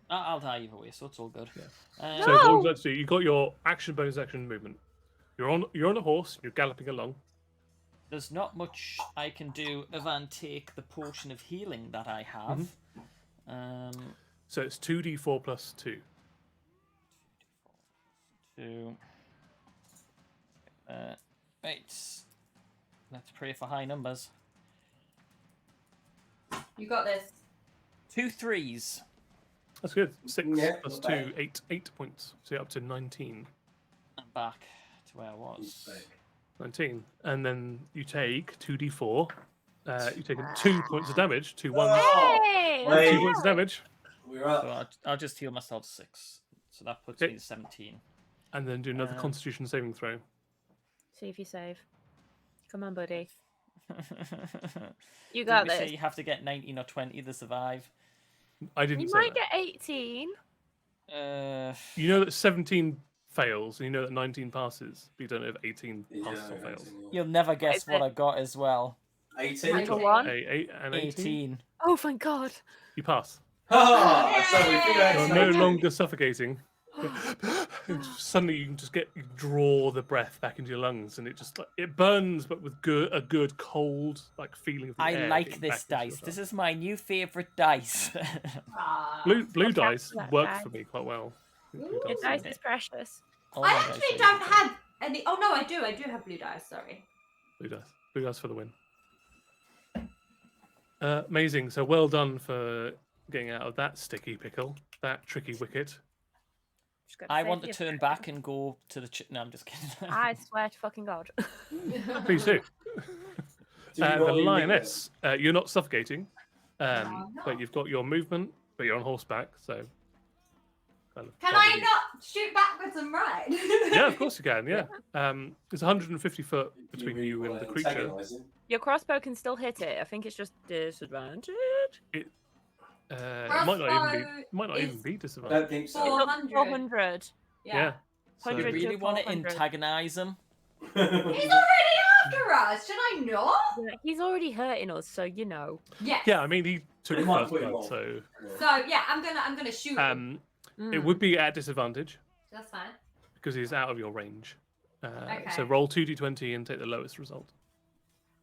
I'll die either way, so it's all good. So what would you like to do? You got your action, bonus action, movement. You're on a horse. You're galloping along. There's not much I can do other than take the potion of healing that I have. So it's 2d4 plus 2. 2. Right. Let's pray for high numbers. You got this. 2 3s. That's good. 6 Yeah, plus not 2, bad. 8 points. So you're up to 19. I'm back to where I was. 19. And then you take 2d4. You take 2 points of damage. 2 1. Hey! Wait. 2 points of damage. We're So up. I'll just heal myself 6. So that puts Okay. me to 17. And then do another Constitution saving throw. See if you save. Come on, buddy. You Didn't got we say this. you have to get 19 or 20 to survive? I didn't You say might that. get 18. You know that 17 fails, and you know that 19 passes, but you don't know if 18 Yeah, passes or fails. You'll never guess is what it? I got as well. 18. Michael won. 8 and 18. 18. Oh, thank God. You pass. Ha! So we figured out You're it's no 19. longer suffocating. Suddenly you can just draw the breath back into your lungs, and it just it burns, but with a good cold feeling of the I air like getting this back into your dice. This lungs. is my new favourite dice. Blue Look out dice for that work dice. for me quite well. Blue Ooh. Your dice. dice is precious. All I my dice actually are don't different. have any. Oh no, I do. I do have blue dice. Sorry. Blue dice for the win. Amazing. So well done for getting out of that sticky pickle, that tricky wicket. Just got I save want to your turn precious. back and go to the. No, I'm just kidding. I swear to fucking God. Please do. Do you The want me to lioness, you're not suffocating, No. but you've got your movement, but you're on horseback, so. Kind of Can can't I really- not shoot backwards and ride? Yeah, of course you can. Yeah, it's 150 foot You between really you and wanna the creature. antagonise him? Your crossbow can still hit it. I think it's just disadvantage. It might not even is- be I disadvantage. don't think so. 400. 400. Yeah. So, You 100 really to want to 400. antagonize him? He's already after us. Should I not? Yeah, he's already hurting us, so you know. Yes. yeah, I mean he took We the might first put him blood, on. so So yeah, I'm gonna shoot him. it would be at disadvantage That's fine. because he's out of your range. So Okay. roll 2d20 and take the lowest result.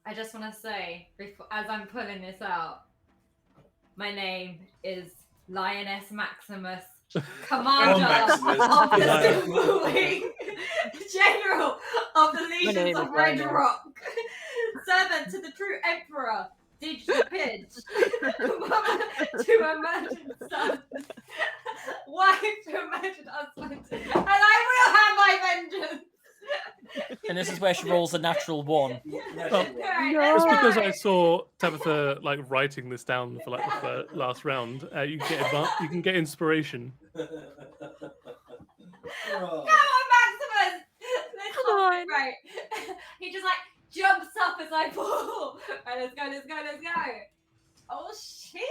I just want to say, as I'm pulling this out, my name is Lioness Maximus Commander Maximus. of the Silver Wing, General of the name Legions is of Red Rhino. Rock, servant to the true Emperor, Didge the Pidge, mother to emergent son, wife to emergent husband, and I will have my vengeance. And this is where she rolls a natural 1. That's Well, right. Alright, No. let's Just because go. I saw Tabitha like writing this down for like the last round, you can get inspiration. Oh. Come on, Maximus! Let's Come not on. Right. He just like jumps up as I fall. Right, let's go, let's go, let's go. Oh shit!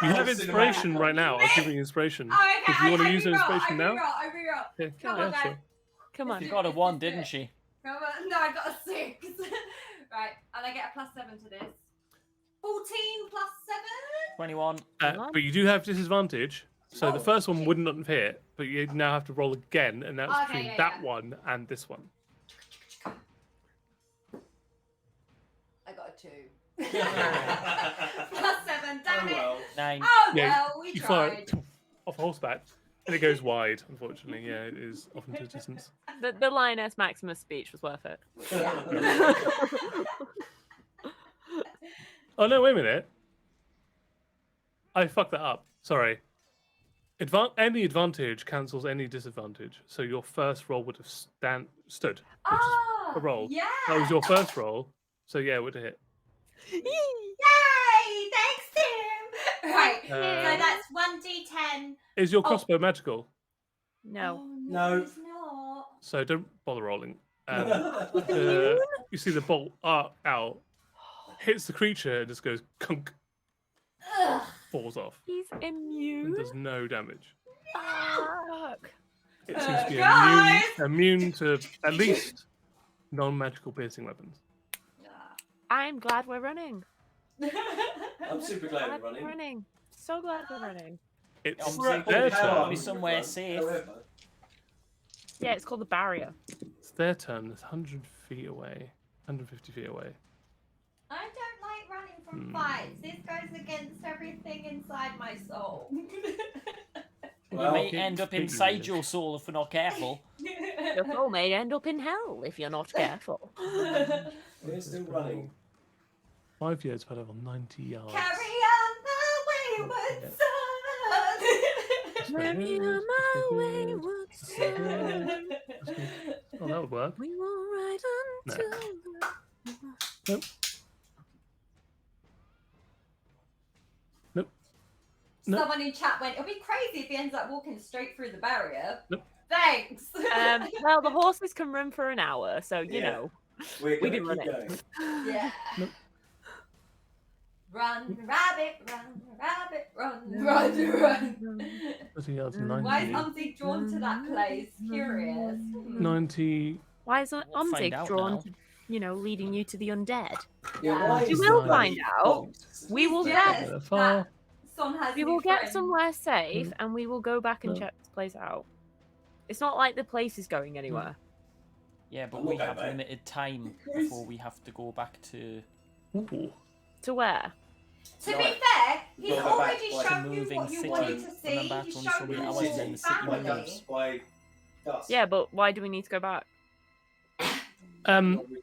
You have Oh, inspiration cinematic. right now. I'll give you inspiration. Oh, okay, If you want to I use an reroll, inspiration now, I reroll. yeah, Come yeah, on, guys. sure. Come on. She got a 1, didn't she? Come on. No, I got a 6. Right, and I get a +7 to this. 14 plus 7? 21. But you do have disadvantage. So the Oh, first one shit. wouldn't have hit, but you now have to roll again, and that's Okay, between yeah, that yeah. one and this one. I got a 2. Oh, +7, damn it. well. 9. Oh, Yeah, well, we You fire tried. it off horseback, and it goes wide. Unfortunately, yeah, it is off into the distance. The Lioness Maximus speech was worth it. Oh no! Wait a minute. I fucked that up. Sorry. Any advantage cancels any disadvantage. So your first roll would have stood. Oh, a roll. Yeah. That was your first roll. So yeah, it would have hit. Yay! Thanks, Tim. Right. So that's 1d10. Is your Oh. crossbow magical? No. No. It's not. So don't bother rolling. You see the bolt out, hits the creature, and just goes kunk, Ugh. falls off, He's and immune. does no damage. Fuck. It seems to be Guys! immune to at least non-magical piercing weapons. I'm glad we're running. I'm super glad Glad we're we're running. running. So glad we're running. It's Obviously, their it's gotta be turn. somewhere safe. However, Yeah, it's called the barrier. It's their turn. It's 100 feet away, 150 feet away. I don't like running from Hmm. fights. This goes against everything inside my soul. You Well, may end up keep inside doing your soul if we're not careful. Your soul may end up in hell if you're not careful. we're still running. 5 yards per level, 90 yards. Carry on the wayward son. Let me on my wayward son. Oh, that would work. We will ride No. until Nope. Nope. Someone in chat went, it'll be crazy if he ends up walking straight through the barrier. Nope. Thanks. well, the horses can run for an hour, so you Yeah. know. We're We going to did keep run going. Yeah. Nope. Run, rabbit, run. 30 yards, Mm. 90. Why is Umsy drawn to that place? Curious. 90. Why is We'll find Omzig out drawn now. to, leading you to the undead? Yeah, why You is will that find bloody out. box? We will Yes, get- far. Son has We new will get friends. somewhere safe, and we will go back and No. check this place out. It's not like the place is going anywhere. Yeah, but I'm we not have going back. limited time Chris. before we have to go back to Ooh. To where? To be Right. fair, he's Go back already by shown you moving what you city. wanted to see. Remember, He's it's only shown so you many all hours his in the city family. limits. By dusk. Yeah, but why do we need to go back? We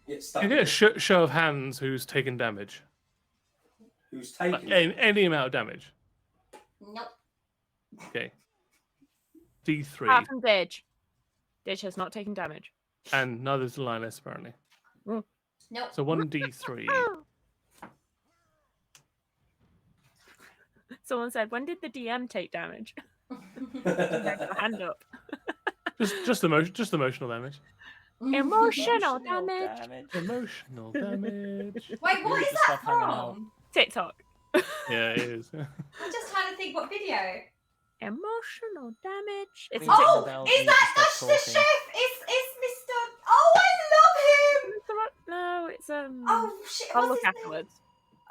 get stuck You in get a it. show of hands who's taken damage. Who's Like, taking any amount of damage. Nope. Okay. D3. Apart from Didge. Didge has not taken damage. And neither's the lioness, apparently. Nope. So 1d3. Someone said, when did the DM take damage? it? Hand up. just emotional damage. Emotional damage. Emotional damage. Wait, what Really is just that stop hanging out. from? TikTok. Yeah, it is. I'm just trying to think what video. Emotional damage. It's Rings a Oh, a bell, is you that just stop that's the talking. chef? It's Mr. Oh, I love him. TikTok. No, it's Oh shit! I'll what's look his name? afterwards.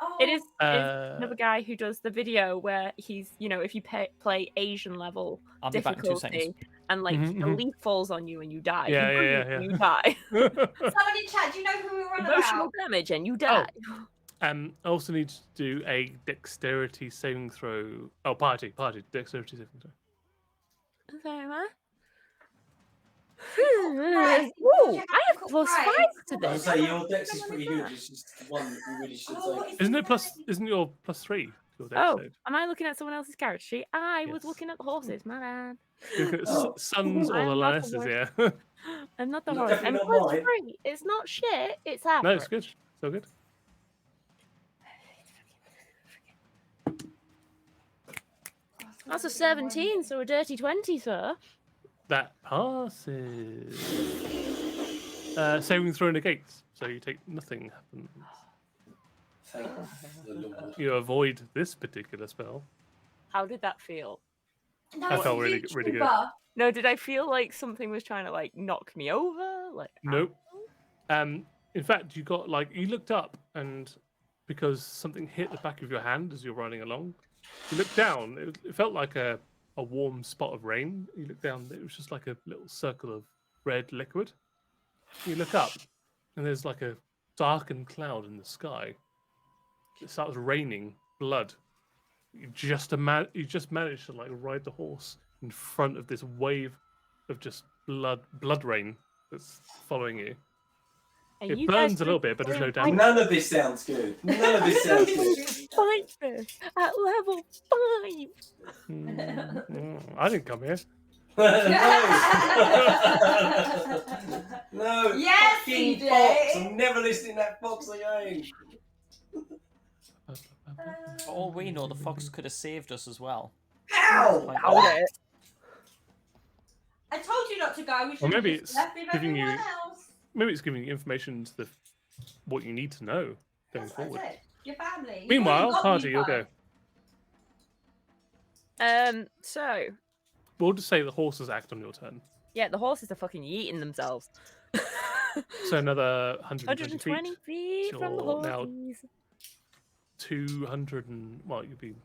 Oh. It is another Uh, guy who does the video where he's, if you play Asian level I'll be back in 2 difficulty, seconds. and like Mhm, a mhm. leaf falls on you and you die. Yeah, You yeah, breathe yeah, and yeah. You die. Someone in chat, do you know who we were on Emotional about? damage and you die. I also need to do a dexterity saving throw. Oh, party, dexterity saving throw. Sorry, what? Right. Ooh, I have Cool, +5 right. to I was this. say your dex is pretty good. It's just one that we really should take. Isn't it plus? Isn't your +3? Your dex Oh, save? am I looking at someone else's character sheet? I was Yes. looking at the horses, my bad. You're looking at Oh. sons or the I'm not the Lannisters horse. here. I'm not the No, horse. definitely I'm not mine. +3. It's not shit. It's No, average. it's good. So good. That's a 17, so a dirty 20, sir. That passes. Saving throw negates, so you take nothing happens. Thank the Lord. You avoid this particular spell. How did that feel? That I was felt a really good. YouTuber. No, did I feel like something was trying to like knock me over? Like Nope. In fact, you got like you looked up and because something hit the back of your hand as you're riding along, you looked down. It felt like a warm spot of rain. You look down. It was just like a little circle of red liquid. You look up, and there's like a darkened cloud in the sky. It starts raining blood. You just managed to like ride the horse in front of this wave of just blood rain that's following you. and It you burns guys a little bit, but there's no like, damage. None of this sounds good. None of this sounds good. Fight this at level 5. I didn't come here. No. Yes, Fucking CJ. fox. I'm never listening to that fox again. For all we know, the fox could have saved us as well. Ow! Hold it. I told you not to go. We should Or maybe have it's left with giving you- everyone else. Maybe it's giving you information to what you need to know going That's what I forward. said. Your family. You've Meanwhile, already got party, me you'll fine. go. So We'll just say the horses act on your turn. yeah, the horses are fucking yeeting themselves. So another 120 120 feet. feet from the You're now- horses. 200 and well, you'd be.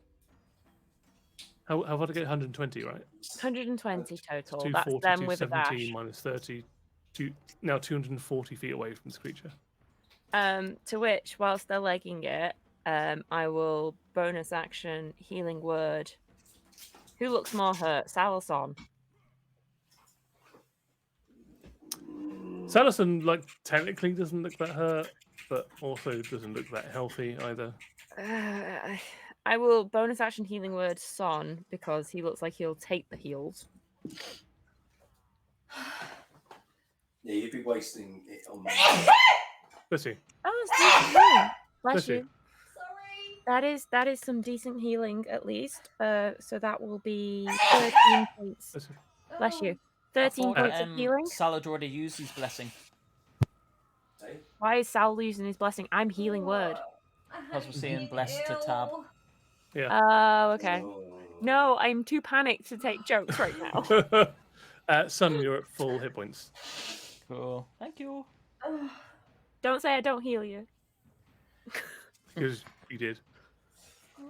How about to get 120, right? 120 total. That's 240, them with a 217 dash. minus 30. Now 240 feet away from this creature. To which, whilst they're legging it, I will bonus action healing word. Who looks more hurt? Salison. Salison, like, technically doesn't look that hurt, but also doesn't look that healthy either. I will bonus action healing word Son because he looks like he'll take the heals. Yeah, you'd be wasting it on me. Bless you. Oh, that's decent healing. Bless Bless you. you. Sorry. That is some decent healing at least. So that will be 13 points. Bless you. Bless you. I 13 thought, points of healing. Salad already used his blessing. Hey? Why is Sal losing his blessing? I'm healing word. Because we're saying blessed to Tab. Yeah. Oh, okay. Oh. No, I'm too panicked to take jokes right now. Son, you're at full hit points. Cool. Thank you. Don't say I don't heal you. Because you did. There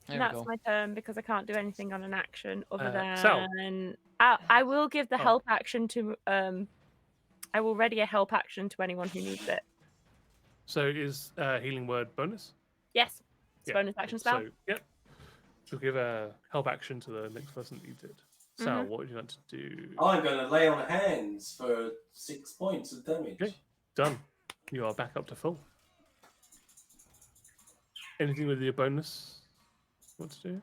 we That's go. my turn because I can't do anything on an action other than Sal. I will give the Oh. help action to I will ready a help action to anyone who needs it. So is healing word bonus? Yes. It's Yeah. bonus action spell. So, yep. You'll give a help action to the next person that you did. Sal, what would you like to do? I'm going to lay on hands for 6 points of damage. Okay. Done. You are back up to full. Anything with your bonus? What to do?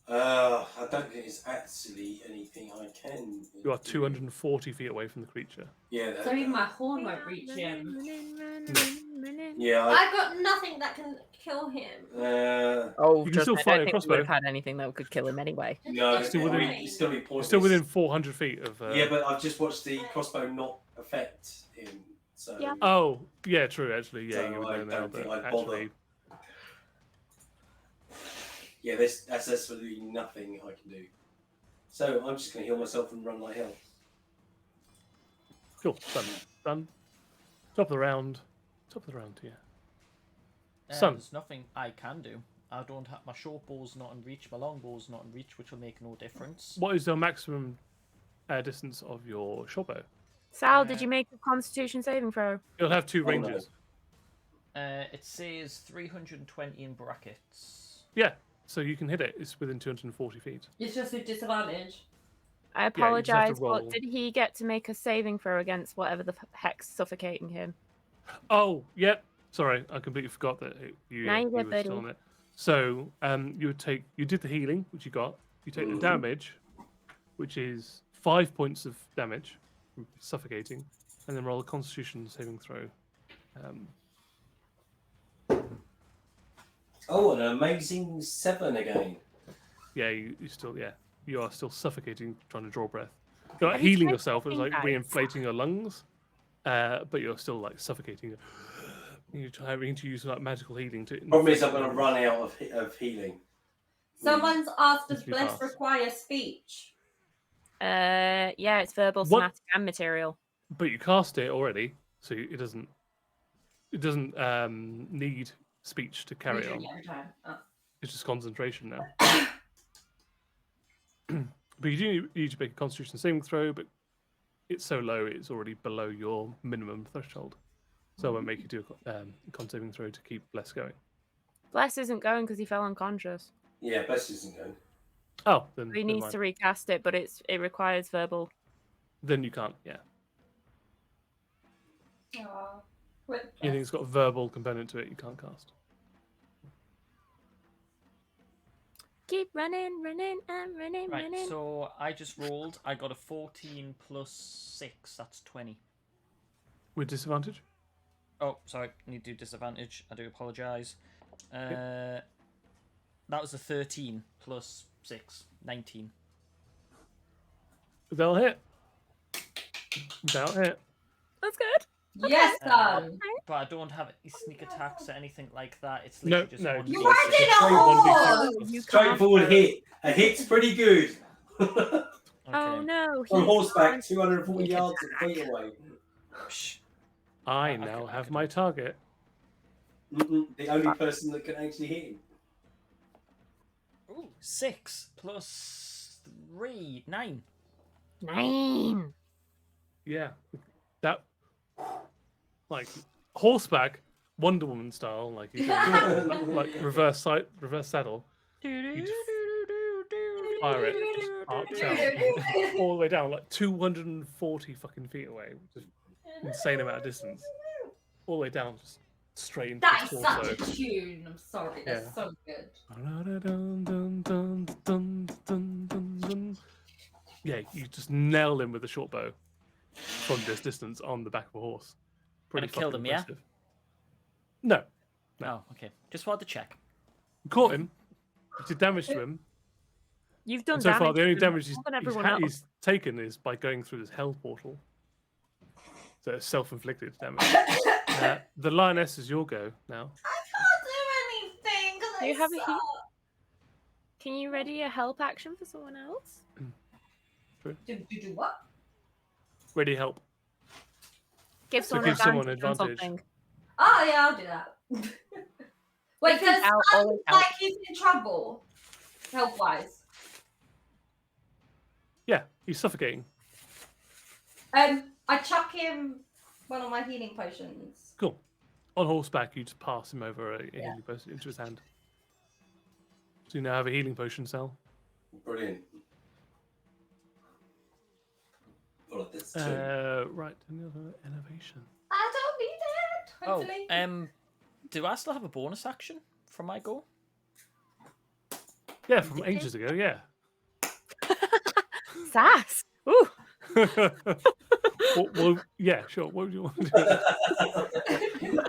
I don't think there's actually anything I can. You are do. 240 feet away from the creature. Yeah. That, So even my horn won't reach him. yeah. I've got nothing that can kill him. Oh, You can trust still me, I fire a don't think we would crossbow. have had anything that could kill him anyway. No, It's still still within. within- It's going to be You're pointless. still within 400 feet of. Yeah, but I've just watched the crossbow not affect him. So. Yeah. Oh, yeah, true. Actually, yeah, So you I would know now, don't think but I'd bother. actually, Yeah, that's absolutely nothing I can do. So I'm just going to heal myself and run like hell. cool. Done. Top of the round. Yeah. Son. There's nothing I can do. I don't have my short bow's not in reach, my long bow's not in reach, which will make no difference. What is the maximum distance of your short bow? Sal, did you make a Constitution saving throw? You'll have two Oh, no. ranges. It says 320 in brackets. Yeah, so you can hit it. It's within 240 feet. It's just a disadvantage. I you just have to apologize, roll. but did he get to make a saving throw against whatever the heck's suffocating him? Oh, yep. Sorry, I completely forgot that you Now you're were good, still buddy. on it. So, you did the healing, which you got. You take the damage, which is 5 points of damage from suffocating, and then roll a Constitution saving throw. Oh, an amazing 7 again. Yeah, you are still suffocating, trying to draw breath. You're not Have you healing tried yourself. It's like coughing, guys? re-inflating your lungs, but you're still like suffocating. You're trying to use like magical healing to. Problem is, I'm going to run out of healing. Someone's asked, does Must be Bless fast. require speech? Yeah, it's verbal, What? somatic, and material. But you cast it already, so it doesn't. It doesn't need speech to carry Redoing on. it every time. Oh. It's just concentration now. But you do need to make a Constitution saving throw, but it's so low, it's already below your minimum threshold. So I won't make you do a con saving throw to keep Bless going. Bless isn't going because he fell unconscious. Yeah, Bless isn't going. Oh, then He never needs mind. to recast it, but it requires verbal. Then you can't. Yeah, Aw. Quit anything that's got a verbal component to it, you can't cast. Keep running, running, and running, Right, running. so I just rolled. I got a 14 plus 6. That's 20. With disadvantage? Oh, sorry. Need to do disadvantage. I do apologise. That was a 13 plus 6. 19. They'll hit. They'll hit. That's good. Yes, son. But I don't have any sneak attacks or anything like that. It's No, literally just no. one You d6. are in a Straight horse! You Straightforward can't- hit. A hit's pretty good. Okay. Oh no. On he horseback, can't 240 sneak yards attack. feet away. Psh. I I now can- I have can- my target. The only person that can actually hit him. Ooh, 6 plus 3. 9. 9. Yeah, that like horseback, Wonder Woman style, like you can, like reverse saddle. You just fire it, it just arcs out all the way down, like 240 fucking feet away, which is an insane amount of distance. All the way down, just straight into That the is torso. such a tune. I'm sorry. That's Yeah. so good. Yeah, you just nail him with a short bow from this distance on the back of a horse. Pretty And it killed fucking him, yeah? impressive. No, Oh, okay. Just wanted to check. you caught him. You did damage to him. You've done And so far, the only to him damage more than everyone else. he's taken is by going through this hell portal. So it's self-inflicted damage. The lioness is your go now. I can't do anything because Do you I have a suck. heat? Can you ready a help action for someone else? Do what? Ready help. Give So someone give someone advantage on advantage. something. Oh yeah, I'll do that. Wait, Anything does else sound always like helps. he's in trouble, health wise? Yeah, he's suffocating. I chuck him one of my healing potions. Cool. On horseback, you just pass him over a Yeah. healing potion into his hand. So you now have a healing potion cell. Brilliant. Well, that's two. Right, another innovation. I don't need it. Hopefully. Oh, do I still have a bonus action from my go? Yeah, from ages ago, yeah. Sass. Ooh. well, yeah, sure. What would you want to do?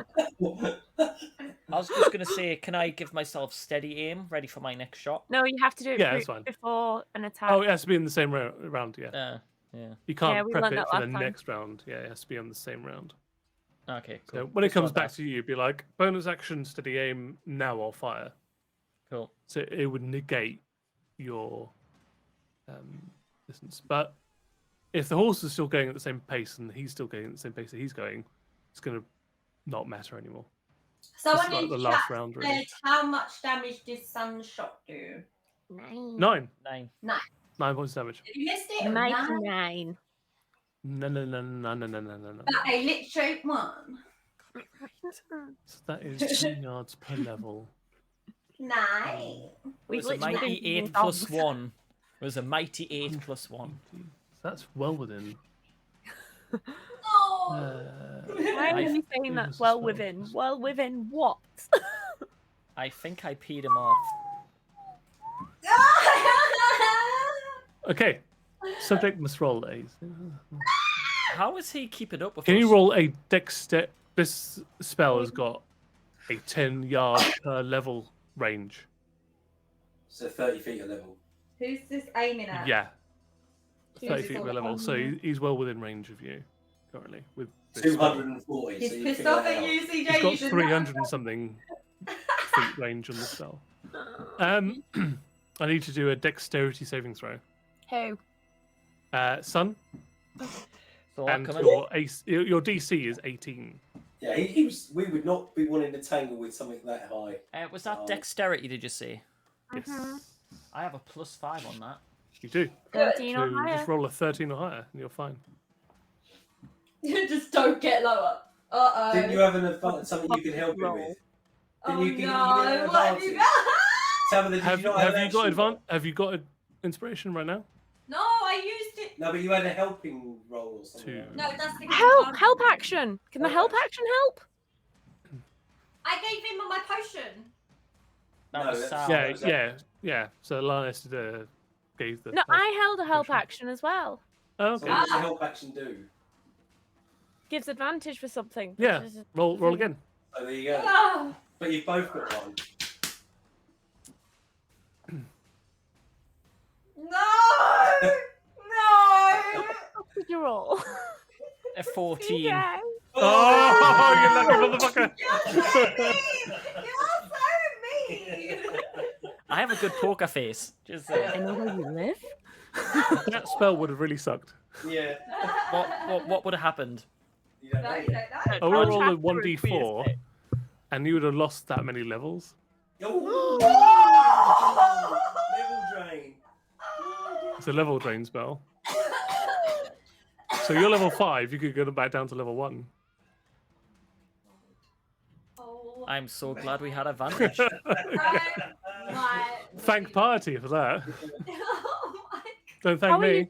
I was just going to say, can I give myself steady aim, ready for my next shot? No, you have to do it Yeah, that's fine. before an attack. Oh, it has to be in the same round, yeah. Yeah. You can't Yeah, we prep learned it that for the last time. next round. Yeah, it has to be on the same round. Okay, cool. So when it Just comes thought back that. to you, you'd be like, bonus action, steady aim, now I'll fire. Cool. So it would negate your distance. But if the horse is still going at the same pace and he's still going at the same pace that he's going, it's going to not matter anymore. Someone It's like in the chat last round, really. said, how much damage did Sunshot do? 9. 9. 9. 9 points damage. Did you miss it? Nine? 99. No. But a literate one. So that is 10 yards per level. Nice. It We've was a literally mighty been using 8 plus dogs. 1. It was a mighty 8 plus 1. So that's well within. Oh. Why are I- you saying It that's was a well spell. within? Well within what? I think I peed him off. Okay. Subject must roll a. How is he keeping up with Can us? you roll a dexter? This spell has got a 10 yard per level range. So 30 feet a level. Who's this aiming at? Yeah. Who's 30 this feet all per level. So aiming he's well within range of you currently. With this spell. 240. He's so you pissed figure off that at out. you, CJ. He's you got should 300 and something feet range on the spell. I need to do a dexterity saving throw. Who? Sun, So and coming. your DC is 18. Yeah, he was. We would not be wanting to tangle with something that high. Was that dexterity, did you say? Yes. I have a +5 on that. You do. 13 or So higher. just roll a 13 or higher, and you're fine. Just don't get lower. Didn't you have an advantage, something you could help him with? Oh Didn't you no! get an What have you advantage? got? Tell me that Have you not have you got action? have you got an inspiration right now? No, I used it. No, but you had a helping roll or something. Two. like No, that. that's the Help action. Can the help action help? I gave him my potion. That No, was that's- Sal. Yeah. So Linus gave the. No, I held a help potion. action as well. Oh, So okay. what does the help action do? Gives advantage for something. Yeah. which is- Roll again. Oh, there you go. Ah. But you've both got one. No! No! What did you roll? A 14. Yeah. Oh, you lucky motherfucker! You're so mean! I have a good poker face. Just I know where you live. That spell would have really sucked. Yeah. what would have happened? You don't No, know you yet. don't know. I will I'll roll a chapter it for you, 1d4, Steve. and you would have lost that many levels. Oh! Level drain. It's a level drain spell. So you're level 5. You could go back down to level 1. Oh, I'm so glad we had advantage. my... Thank party for that. Oh my... Don't thank How are me. you-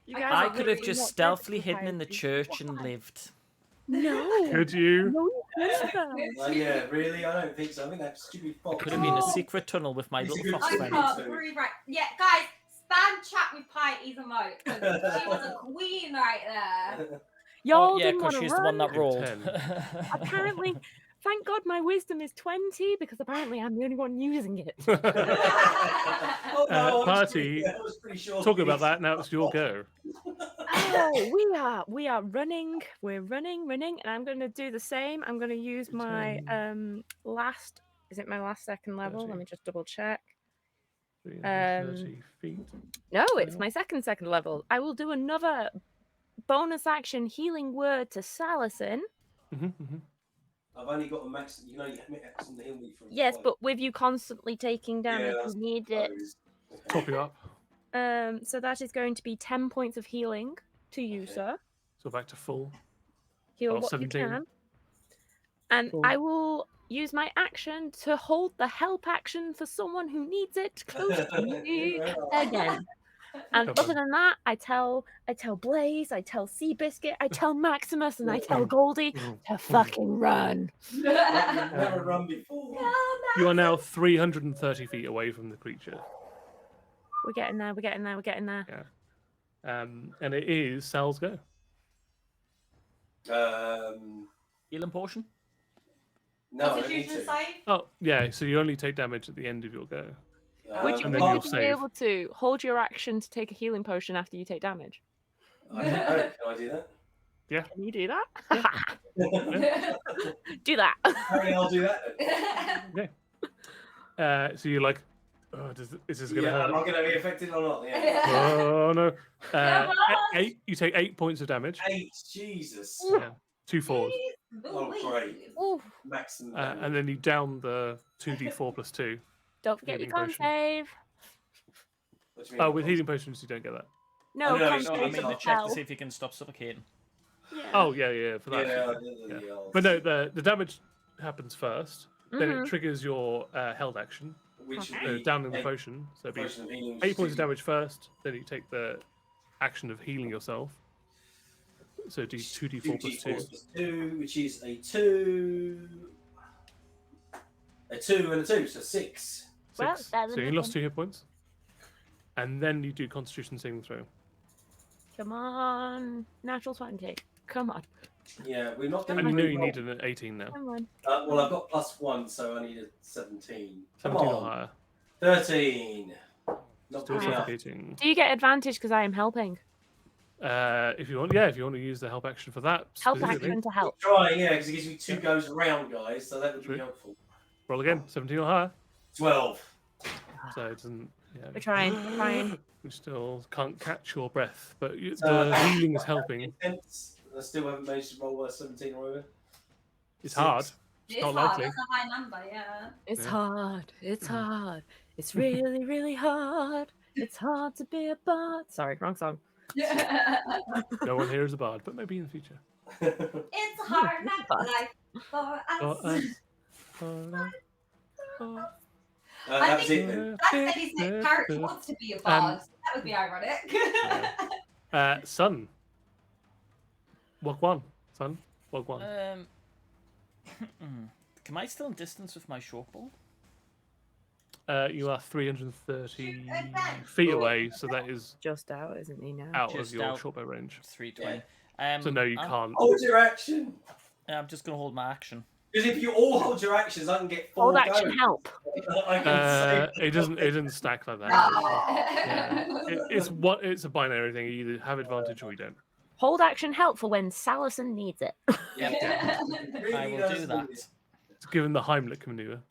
You guys I are could have literally just not stealthily dead hidden in the society. church and Why? lived. No. Could you? No, you couldn't. Oh, yeah, really? I don't think so. I think that stupid fox. Could have been a Oh. secret tunnel with my It's a little good fox I friend. friend. can't breathe right. Yeah, guys, spam chat with Pity's emote. 'Cause she was a queen right there. Y'all Oh, yeah, didn't because want to she's the one run. that rolled. 10. Apparently, thank God my wisdom is 20 because apparently I'm the only one using it. Oh, no, I was Party, pretty- I was pretty sure Talking about he's- that, now it's your go. Oh, we are running. We're running, and I'm going to do the same. I'm going to use my last. Is it my last second level? 30. Let me just double check. 330 feet. No, it's my second level. I will do another bonus action healing word to Salison. I've only got a max. You know, you have maximum heal me from. Yes, one. but with you constantly taking damage, that's you need it. Okay. Top you up. So that is going to be 10 points of healing to you, Okay. sir. So back to full. Heal Oh, what 17. you can. And Cool. I will use my action to hold the help action for someone who needs it close to me again. And Come other on. than that, I tell Blaze, I tell Seabiscuit, I tell Maximus, and I tell Goldie to fucking run. Never run before. You are now 330 feet away from the creature. We're getting there. And it is Sal's go. Healing potion? No, I don't need Constitution to. save? Oh, yeah, so you only take damage at the end of your go. Would you, and then would you'll you be save. able to hold your action to take a healing potion after you take damage? I don't know. Can I do that? Can you do that? Do that. Apparently I'll do that. So you're like, oh, is this going to Yeah, am hurt? I going to be affected or not? Yeah. Oh, no. Come on. You take 8 points of damage. 8, Jesus. Yeah, 2 4s. Oh, great. Ooh, Maximum. And then you down the 2d4 plus 2. don't forget Healing your con potion. save. What do you mean? Oh, with healing potions, you don't get that. No, know, con it's No, not- I save mean for to the check to spell. see if you can stop suffocating. Yeah. Oh yeah, for that. Yeah, Yeah. But no, the damage happens first. Then it Mhm. triggers your held action. which would Okay. be Down in the eight potion. So it'd be potion of healing, which 8 is points of 2d damage first. Then you take the action of healing yourself. So do 2d4 plus 2. 2, which is a 2, and a 2, so 6. Well, 6. better So than you lost nothing. 2 hit points. And then you do Constitution saving throw. Come on. Natural 20. Come on. Yeah, we're not Come doing And you know very you well. need an 18 now. Come on. Well, I've got +1, so I need a 17. Come 17 or on, higher. 13. Not Still good enough. suffocating. Do you get advantage because I am helping? If you want to use the help action for that. Help specifically. action to help. Trying, yeah, because it gives me 2 Yeah. goes around, guys, so that would True. be helpful. Roll again. 17 or higher. 12. So it doesn't. Yeah. We're trying. We're trying. You still can't catch your breath, but So, the healing is helping. Intense. I still haven't managed to roll a 17 or over. It's 6. hard. It's not hard. likely. That's a high number, yeah. It's Yeah. hard. It's hard. It's really, really hard. It's hard to be a bard. Sorry, wrong song. No one here is a bard, but maybe in the future. It's hard not But- life for For us. us, for us, for I That's think- it then. That said his next character wants to be a bard. That would be ironic. Sun. Walk one. Sun. Walk one. Am I still in distance with my short bow? You are 330 Advance. feet away, so that is Just out, isn't he now? out of Just your out. short bow range. 320. So no, you can't. Hold your action. I'm just gonna hold my action. Because if you all hold your actions, I can get 4 Hold action goes. help. I can It doesn't stack like that. Yeah. It's a binary thing. You either have advantage or you don't. Hold action help for when Salison needs it. I will do that. It's given the Heimlich maneuver.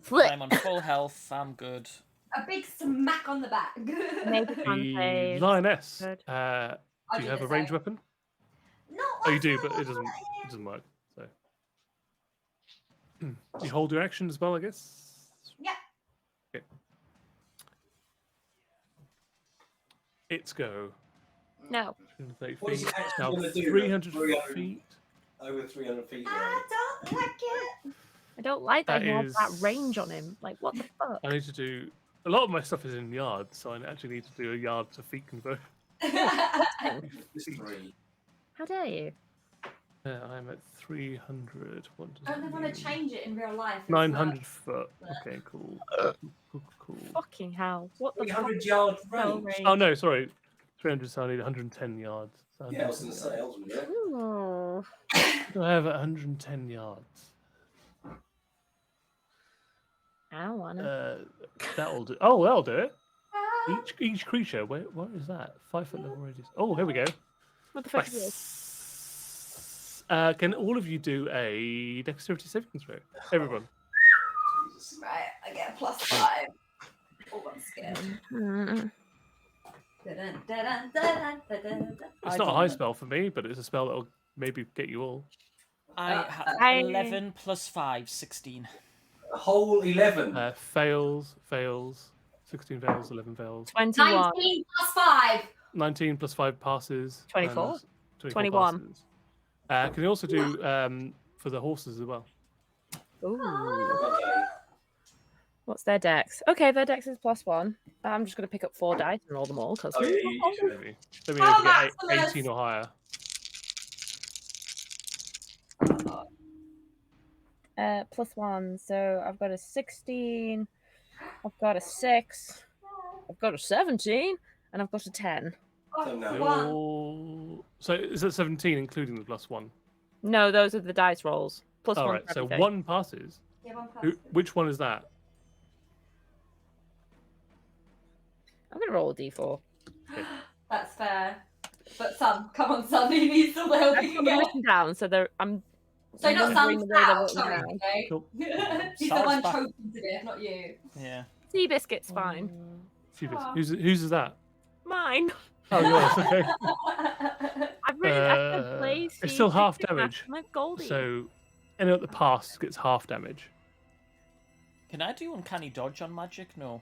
Flip. I'm on full health. I'm good. A big smack on the back. Maybe fun The save. lioness. Good. I Do you do have the a ranged same. weapon? No, Oh, you do, but it doesn't work. So you hold your action as well, I guess. Yeah. Okay. It's go. No. 230 What is feet. it actually Now gonna do? 300 300 feet. Over 300 feet away. I don't like it. I don't like that That he has that is- range on him. Like, what the fuck? I need to do a lot of my stuff is in yards, so I actually need to do a yard to feet conversion. It's 3. How dare you? I'm at 300. What does Don't they that want mean? to change it in real life? It's 900 foot. Okay, cool. Cool. Fucking hell. What the fuck? 300 yard No range. range. Oh no, sorry. 300, so I need 110 yards. So Yeah, I was going to say, else, wouldn't it? Ooh. I have 110 yards. I don't wanna. That'll do. Oh, that'll do it. Ah. Each creature. Wait, what is that? 5 foot level radius. Oh, here we go. What the fuck is this? Can all of you do a dexterity saving throw? Everyone. Jesus. Right, I get a +5. Oh, I'm scared. Mm. It's not a high spell for me, but it's a spell that'll maybe get you all. I have I- 11 plus 5, 16. A whole 11. Fails. 16 fails. 11 fails. 21. 19 +5. 19 plus 5 passes. 24? and 24 21. passes. Can you also do for the horses as well? Ooh. Okay. What's their dex? Okay, their dex is +1. I'm just going to pick up 4 dice and roll them all because. Oh, yeah, you should. Maybe. Let me How know if you get Maximus? 18 or higher. +1. So I've got a 16. I've got a 6. I've got a 17, and I've got a 10. So no. They One. all- So is that 17 including the +1? No, those are the dice rolls. +1. All for right, so everything. 1 passes. Yeah, 1 Who, +. which one is that? I'm going to roll a d4. That's fair. But Sam, come on, Sam, he needs all the help I've he got can them get. written down, so I'm. So not wondering Sam's the way they're out, written sorry, down. okay? Cool. He's the Sal's one back. choking to death, not you. Yeah. Seabiscuit's fine. Aw. Whose is that? Mine. Oh, yours. Okay. I've written. I play. It's still half damage. My Goldie. So anyone at the pass gets half damage. Can I do uncanny dodge on magic? No.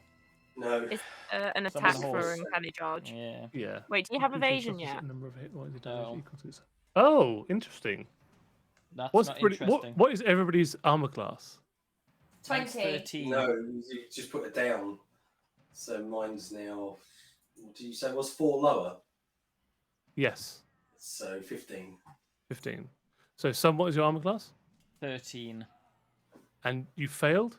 No. It's an Someone attack for horse. uncanny dodge. Yeah. Yeah. Wait, do you have Increase evasion opposite yet? Number of hit. What is the damage No. equal to? Oh, interesting. That's What's not pretty? interesting. What is everybody's armor class? Mine's 20. 13. No, you just put it down. So mine's now. What did you say was 4 lower? Yes, So 15. 15. So, what is your armor class? 13. And you failed.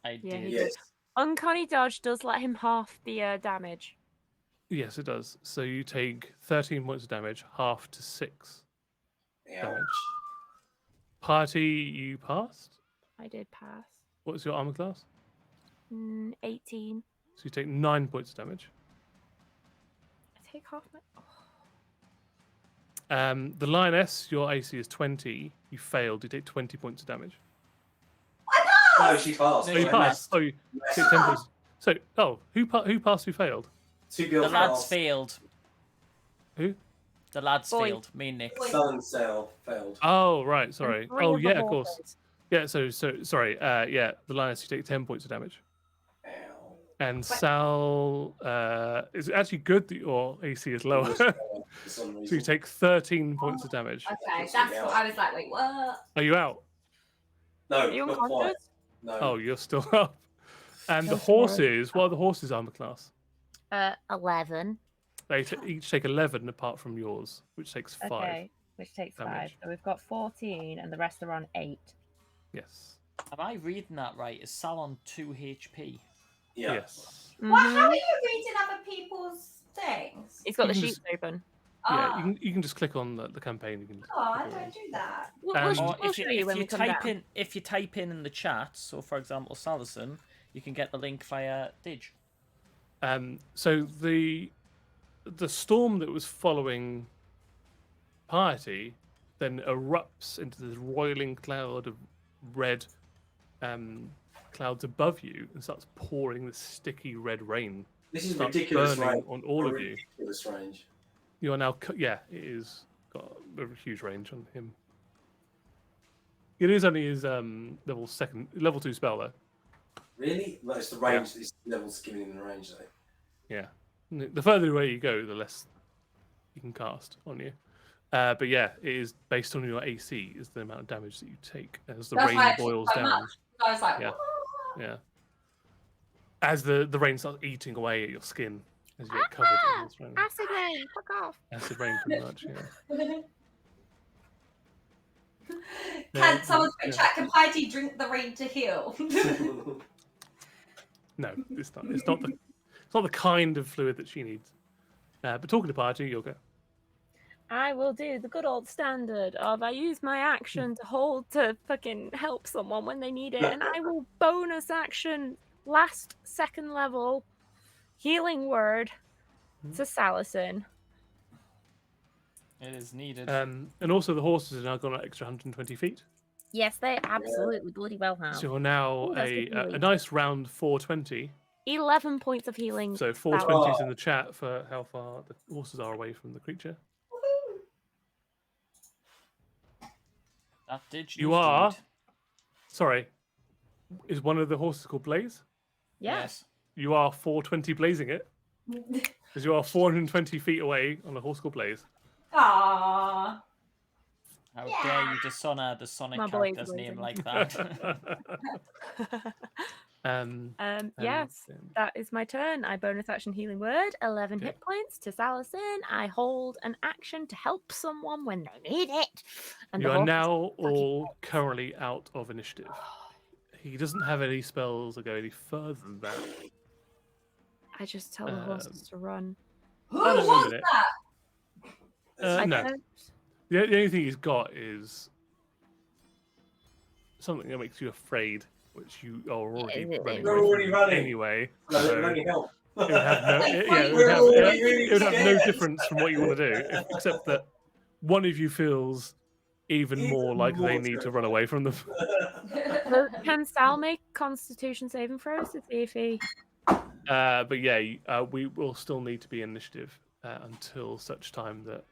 I Yeah, did. he Yes. Uncanny dodge does let him half the damage. Yes, it does. So you take 13 points of damage, half to 6 Ouch. damage. Party, you passed. I did pass. What's your armor class? 18. So you take 9 points of damage. I take half my. Oh. The lioness, your AC is 20. You failed. You take 20 points of damage. No, she passed. No, Oh, you you passed. Oh, you Yes. take 10 points. So, who passed? Who failed? 2 The girls lads passed. failed. Who? The lads Boy. failed. Me and Nick. Boy. Sun and Sal failed. Oh, right. Sorry. And 3 Oh, of the yeah, of course. horses. Yeah. So sorry. Yeah, the lioness, you take 10 points of damage. Ow. And Sal, it's actually good that your AC is lower. For some So you reason. take 13 points of damage. Okay, that's what I was like, wait, what? Are you out? No, Are you not quite. unconscious? No. Oh, you're still up. And the Go for it. horses, what are the horses' armor class? 11. They each take 11 apart from yours, which takes 5. Okay, which takes 5. damage. So we've got 14, and the rest are on 8. Yes. Am I reading that right? Is Sal on 2 HP? Yeah. Yes. Well, how Mhm. are you reading other people's things? He's got You the can sheets just- open. Yeah, Ah. you can just click on the campaign. You can Oh, I click on don't it. do that. We'll, Um, we'll, Or we'll if show you, you if when you we come type down. in the chat, so for example Salison, you can get the link via Dig. So the storm that was following Piety then erupts into this roiling cloud of red clouds above you and starts pouring this sticky red rain. This is Starts ridiculous burning range. on all of you. Ridiculous range. You are now, yeah, it is got a huge range on him. It is only his level 2 spell though. Really? No, it's the range. It's levels giving him the range though. Yeah, the further away you go, the less you can cast on you. But yeah, it is based on your AC is the amount of damage that you take as the That's rain why it took boils so down. much. So I was like, Yeah. "What?" Yeah. As the rain starts eating away at your skin as you get covered in this rain. Acid rain, fuck off. Acid rain, pretty much. Yeah. Can someone yeah. chat? Can Piety drink the rain to heal? No, it's not. It's not the kind of fluid that she needs. But talking to Piety, you'll go. I will do the good old standard of I use my action to hold to fucking help someone when they need it, and I will bonus action last second level healing word to Salison. It is needed. And also the horses have now gone an extra 120 feet. Yes, they absolutely bloody well have. So you're now Ooh, that's good a news. nice round 420. 11 points of healing. So 420 is in the chat for how far the horses are away from the creature. That did You are. Sorry, is one of the horses called Blaze? Yeah. Yes. You are 420 blazing it because you are 420 feet away on a horse called Blaze. Aww. How dare you dishonor the Sonic My boy's character's name blazing. like that? Yes, that is my turn. I bonus action healing word, 11 Okay. hit points to Salison. I hold an action to help someone when they need it. And You the are horse is now fucking all dead. currently out of initiative. He doesn't have any spells that go any further than that. I just tell the horses to run. Who Oh, no, wait a wants minute. that? I No, don't- the only thing he's got is something that makes you afraid, which you are already it- running We're away already from running. anyway. No, so let me help. it would have no, Like, yeah, it we're would have, already it would have no scared. difference from what you want to do, except that one of you feels even more like they more need to run away from them. Well, can Sal make Constitution saving throws to see if he? But yeah, we will still need to be initiative until such time that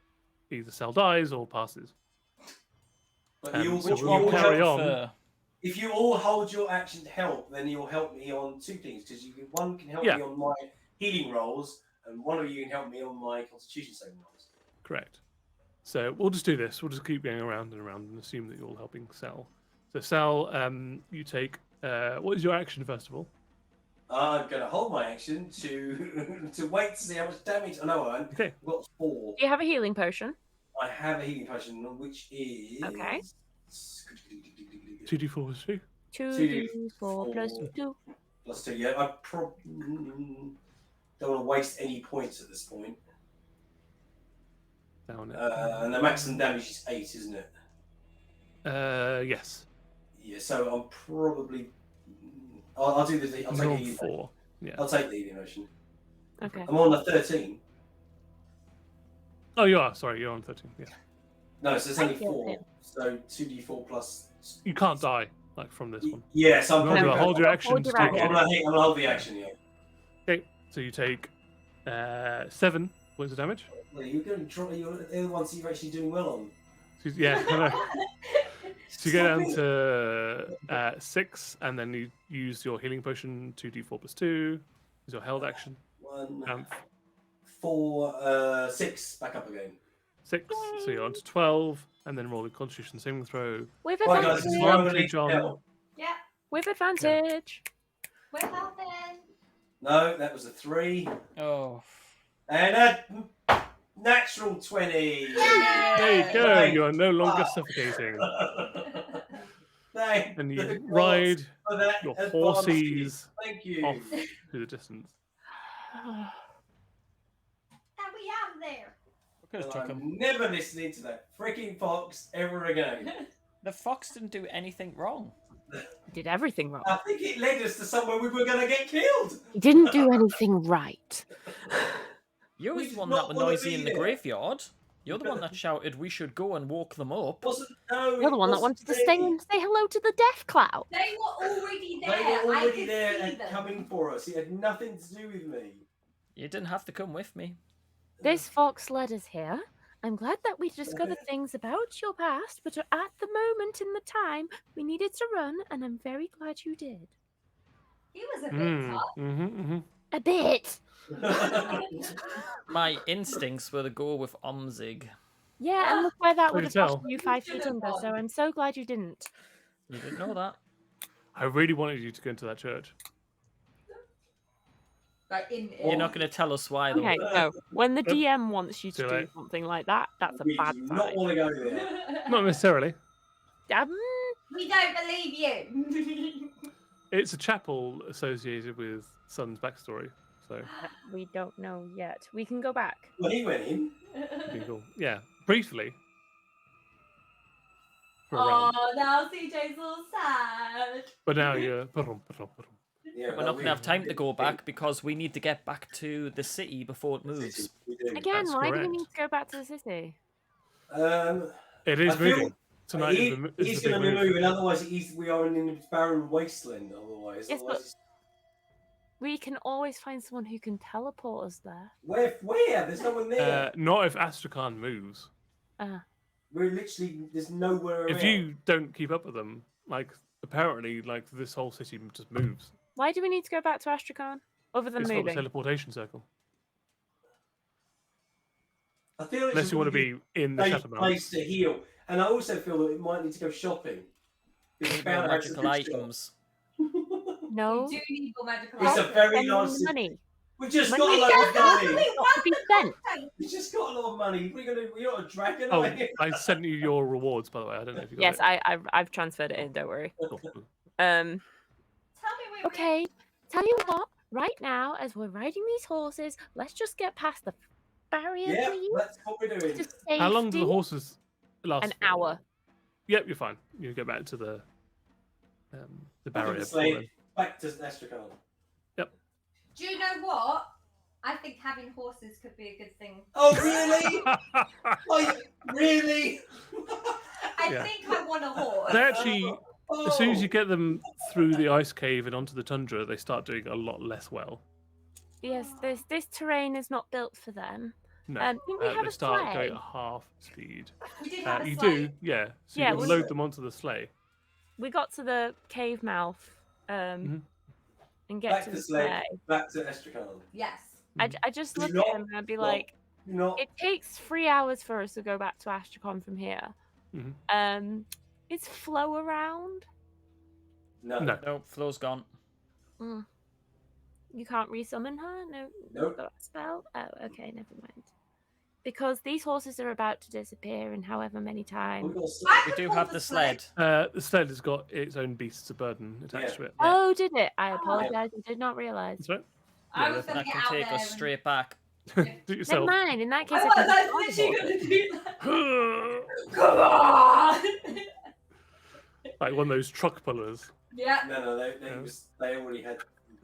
either Sal dies or passes. But you So Which you we'll one would carry you on. prefer? If you all hold your action to help, then you'll help me on 2 things. Because one can help Yeah. me on my healing rolls, and one of you can help me on my Constitution saving rolls. Correct. So we'll just do this. We'll just keep going around and around and assume that you're all helping Sal. So Sal, you take. What is your action first of all? I'm going to hold my action to wait to see how much damage. Oh, no, I won't. Okay. I've got 4. Do you have a healing potion? I have a healing potion, which is. Okay. 2d4 plus 2. 2d4 plus 2. Plus 2, yeah. I probably don't want to waste any points at this point. Down it. And the maximum damage is 8, isn't it? Yes. Yeah, so I'm probably. I'll do the. I'll You're on take the 4. Yeah. I'll take the healing potion. Okay. I'm on the 13. Oh, you are. Sorry, you're on 13. Yeah. No, so it's only I feel 4. it. So 2d4 plus. You can't die like from this one. Yeah, so I'm Remember, probably hold your action. Hold to your take action. it. I'm gonna hold the action, yeah. Okay. So you take 7 points of damage. Well, you're going to try. You're the ones you're actually doing well on. So, yeah. I know. So you go Stop down it. to 6, and then you use your healing potion, 2d4 plus 2. Is your held action. 1, 4, 6. Back up again. 6. So you're on to 12, and then roll a Constitution saving throw. With Right, guys, this is where I'm going to Advantage on. help. Yeah, With advantage. we're helping. No, that was a 3. Oh. And a natural 20. There you go. Thank You are no longer God. suffocating. Thank And the you gods ride for that your advantage. horses Thank you. off to the distance. And we out there. Could have Well, took him. I'm never listening to that freaking fox ever again. The fox didn't do anything wrong. He did everything wrong. I think it led us to somewhere we were going to get killed. He didn't do anything right. You We was did the one not that were wanna noisy be in the there. graveyard. You're the one that shouted we should go and walk them up. You're the one that wanted to stay and say hello to the death cloud. They were already there. They were I already could there see and them. coming for us. It had nothing to do with me. You didn't have to come with me. This fox led us here. I'm glad that we discovered things about your past, but at the moment in the time, we needed to run, and I'm very glad you did. He was a bit tough. A bit. My instincts were to go with Omzig. Yeah, and look where that I would can have tell. cost you 5 feet under, so I'm so glad you didn't. You didn't know that. I really wanted you to go into that church. Like You're not going to tell us why, though. Okay, so when the DM wants you to Too do late. something like that, that's a We bad do sign. not want to go there. Not necessarily. We don't believe you. It's a chapel associated with Sun's backstory. So, We don't know yet. We can go back. Well, he went in. it'd be cool. Yeah, briefly. For a round. Oh, now CJ's all sad. But now you're. Yeah, We're not going to have time to go back because we need to get back to the city before it moves. We do. Again, That's why do we correct. need to go back to the city? It is I feel- moving. Tonight is the, is he's the big going to be move. moving, otherwise we are in a barren wasteland. Otherwise, Yes, but- otherwise We can always find someone who can teleport us there. where? There's no one there. Not if Astrakhan moves. We're literally there's nowhere around. If you don't keep up with them, like apparently, like this whole city just moves. Why do we need to go back to Astrakhan? Other than It's got the moving? teleportation circle. I feel it's Unless a you want to really be in the safe Shadowmount. place to heal, and I also feel that we might need to go shopping. Because we More found out it's a magical good shop. items. No. We do need more magical It's a items. very Spending large. the money. We just Money got a is lot of money. Not to be spent. We just got a lot of money. We're not a dragon. Oh, are we? I sent you your rewards, by the way. I don't know if you got Yes, it. I've transferred it in. Don't worry. Cool. Tell me where Okay. Tell you what. Right now, as we're riding these horses, let's just get past the barrier, Yeah, please. that's what we're doing. To How long do the safety. horses last? An for? hour. Yep, you're fine. You get back to the barrier. Slave, before back to Astrakhan. Do you know what? I think having horses could be a good thing. Oh really? then. Like, really? I Yeah. think I want a horse. They actually, Oh. as soon as you get them through the ice cave and onto the tundra, they start doing a lot less well. Yes, this terrain is not built for them. No, Think we have they a start sleigh? going at half speed. We did have a You sleigh. do, yeah. So Yeah, you can we- load them onto the sleigh. We got to the cave mouth, Mhm. and get Back to to the slave. sleigh. Back to Astrakhan. Yes. I just Do look not- at him and I'd be Well, like, You're not. It takes 3 hours for us to go back to Astracon from here. Mhm. Is Flo around? No. No. Nope, Flo's gone. Mm. You can't resummon her? No, Nope. got a spell? Oh, okay, never mind. Because these horses are about to disappear in however many times. We've got We do have the sled. The sled has got its own beasts of burden attached to it. Yeah. Oh, did it? I apologize. I did not realize. That's right. I Yeah, was go going That to get can out take there. us straight back. Do it Never yourself. mind. In that case, I I can was just literally going to do that. Like Come on! one of those truck pullers. Yeah, No, they already had.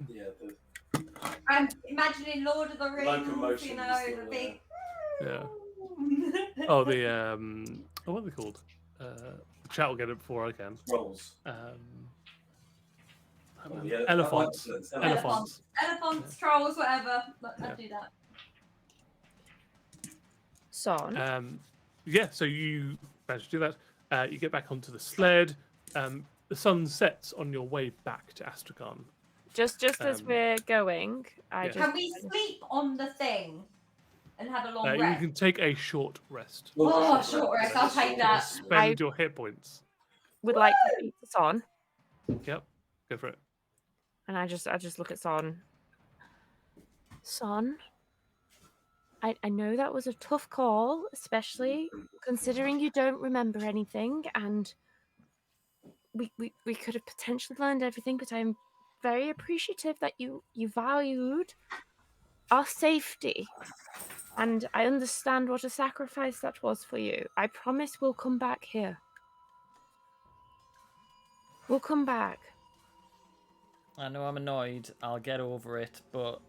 Yeah, the I'm imagining Lord of the Rings, locomotion. you know, was still the big. Yeah. Oh, the what are they called? The chat will get it before I can. rolls. Yeah, Elephants. Elephants. Elephants, trolls, whatever. I'd do that. Son. Yeah, so you manage to do that. You get back onto the sled. The sun sets on your way back to Astracon. Just as we're going, yeah. Can we sleep on the thing and have a long You rest? can take a short rest. Oh, short rest. I'll take that. Spend your hit points. would like to speak to Son, Yep, go for it. and I just look at Son. Son, I know that was a tough call, especially considering you don't remember anything, and we could have potentially learned everything, but I'm very appreciative that you valued our safety. And I understand what a sacrifice that was for you. I promise we'll come back here. We'll come back. I know I'm annoyed. I'll get over it, but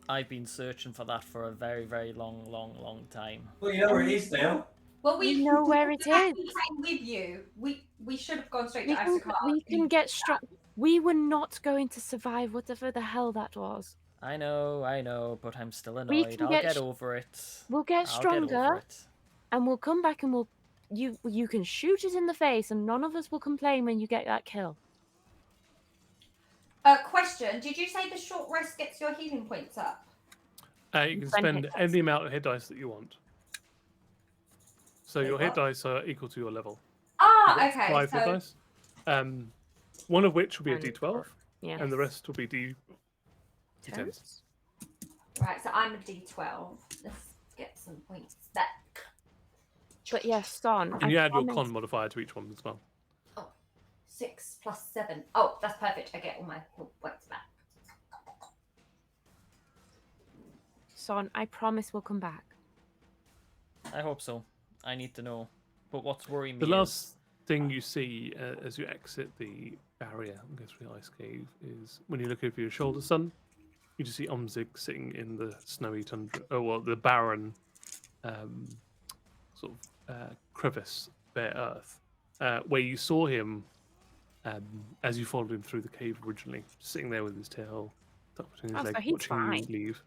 I've been searching for that for a very, very long time. Well, you know where it is now. Well, we You know where it is. We came with you. We should have gone straight We to can, Astracon. we can get strong. We were not going to survive whatever the hell that was. I know, but I'm still We annoyed. can I'll get over it. We'll get I'll get stronger, over it. and we'll come back and you can shoot it in the face, and none of us will complain when you get that kill. Question: did you say the short rest gets your healing points up? You can spend any amount of hit dice that you want. So your hit dice are equal to your level. Ah, You've got okay. 5 hit So dice. One of which will be a D12, Yeah. and the rest will be D10s. right, so I'm a D12. Let's get some points back. But yes, Son. And you add your con modifier to each one as well. 6 plus 7. Oh, that's perfect. I get all my points back. Son, I promise we'll come back. I hope so. I need to know. But what's worrying me The is... last thing you see as you exit the barrier and go through the ice cave is when you look over your shoulder, Son, you just see Omzig sitting in the snowy tundra, the barren crevice, bare earth, where you saw him as you followed him through the cave originally, sitting there with his tail tucked between his legs, so he's watching fine. you leave.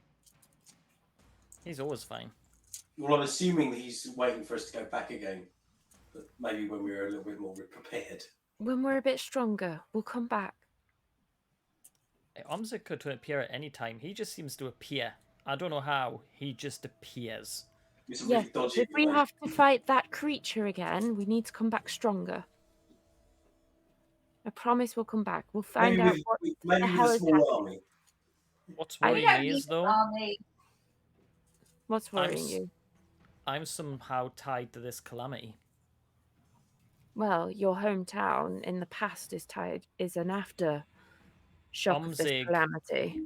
He's always fine. Well, I'm assuming that he's waiting for us to go back again. But maybe when we're a little bit more prepared. When we're a bit stronger, we'll come back. Omzig could appear at any time. He just seems to appear. I don't know how. He just appears. It's Yes, really dodgy if we anyway. have to fight that creature again, we need to come back stronger. I promise we'll come back. We'll find maybe out with, what maybe the with hell a is small happening. army. What's I We worrying don't me need is, an though, army. What's worrying you? I'm somehow tied to this calamity. Well, your hometown in the past is an after shock of this Omzig. calamity.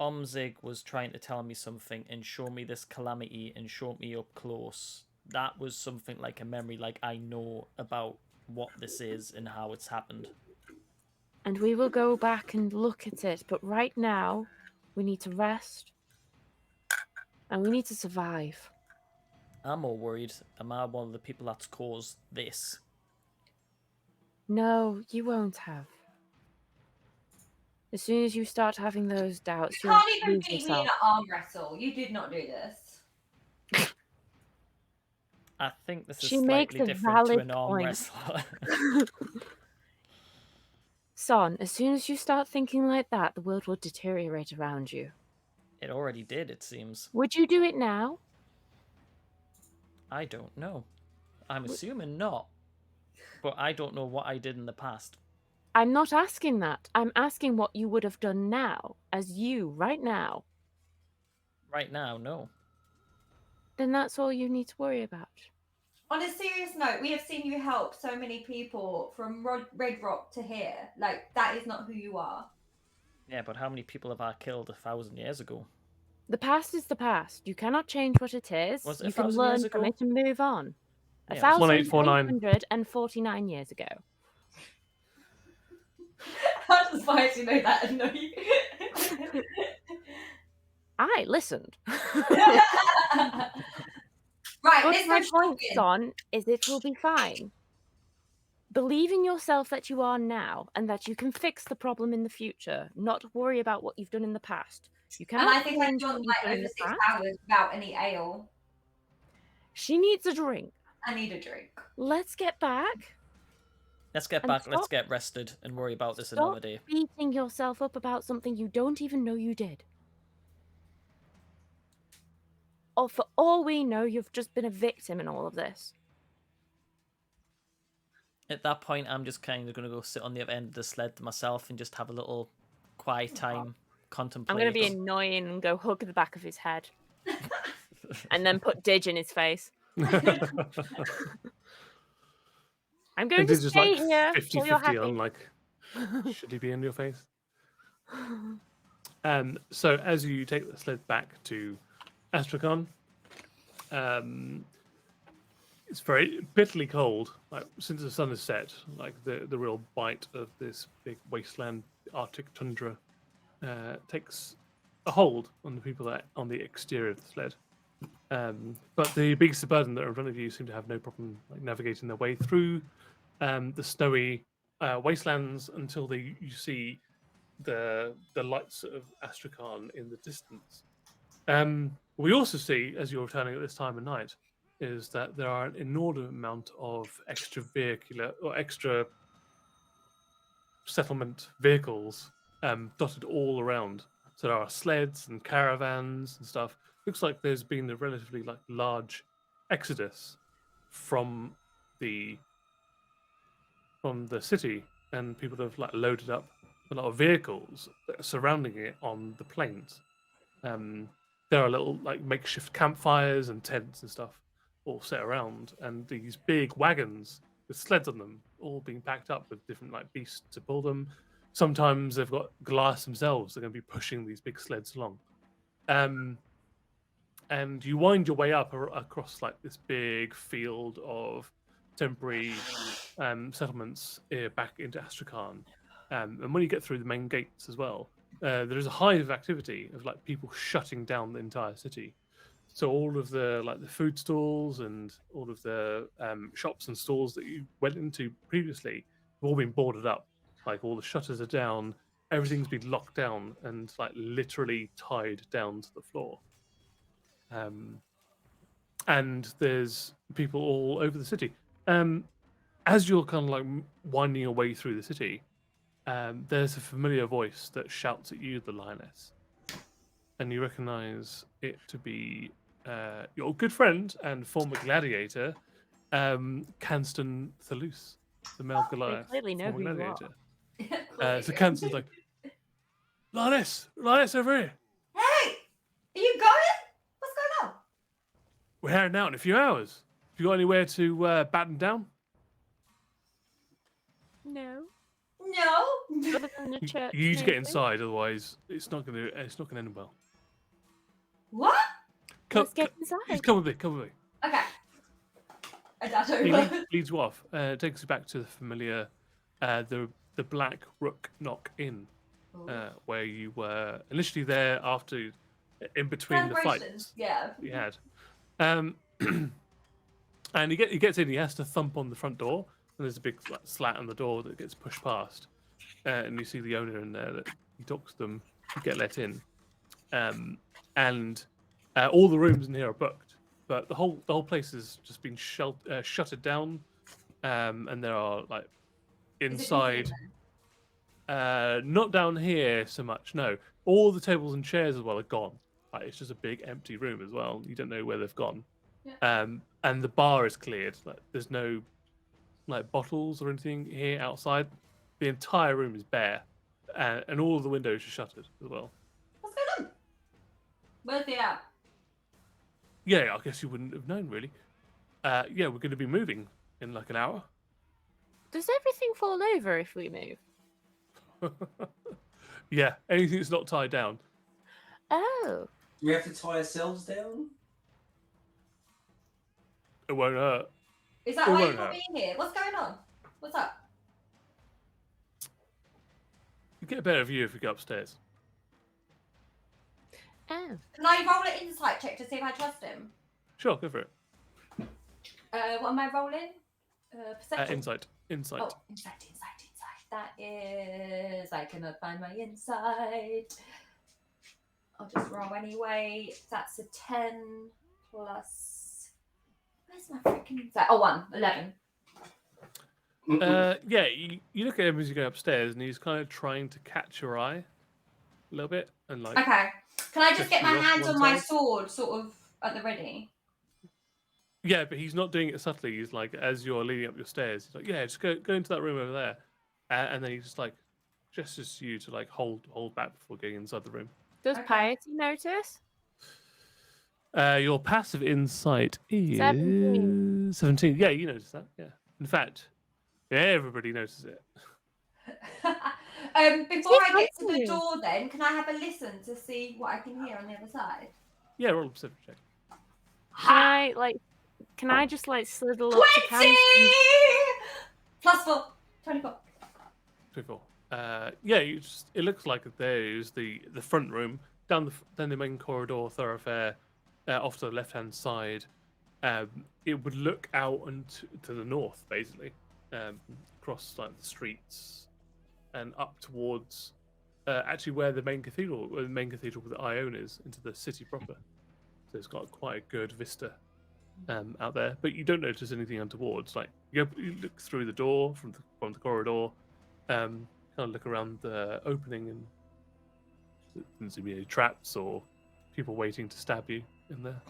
Omzig was trying to tell me something and show me this calamity and show me up close. That was something like a memory, like I know about what this is and how it's happened. And we will go back and look at it, but right now, we need to rest. And we need to survive. I'm more worried. Am I one of the people that's caused this? No, you won't have. As soon as you start having those doubts, You you'll can't even lose beat me in yourself. an arm wrestle. You did not do this. I think this is She makes slightly a different to valid an arm point. wrestler. Son, as soon as you start thinking like that, the world will deteriorate around you. It already did, it seems. Would you do it now? I don't know. I'm assuming not. But I don't know what I did in the past. I'm not asking that. I'm asking what you would have done now, as you, right now. Right now, no. Then that's all you need to worry about. On a serious note, we have seen you help so many people from Red Rock to here. Like, that is not who you are. Yeah, but how many people have I killed 1,000 years ago? The past is the past. You cannot change what it is. Was it You can 1,000 years learn from ago? it and move on. Yeah, it was 1849. 1,849 years ago. How does Spicy know that? No, you... I listened. Right, But let's my go point, shopping. Son, is it will be fine. Believe in yourself that you are now and that you can fix the problem in the future, not worry about what you've done in the past. You And cannot I think I've change gone what you've like done in over the 6 past. hours without any ale. She needs a drink. I need a drink. Let's get back. Let's get And back, let's stop- get rested and worry about this Stop another day. beating yourself up about something you don't even know you did. Or for all we know, you've just been a victim in all of this. At that point, I'm just kind of going to go sit on the other end of the sled to myself and just have a little quiet time, contemplate. I'm going to be annoying and go hug the back of his head. And then put Dig in his face. I'm going And to it's just stay like here till you're 50-50 happy. on like, should he be in your face? So as you take the sled back to Astrakhan, it's very bitterly cold. Like since the sun is set, like the real bite of this big wasteland, Arctic tundra, takes a hold on the people that on the exterior of the sled. But the beasts of burden that are in front of you seem to have no problem like navigating their way through the snowy wastelands until you see the lights of Astrakhan in the distance. We also see, as you're returning at this time of night, is that there are an inordinate amount of extra vehicular or extra settlement vehicles dotted all around. So there are sleds and caravans and stuff. Looks like there's been a relatively like large exodus from the city, and people have like loaded up a lot of vehicles that are surrounding it on the plains. There are little like makeshift campfires and tents and stuff all set around, and these big wagons with sleds on them, all being packed up with different like beasts to pull them. Sometimes they've got Goliaths themselves. They're going to be pushing these big sleds along. And you wind your way up across like this big field of temporary settlements back into Astrakhan. And when you get through the main gates as well, there is a hive of activity of like people shutting down the entire city. So all of the like the food stalls and all of the shops and stalls that you went into previously have all been boarded up. Like all the shutters are down, everything's been locked down and like literally tied down to the floor. And there's people all over the city. As you're kind of like winding your way through the city, there's a familiar voice that shouts at you, the lioness, and you recognize it to be your good friend and former gladiator, Canston Thalus, the male Goliath. clearly know former who you are. gladiator. So Canston's like, Lioness over here. Hey! Are you going? What's going on? We're heading out in a few hours. Have you got anywhere to batten down? No. No. Other than the church. You need to get maybe? inside, otherwise it's not gonna end well. What? Let's get inside. Come with me. Okay. I dash He over. leads you off. Takes you back to the familiar, the Black Rook Knock Inn, where you were initially there after, in between the Celebrations, fights yeah. you had. And he gets in. He has to thump on the front door, and there's a big slat on the door that gets pushed past. And you see the owner in there. That he talks to them. You get let in, and all the rooms in here are booked. But the whole place has just been shuttered down, and there are like inside. Not down here so much. No, all the tables and chairs as well are gone. Like, it's just a big empty room as well. You don't know where they've gone. Yeah. And the bar is cleared. Like, there's no like bottles or anything here outside. The entire room is bare, and all of the windows are shuttered as well. What's going on? Where's the app? Yeah, I guess you wouldn't have known really. Yeah, we're going to be moving in like an hour. Does everything fall over if we move? Yeah, anything that's not tied down. Oh. Do we have to tie ourselves down? It won't hurt. Is that It why won't you're not hurt. being here? What's going on? What's up? You get a better view if we go upstairs. Oh. Can I roll an insight check to see if I trust him? Sure, go for it. What am I rolling? Perception. Insight. Oh, insight. That is... I cannot find my insight. I'll just roll anyway. That's a 10 plus... Where's my freaking insight? Oh, 1. 11. Yeah, you look at him as you go upstairs, and he's kind of trying to catch your eye a little bit, and like. Okay. Can I just get my you off hands one on my side. sword, sort of at the ready? Yeah, but he's not doing it subtly. He's like, as you're leading up your stairs, he's like, yeah, just go into that room over there, and then he just like gestures to you to like hold back before going inside the room. Does Okay. Piety notice? Your passive insight is 17. 17. Yeah, you notice that. Yeah. In fact, everybody notices it. Before I get to the hiding? door, then, can I have a listen to see what I can hear on the other side? Yeah, roll a perception check. Can I just like slither up to 20! Canton? Plus 4. 24. 24. Yeah, it looks like there's the front room down the main corridor thoroughfare off to the left hand side. It would look out and to the north, basically, across like the streets and up towards actually where the main cathedral with the Ione is, into the city proper. So it's got quite a good vista out there, but you don't notice anything untowards. Like you look through the door from the corridor, kind of look around the opening, and there doesn't seem to be any traps or people waiting to stab you in there.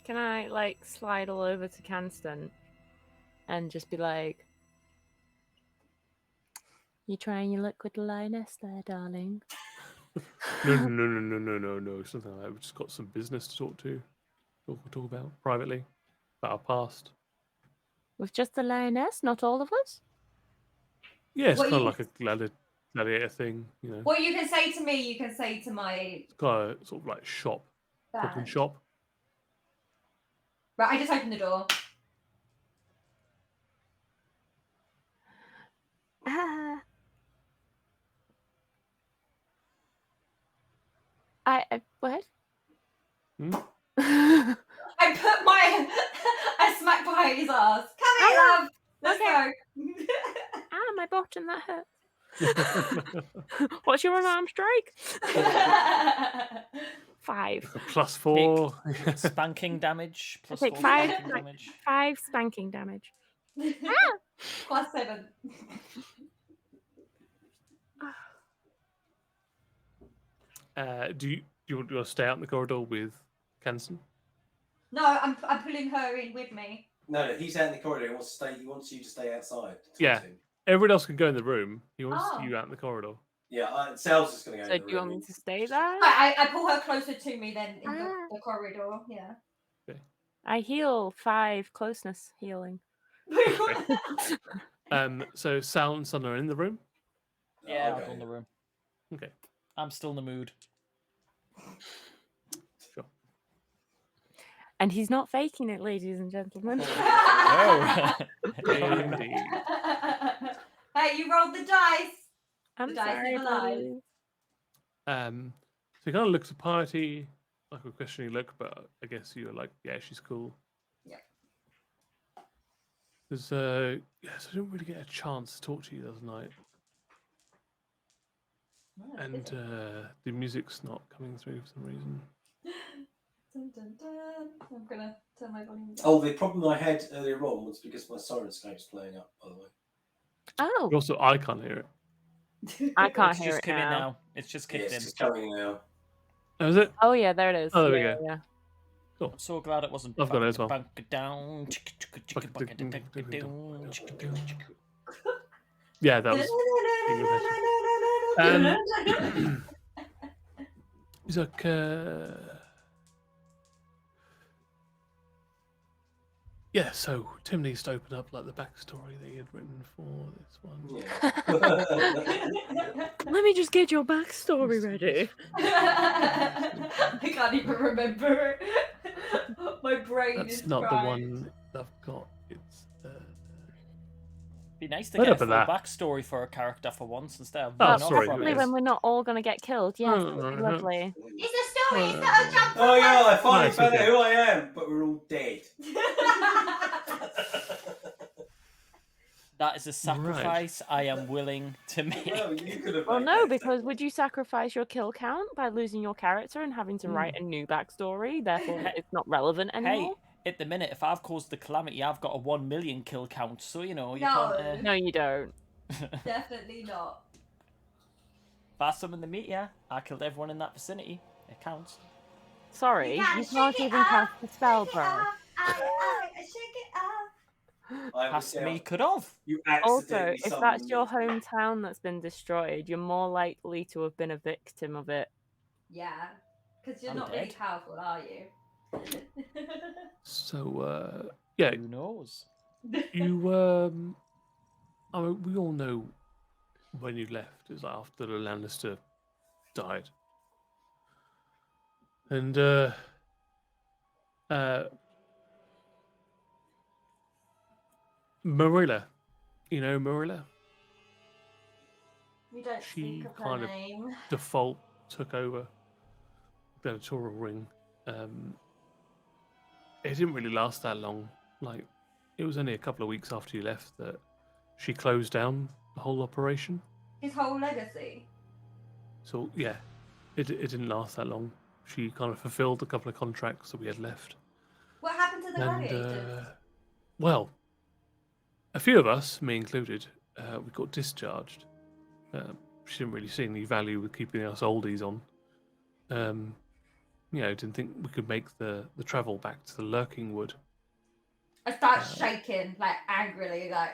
Can I like slide all over to Canston and just be like, "You trying your luck with the lioness there, darling?" No. It's nothing like that. We've just got some business to talk about privately, about our past. With just the lioness, not all of us? Yeah, it's What kind of you- like a gladiator thing, you know. What you can say to me, you can say to my It's kind of sort of like talking band. shop. Right, I just opened the door. What? Hmm? I put my... I smacked behind his ass. Come here, love. Let's Okay. go. My bottom, that hurt. What's your unarmed strike? 5. +4. Spanking damage. Plus take 4 5 spanking damage. 5 spanking damage. Plus 7. Do you want to stay out in the corridor with Canson? No, I'm pulling her in with me. No, he's out in the corridor. He wants you to stay outside. to talk Yeah. to him. Everyone else can go in the room. He wants Oh. you out in the corridor. Yeah, Sal's just going to go So in the do you room. want me to stay there? I pull her closer to me then in Ah. the corridor. Yeah. I heal 5 closeness healing. So Sal and Sun are in the room. Yeah, Oh, I'll go in the room. Okay. I'm still in the mood. Sure. And he's not faking it, ladies and gentlemen. Oh. Indeed. Hey, you rolled the dice. I'm dice sorry, never lies. buddy. So he kind of looks at Piety like a questioning look, but I guess you're like, yeah, she's cool. Yeah. There's yes, I didn't really get a chance to talk to you the other night, and the music's not coming through for some reason. Dun, dun, dun. I'm gonna turn my volume down. Oh, the problem I had earlier on was because my Sirenscape's playing up, by the way. Oh, Also, I can't hear it. I can't It's hear just it come in now. now. It's just Yeah, kicked it's in. just coming now. Oh, is it? Oh yeah, there it is. Oh, there we Yeah, go. Yeah. Cool. I'm so glad it wasn't. I've got it as well. Down. Yeah, that was. He's like, yeah. So Tim needs to open up like the backstory that he had written for this one. Yeah. Let me just get your backstory ready. I can't even remember. My brain is That's not the fried. one I've got. It's. Be nice to What get a about full that? backstory for a character for once instead of Oh, running off sorry, from Especially it. when we're not all going to get killed. Yes, Oh, that's lovely. It's a story, it's not a jump. Oh yeah, I finally Nice, found out okay. who I am, but we're all dead. That is a sacrifice I am willing to make. Well, you could have Well, made no, that because statement. would you sacrifice your kill count by losing your character and having to write a new backstory? Therefore, it's not relevant Hey, anymore. at the minute, if I've caused the calamity, I've got a 1 million kill count. So you know, you No. can't. No, you don't. Definitely not. If I summon the meteor, I killed everyone in that vicinity. It counts. Sorry, gotta you shake can't it even up, cast the spell, shake it bro. up, shake it up. I Past was me out. cut off. You Also, accidentally if summoned that's your me. hometown that's been destroyed, you're more likely to have been a victim of it. Yeah, because you're I'm not really dead. powerful, are you? So, yeah, Who knows? you. I mean, we all know when you left. It was after the Lannister died, and Marilla, you know Marilla. We don't She speak of her kind of name. default took over the editorial ring. It didn't really last that long. Like, it was only a couple of weeks after you left that she closed down the whole operation. His whole legacy. So yeah, it didn't last that long. She kind of fulfilled a couple of contracts that we had left. What happened to the And gladiators? well, a few of us, me included, we got discharged. She didn't really see any value with keeping us oldies on. You know, didn't think we could make the travel back to the Lurking Wood. I start shaking, like angrily, like.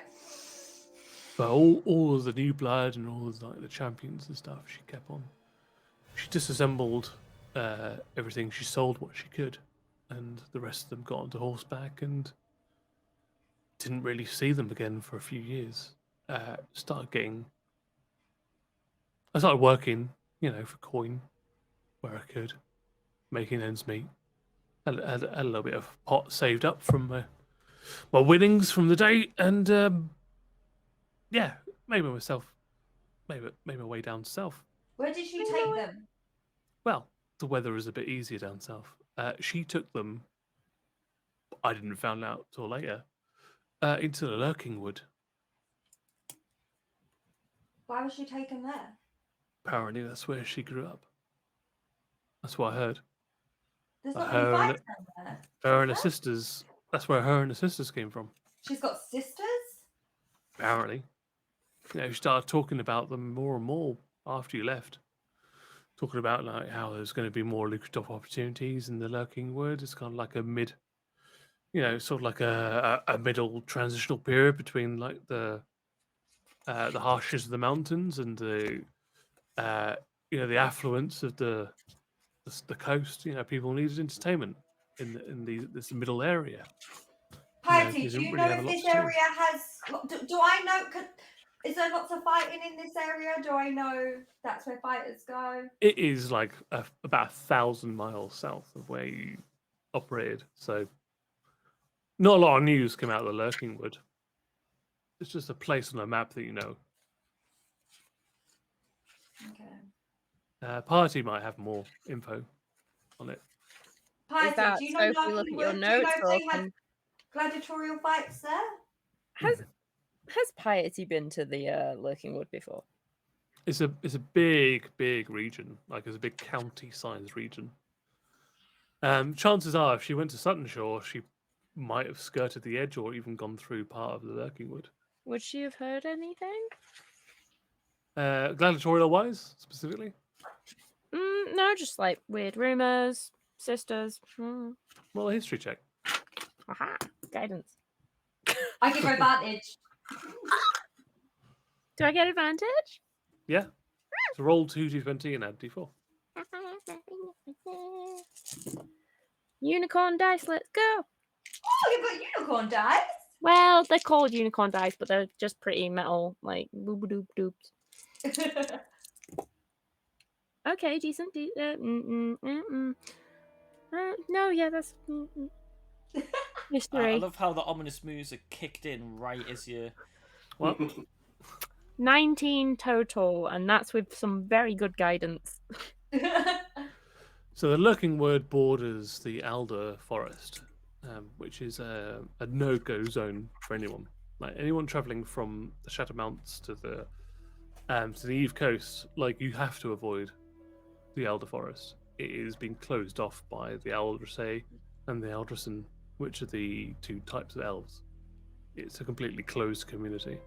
But all of the new blood and all of like the champions and stuff, she kept on. She disassembled everything. She sold what she could, and the rest of them got onto horseback and didn't really see them again for a few years. I started working, you know, for coin where I could, making ends meet. Had a little bit of pot saved up from my winnings from the day, and yeah, made my way down south. Where did she take them? Well, the weather is a bit easier down south. She took them. I didn't find out till later. Into the Lurking Wood. Why was she taken there? Apparently, that's where she grew up. That's what I heard. There's But not many her and fights down there. her and her sisters. That's where her and her sisters came from. She's got sisters? Apparently, you know, she started talking about them more and more after you left. Talking about like how there's going to be more lucrative opportunities in the Lurking Wood. It's kind of like a mid, you know, sort of like a middle transitional period between like the harshness of the mountains and the you know, the affluence of the coast. You know, people needed entertainment in this middle area. Piety, they do you didn't know really have if a lot this to do. area has. Do I know. Is there lots of fighting in this area? Do I know that's where fighters go? It is like about 1,000 miles south of where you operated, so not a lot of news came out of the Lurking Wood. It's just a place on a map that you know. Okay. Party might have more info on it. Piety, that do you so know, if we look at your do you know notes, if or they had gladiatorial fights there? Has Piety been to the Lurking Wood before? It's a big region, like it's a big county-sized region. Chances are, if she went to Sutton Shore, she might have skirted the edge or even gone through part of the Lurking Wood. Would she have heard anything? Gladiatorial-wise, specifically? No, just like weird rumors, sisters. Roll a history check. Aha, guidance. I give her advantage. Do I get advantage? Yeah. So roll 2d20 and add d4. Unicorn dice, let's go. Oh, you've got unicorn dice. Well, they're called unicorn dice, but they're just pretty metal, like boop doop doops. Okay, decent. No, yeah, that's I history. love how the ominous music kicked in right as you. What? 19 total, and that's with some very good guidance. So the Lurking Wood borders the Alder Forest, which is a no-go zone for anyone. Like anyone traveling from the Shadowmounts to the Eve Coast, like you have to avoid the Alder Forest. It is being closed off by the Aldrasay and the Aldrassan, which are the two types of elves. It's a completely closed community.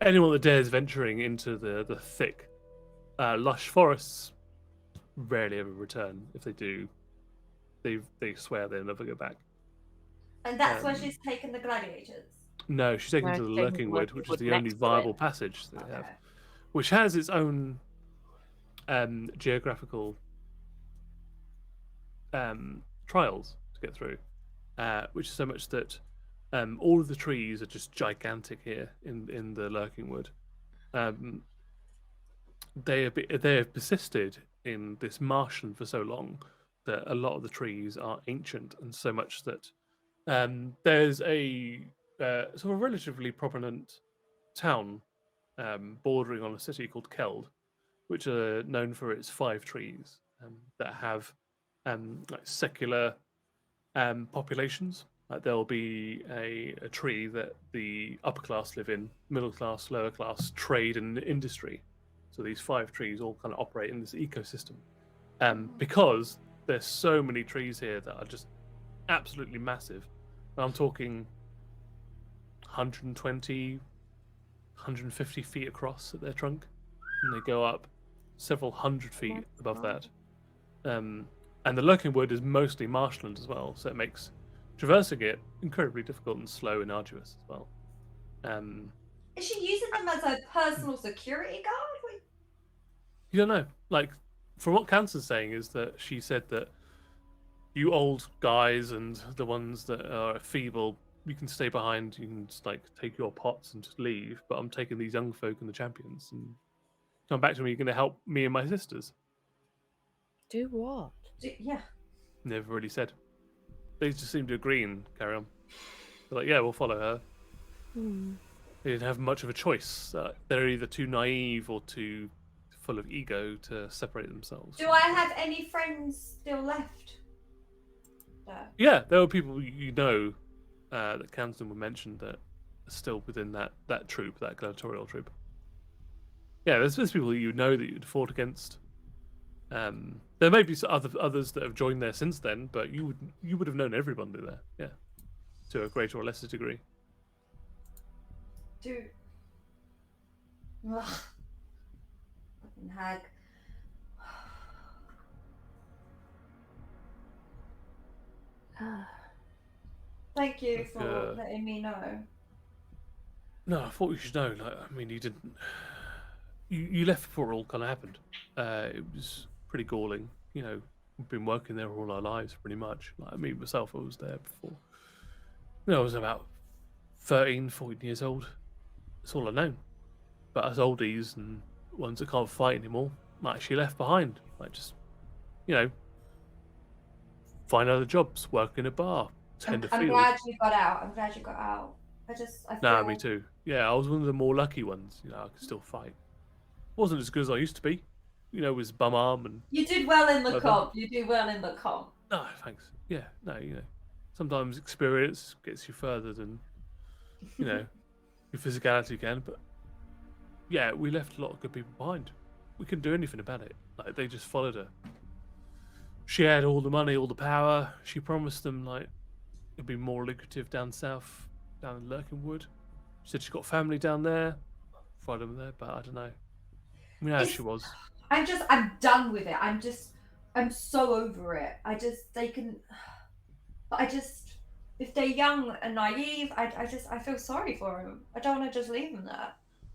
Anyone that dares venturing into the thick, lush forests rarely ever return. If they do, they swear they'll never go back. And that's where she's taken the gladiators. No, she's taken No, to the she's taken Lurking the Wood, Lurking which is Wood the only next to it. viable passage they have, which has its own geographical trials to get through, which is so much that all of the trees are just gigantic here in the Lurking Wood. They have persisted in this marshland for so long that a lot of the trees are ancient, and so much that there's a sort of relatively prominent town bordering on a city called Keld, which are known for its 5 trees that have like secular populations. Like there'll be a tree that the upper class live in, middle class, lower class, trade and industry. So these 5 trees all kind of operate in this ecosystem. Because there's so many trees here that are just absolutely massive. I'm talking 120, 150 feet across at their trunk, and they go up several hundred feet above that. And the Lurking Wood is mostly marshland as well, so it makes traversing it incredibly difficult and slow and arduous as well. Is she using them as a personal security guard? Wait. You don't know. Like, from what Cancer's saying is that she said that you old guys and the ones that are feeble, you can stay behind, you can just, like, take your pots and just leave, but I'm taking these young folk and the champions and come back to me, you're going to help me and my sisters. Do what? Yeah. Never really said. They just seem to agree and carry on. They're like, yeah, we'll follow her. They didn't have much of a choice. They're either too naive or too full of ego to separate themselves. Do I have any friends still left? Yeah, there were people you know that Canston would mention that are still within that troop, that gladiatorial troop. Yeah, there's people you know that you'd fought against. There may be others that have joined there since then, but you would have known everyone there. Yeah, to a greater or lesser degree. Dude. Ugh. Fucking hag. Thank you for letting me know. No, I thought you should know. Like, I mean, you didn't. You left before it all kind of happened. It was pretty galling. You know, we've been working there all our lives, pretty much. Like me myself, I was there before. You know, I was about 13, 14 years old. That's all I know. But us oldies and ones that can't fight anymore, like she left behind. Like just, you know, find other jobs, work in a bar, tend a field. I'm glad you got out. I'm glad you got out. I feel... Nah, me too. Yeah, I was one of the more lucky ones. You know, I could still fight. Wasn't as good as I used to be. You know, with bum arm and. You did well in the comp. You do well in the comp. No, thanks. Yeah, no, you know, sometimes experience gets you further than, you know, your physicality can. But yeah, we left a lot of good people behind. We couldn't do anything about it. Like they just followed her. She had all the money, all the power. She promised them like it'd be more lucrative down south, down in Lurking Wood. She said she's got family down there. Followed them there, but I don't know. I mean, how she was. I'm done with it. I'm so over it. If they're young and naive, I feel sorry for them. I don't want to just leave them there.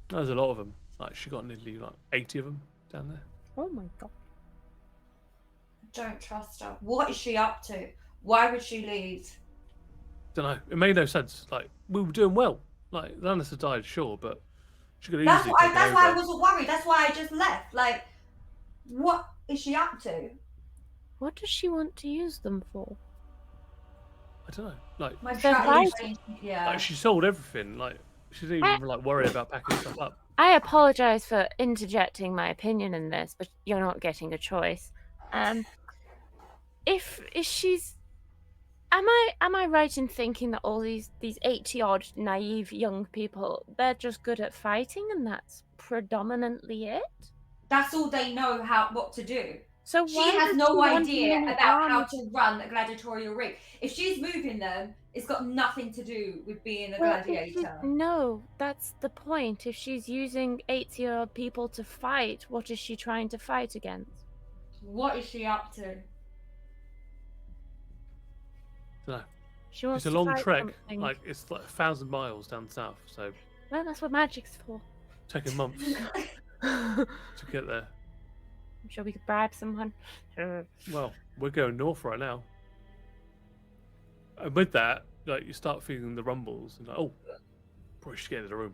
There's a lot of them. Like she got nearly like 80 of them down there. Oh my god. I don't trust her. What is she up to? Why would she leave? Don't know. It made no sense. Like we were doing well. Like Lannis had died, sure, but she could That's easily. why I wasn't worried. That's why I just left. Like, what is she up to? What does she want to use them for? I don't know. Like My They're strategy, yeah. like she sold everything. Like she didn't even like worry about packing stuff up. I apologize for interjecting my opinion in this, but you're not getting a choice. If she's, am I right in thinking that all these 80-odd naive young people, they're just good at fighting and that's predominantly it? That's all they know what to do. So She why has does no she want idea an about how army to run a gladiatorial ring. If she's moving them, it's got nothing to do with being a Well, if gladiator. no, that's the point. If she's using 80-odd people to fight, what is she trying to fight against? What is she up to? Don't know. She wants It's a to long fight trek. something. Like it's like 1,000 miles down south, so Well, that's what magic's for. taking months I'm to get there. sure we could bribe someone. Well, we're going north right now. And with that, like you start feeling the rumbles and like, oh, probably should get into the room.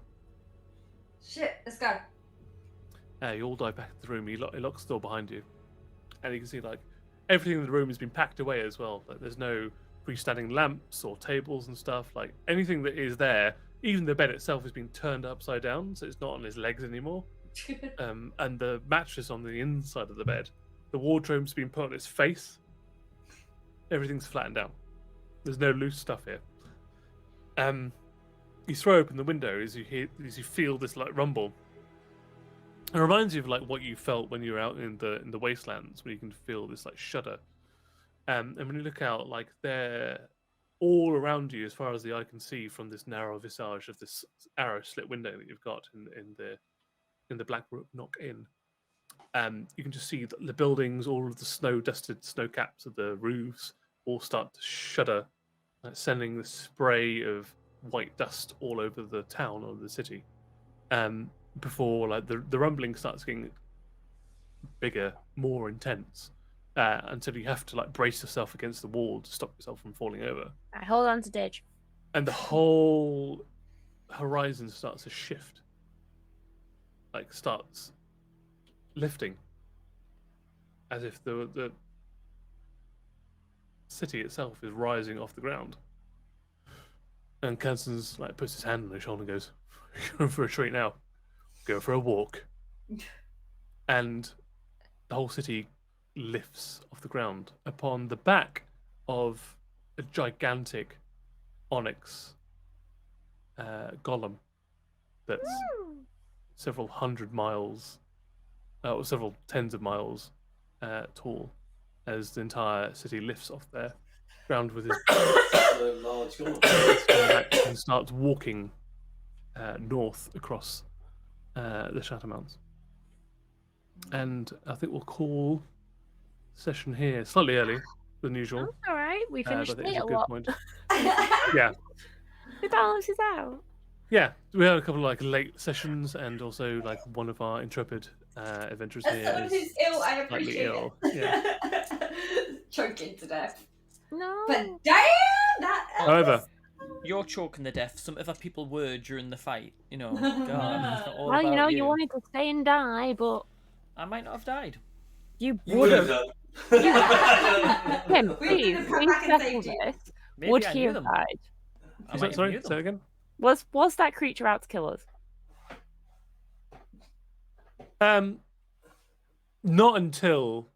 Shit, let's go. You all dive back into the room. It locks the door behind you, and you can see like everything in the room has been packed away as well. Like there's no freestanding lamps or tables and stuff. Like anything that is there, even the bed itself has been turned upside down, so it's not on its legs anymore. And the mattress on the inside of the bed, the wardrobe's been put on its face. Everything's flattened out. There's no loose stuff here. You throw open the window as you feel this like rumble. It reminds you of like what you felt when you were out in the wastelands, where you can feel this like shudder. And when you look out, like they're all around you as far as the eye can see from this narrow visage of this arrow slit window that you've got in the Blackbrook Knock Inn. You can just see the buildings, all of the snow-dusted snow caps of the roofs, all start to shudder, sending the spray of white dust all over the town or the city. Before like the rumbling starts getting bigger, more intense, until you have to like brace yourself against the wall to stop yourself from falling over. I hold on to Didge. And the whole horizon starts to shift. Like starts lifting, as if the city itself is rising off the ground. And Kanson's like puts his hand on his shoulder and goes, "You're going for a treat now. Go for a walk." And the whole city lifts off the ground upon the back of a gigantic onyx golem that's several hundred miles, or several tens of miles tall, as the entire city lifts off the ground with his Large goal. and starts walking north across the Shadow Mountains. And I think we'll call session here slightly early than usual. That's all right. We finished but I think late it's a a good lot. point. Yeah. It balances out. Yeah, we had a couple of like late sessions, and also like one of our intrepid adventurers As here someone is who's ill, I slightly appreciate ill. it. Yeah. Choking to death. No. But damn, that. However, You're choking the death. Some other people were during the fight. You know, God, it's not all Well, you about know, you wanted to stay and die, but I might not have died. you You would would have. have done. Him, We please, didn't put please back in settle safety. this. Maybe Would I he knew have them. died? I might have sorry, knew say them. again. Was that creature out to kill us? Not until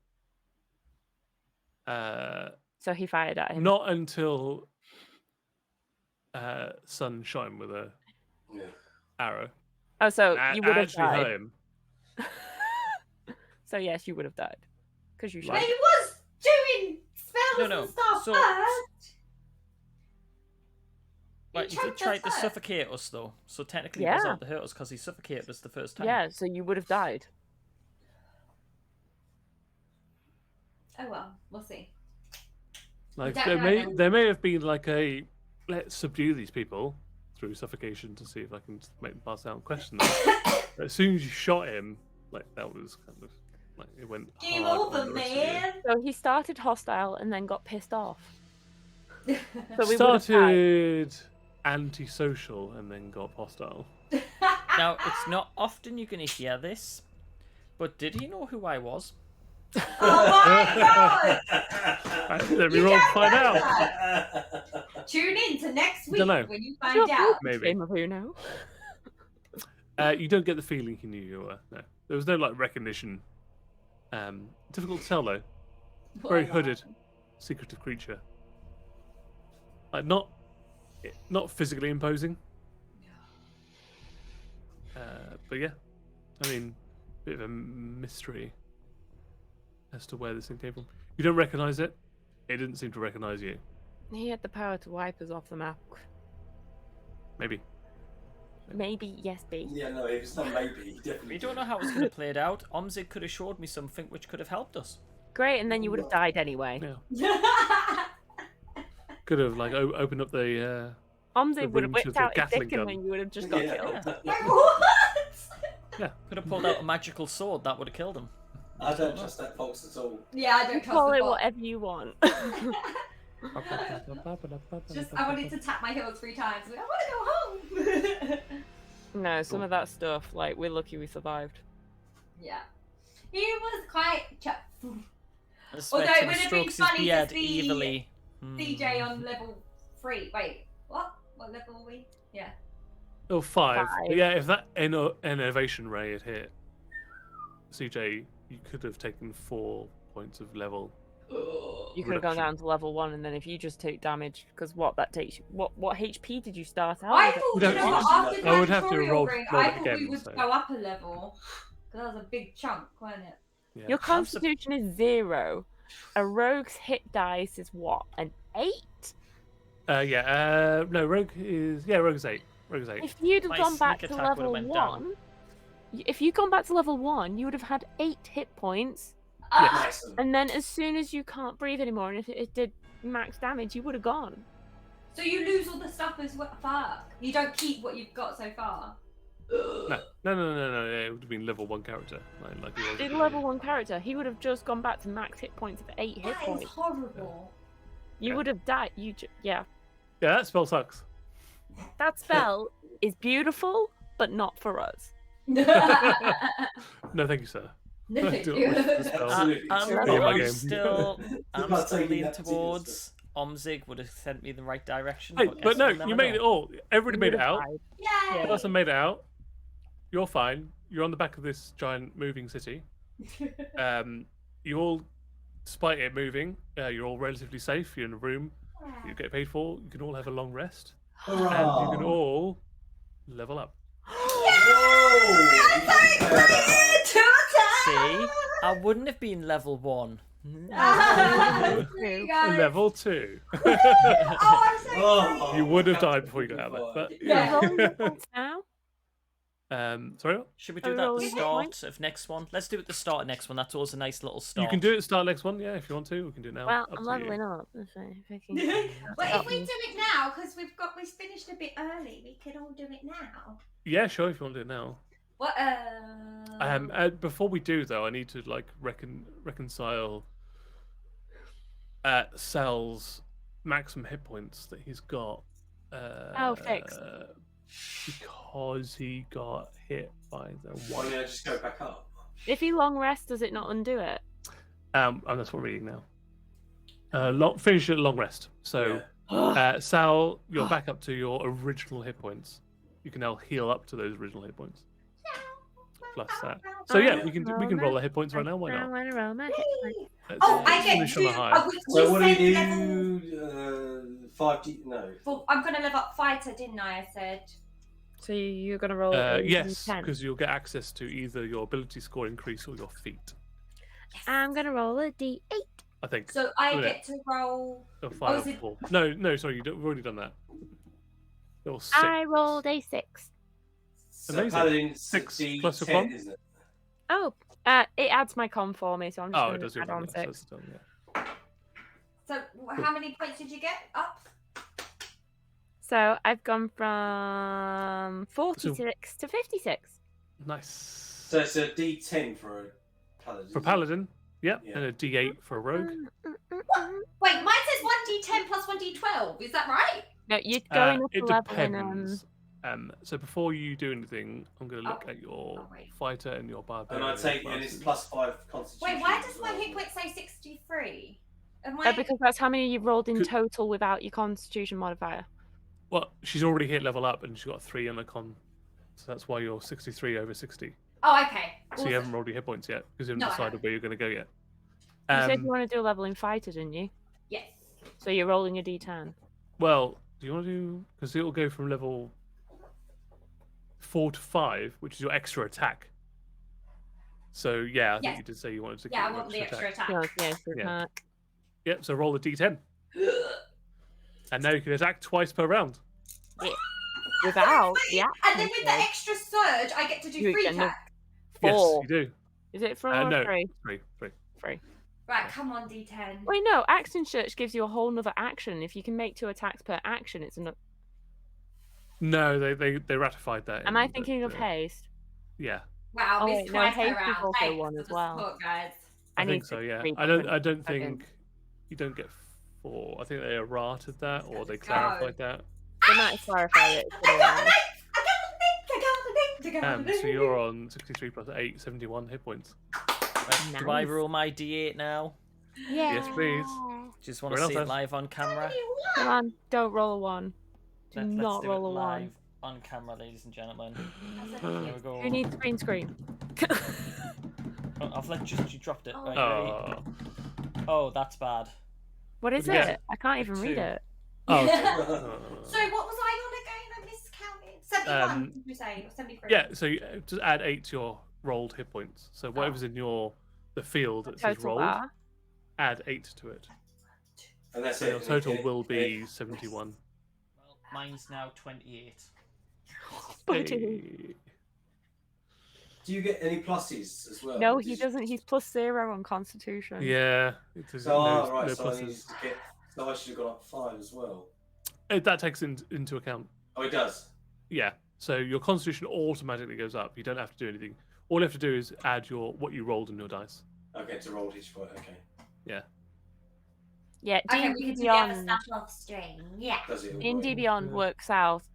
So he fired at him. not until Sun shot him with a Yeah. arrow. Oh, so you would have Actually hurt died. him. So yes, you would have died. Because you But shot. he was doing spells No. and stuff So- first. Like, he did choked try us to first. suffocate us, though. So technically, he was Yeah. out to hurt us because he suffocated us the first time. Yeah, so you would have died. Oh well, we'll see. Like don't there know may then. there may have been like a let's subdue these people through suffocation to see if I can make them pass out and question them. But as soon as you shot him, like that was kind of like it went Game hard over, on the rest of you. man. So he started hostile and then got pissed off. So we would have died. Started antisocial and then got hostile. Now, it's not often you're going to hear this, but did he know who I was? Oh my god! Let me You roll to don't find know out. that. Tune in to next week Dunno. when you Sure, find out. Maybe. Game of Uno. You don't get the feeling he knew you were. No, there was no like recognition. Difficult to tell though. Very hooded, secretive creature. Like not physically imposing. But yeah, I mean, bit of a mystery as to where this thing came from. You don't recognise it. It didn't seem to recognise you. He had the power to wipe us off the map. Maybe. Maybe, yes, B. Yeah, no, it was not maybe. Definitely. We don't know how it's going to play it out. Omzig could have showed me something which could have helped us. Great, and then you would have died anyway. Yeah. Could have like opened up the Omzig would have rooms whipped with a out his Gatling dick and gun. then you would have just got Yeah. killed. What? Could have pulled out a magical sword that would have killed him. I don't trust that fox at all. Yeah, I don't trust Call the it bot. whatever you want. Just, I wanted to tap my heels 3 times. I want to go home. No, some of that stuff, like, we're lucky we survived. Yeah. He was quite Although it it would have strokes been his funny to beard see evilly. CJ on level 3. Wait, what? What level are we? Yeah. Oh, 5. Five. But yeah, if that innovation ray had hit CJ, you could have taken 4 points of level. You could have gone down to level 1, and then if you just take damage, because that takes you. What HP did you start out I with? thought, No, you know what, after I would have to Gladiatorial roll- Ring, roll I it thought again, we would so- go up a level. Because that was a big chunk, wasn't it? Yeah. Your constitution is 0. A rogue's hit dice is what? An 8? No, rogue is 8. Rogue is 8. If you'd have My gone back sneak to attack level would've went down. 1, if you'd gone back to level 1, you would have had 8 hit points. Ah, Nice. And then as soon as you can't breathe anymore, and if it did max damage, you would have gone. so you lose all the stuff as well. Fuck. You don't keep what you've got so far. No. It would have been level 1 character. Like he was. Did level 1 character, he would have just gone back to max hit points of 8 hit That is points. horrible. You Yeah. would have died. Yeah. Yeah, that spell sucks. That spell is beautiful, but not for us. No, thank you, sir. No, thank Do not you. wish for the spell. Absolutely. I'm, Be in my I'm game. still, I'm not still taking leaning that towards Omzig would have sent me in the right direction. Hey, guess but no, we'll never you made it know. all. Everybody You made would it have out. died. Yay! Yeah. Person made it out. You're fine. You're on the back of this giant moving city. You all, despite it moving, you're all relatively safe. You're in a room. You get paid for. You can all have a long rest, and you can all level up. See, I wouldn't have been level 1. There you go. Level 2. Oh, I'm so Oh. excited. You would have died before you got out of there. But Yeah. Roll your points now. Sorry. What? Should we do Oh, that at roll the your start points. of next one? Let's do it at the start of next one. That's always a nice little start. You can do it at the start of next one. Yeah, if you want to, we can do it now. Well, Up I'm to you. leveling up. So if I can- Well, if we do it now, because we've finished a bit early, we could all do it now. Yeah, sure. If you want to do it now. What? Before we do though, I need to like reconcile Sal's maximum hit points that he's got. Fixed. Because he got hit by the Why one. don't I just go back up? If he long rests, does it not undo it? And that's what we're reading now. Finish at long rest. So, Yeah. Sal, you're back up to your original hit points. You can now heal up to those original hit points. Plus that. So yeah, we can roll the hit points right now. Why not? I roll my hit points. Let's, Oh, I get finish on two. a high. So what do said you level- do? 5D? No. Well, I'm gonna level up fighter, didn't I? I said. So you're gonna roll. a Yes, D10. because you'll get access to either your ability score increase or your feat. I'm gonna roll a D8. I think. So I Yeah. get to roll. Or 5 is or it- 4. No, sorry, we've already done that. Or 6. I rolled a 6. So Amazing. Paladin's 6 D10, plus your con? isn't it? Oh, it adds my con for me, so I'm just Oh, it gonna does your add on con, so 6. it's done, yeah. So how many points did you get up? So I've gone from 46 to 56. Nice. So it's a D10 for a paladin. For paladin, yep, Yeah. and a D8 for a rogue. Wait, mine says 1d10 plus 1d12. Is that right? No, you're going up a It level in depends. So before you do anything, I'm going to look Oh. at your wait. fighter and your barbarian. And I'd take, and it's classes. +5 constitution. Wait, why does as my well. hit point say 63? Am I... because that's how many you've rolled in Could- total without your constitution modifier. Well, she's already hit level up and she's got 3 on the con. So that's why you're 63 over 60. Oh, okay. So you haven't rolled your hit points yet because you haven't No, I decided haven't. where you're going to go yet. You said you want to do a level in fighter, didn't you? Yes. So you're rolling a d10. Well, do you want to do... Because it'll go from level 4 to 5, which is your extra attack. So, yeah, I think Yes. you did say you wanted to Yeah, get I your want the extra attack. attack. Yeah. Yep, so roll a d10. And now you can attack twice per round. Without the And then action with the surge. extra surge, I get to do You 3 get no- attacks. Yes, 4. you do. Is it 4 or No, 3? 3. 3. Right, come on, D10. Wait, no. Action search gives you a whole nother action. If you can make 2 attacks per action, it's another. No, they ratified that. Am in I the- thinking of haste? Yeah, Wow, Oh, it's wait, no, twice haste per is round. also Thanks one for as the well. support, guys. I need think so. Yeah, 63 I don't seconds. think you don't get 4. I think they errated that or they Go. clarified that. They might have clarified it. I got the link! So you're on 63 plus 8, 71 hit points. Do I Nice. roll my D8 now? Yeah. Yes, please. Just want to Very see well, it then. live on camera. Come on, don't roll a 1. Do Let's not do roll it a live 1. on camera, ladies and gentlemen. Here we go. Who needs green screen? Oh, I've let you dropped it. Oh. Right, ready? Oh, Oh, that's bad. What is Yeah. it? I can't even read 2. it. oh okay. Sorry, what was I on again? I miscounted. 71, did you say? Or 73? Yeah, so you just add 8 to your rolled hit points. So whatever's in the field that says Total rolled, bar. add 8 to it. And that's So it. your total will be 71. Well, mine's now 28. Hey. Do you get any pluses as well? No, Did he you- doesn't. He's +0 on Constitution. Yeah. It is So, no, right, no so I, need pluses. to get, so I should have got up 5 as well. That takes into account. Oh, it does. Yeah. So your constitution automatically goes up. You don't have to do anything. All you have to do is add what you rolled in your dice. Okay, to roll each point. Okay. Yeah, Okay, we D&D can together Beyond. start off string. Yeah. Does it? all D&D right? Beyond Yeah. works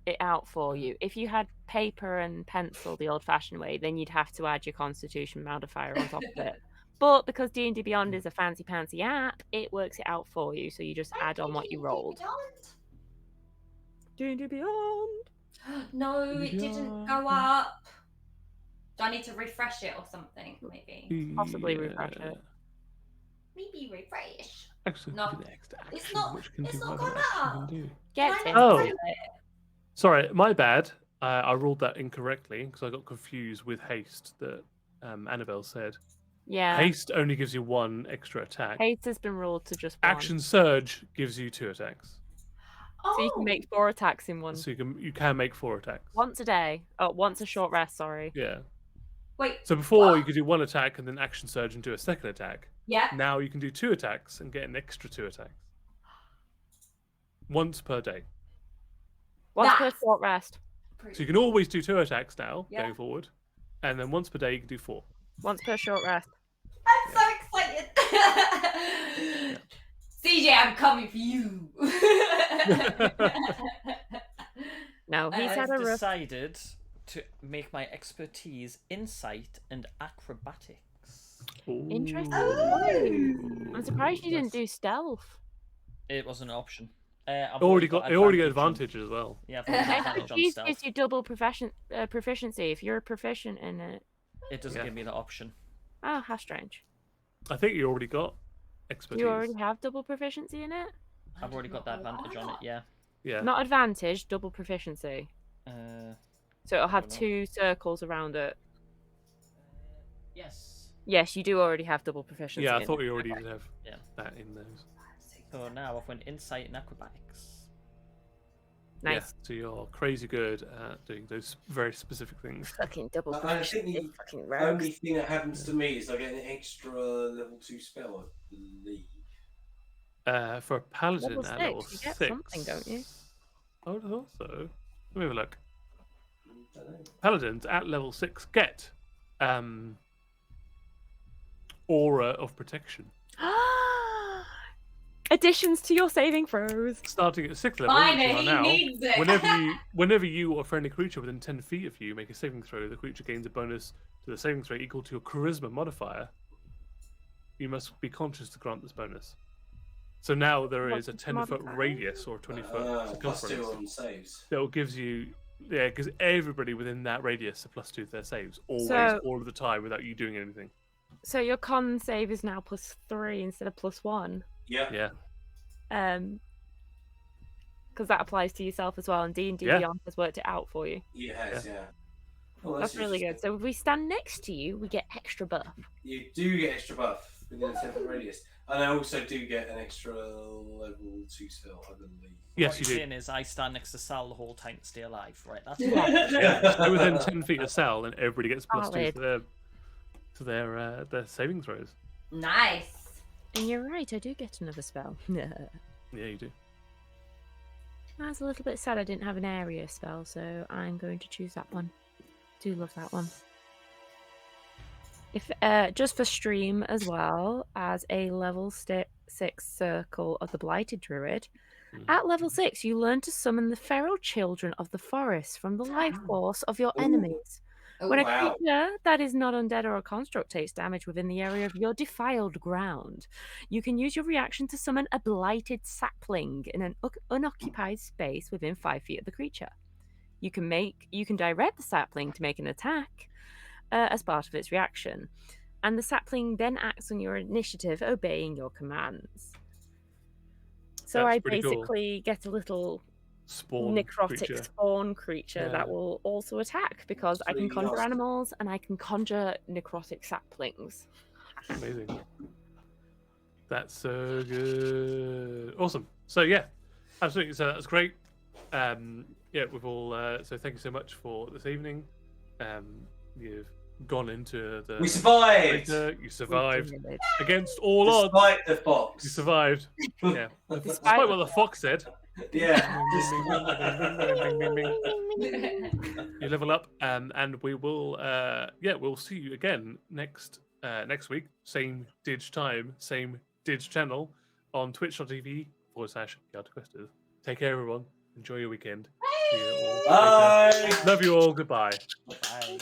it out for you. If you had paper and pencil the old-fashioned way, then you'd have to add your Constitution modifier on top of it. But because D&D Beyond is a fancy-pantsy app, it works it out for you. So you just add on what you rolled. D&D Beyond. No, it didn't go up. Do I need to refresh it or something? Maybe. Possibly refresh it. Maybe refresh. Actually, No, do the next action, it's not- which can it's do not whatever gone action up. you can do. Get Can it. I Oh. refresh it? Sorry, my bad. I rolled that incorrectly because I got confused with haste that Annabelle said. Yeah. Haste only gives you 1 extra attack. Haste has been ruled to just 1. Action surge gives you 2 attacks. Oh, So you can make 4 attacks in one. So you can make 4 attacks. Once a day. Oh, once a short rest, sorry. Yeah. wait. So before What? you could do 1 attack and then action surge and do a second attack. Yeah. Now you can do 2 attacks and get an extra 2 attacks. Once per day. Once per That's- short rest. So you can always do 2 attacks now Yeah. going forward. And then once per day you can do 4. Once per short rest. I'm so excited. CJ, I'm coming for you. No, he's had a I've rough. decided to make my expertise insight and acrobatics. Interesting. Ooh. I'm surprised you didn't do stealth. It was an option. I've It already got advantage advantage as well. On, yeah, I've already got advantage on Expertise stealth. gives you double proficiency if you're proficient in it. It doesn't Yeah. give me the option. Oh, how strange. I think you already got expertise. You already have double proficiency in it? I've already got that advantage on it. Yeah. Yeah. Not advantage, double proficiency. So it'll have Don't know. 2 circles around it. Yes. Yes, you do already have double proficiency. Yeah, I in thought it. you already Okay. did have Yeah. that in those. So now I've went insight and acrobatics. Nice. Yeah, so you're crazy good at doing those very specific things. Fucking double I proficiency. think the Fucking only rogues. thing that happens to me is I get an extra level 2 spell, I believe. For a paladin Level at 6, level you get 6. something, don't you? I would have thought so. Let me have a look. Dunno. Paladins at level 6 get Aura of Protection. Additions to your saving throws. Starting at 6th level, Fine, which you are he now, needs it. whenever you or a friendly creature within 10 feet of you make a saving throw, the creature gains a bonus to the saving throw equal to your charisma modifier. You must be conscious to grant this bonus. So now there is a What's the 10-foot modifier? radius or a 20-foot +2 circumference on saves. that will gives you, because everybody within that radius a +2 to their saves, always, So- all of the time, without you doing anything. So your con save is now +3 instead of +1. Yeah. Yeah. Because that applies to yourself as well, and D&D Yeah. Beyond has worked it out for you. Yes, yeah. Oh, That's really good. interesting. So if we stand next to you, we get extra buff. You do get extra buff within a 10-foot radius. And I also do get an extra level 2 spell, I believe. Yes, what you you're do. saying is I stand next to Sal the whole time to stay alive, right? That's Yeah. So within 10 feet of Sal, and everybody gets +2 Valid. to their saving throws. Nice. And you're right, I do get another spell. Yeah, you do. I was a little bit sad I didn't have an area spell, so I'm going to choose that one. Do love that one. If just for stream as well as a level 6 circle of the Blighted Druid. At level 6, you learn to summon the feral children of the forest from the life force of your Ooh. enemies. Oh, When a wow. creature that is not undead or a construct takes damage within the area of your defiled ground, you can use your reaction to summon a blighted sapling in an unoccupied space within 5 feet of the creature. You can direct the sapling to make an attack as part of its reaction, and the sapling then acts on your initiative, obeying your commands. So That's I pretty cool. basically get a little Spawn necrotic creature. spawn creature Yeah. that will also attack, because I can Pretty conjure nasty. animals and I can conjure necrotic saplings. Amazing. That's so good. Awesome. So yeah, absolutely. So that's great. Yeah, we've all. So thank you so much for this evening. You've gone into the. We survived! crater, You survived We did it. against all odds. Despite the fox. You survived. Yeah. Despite Despite what the fox said. Yeah. You level up, and we will. We'll see you again next week. Same Dig time, same Dig channel on twitch.tv/YardaQuesters. Take care, everyone. Enjoy your weekend. See you all later. Bye! Love you all. Goodbye. Bye.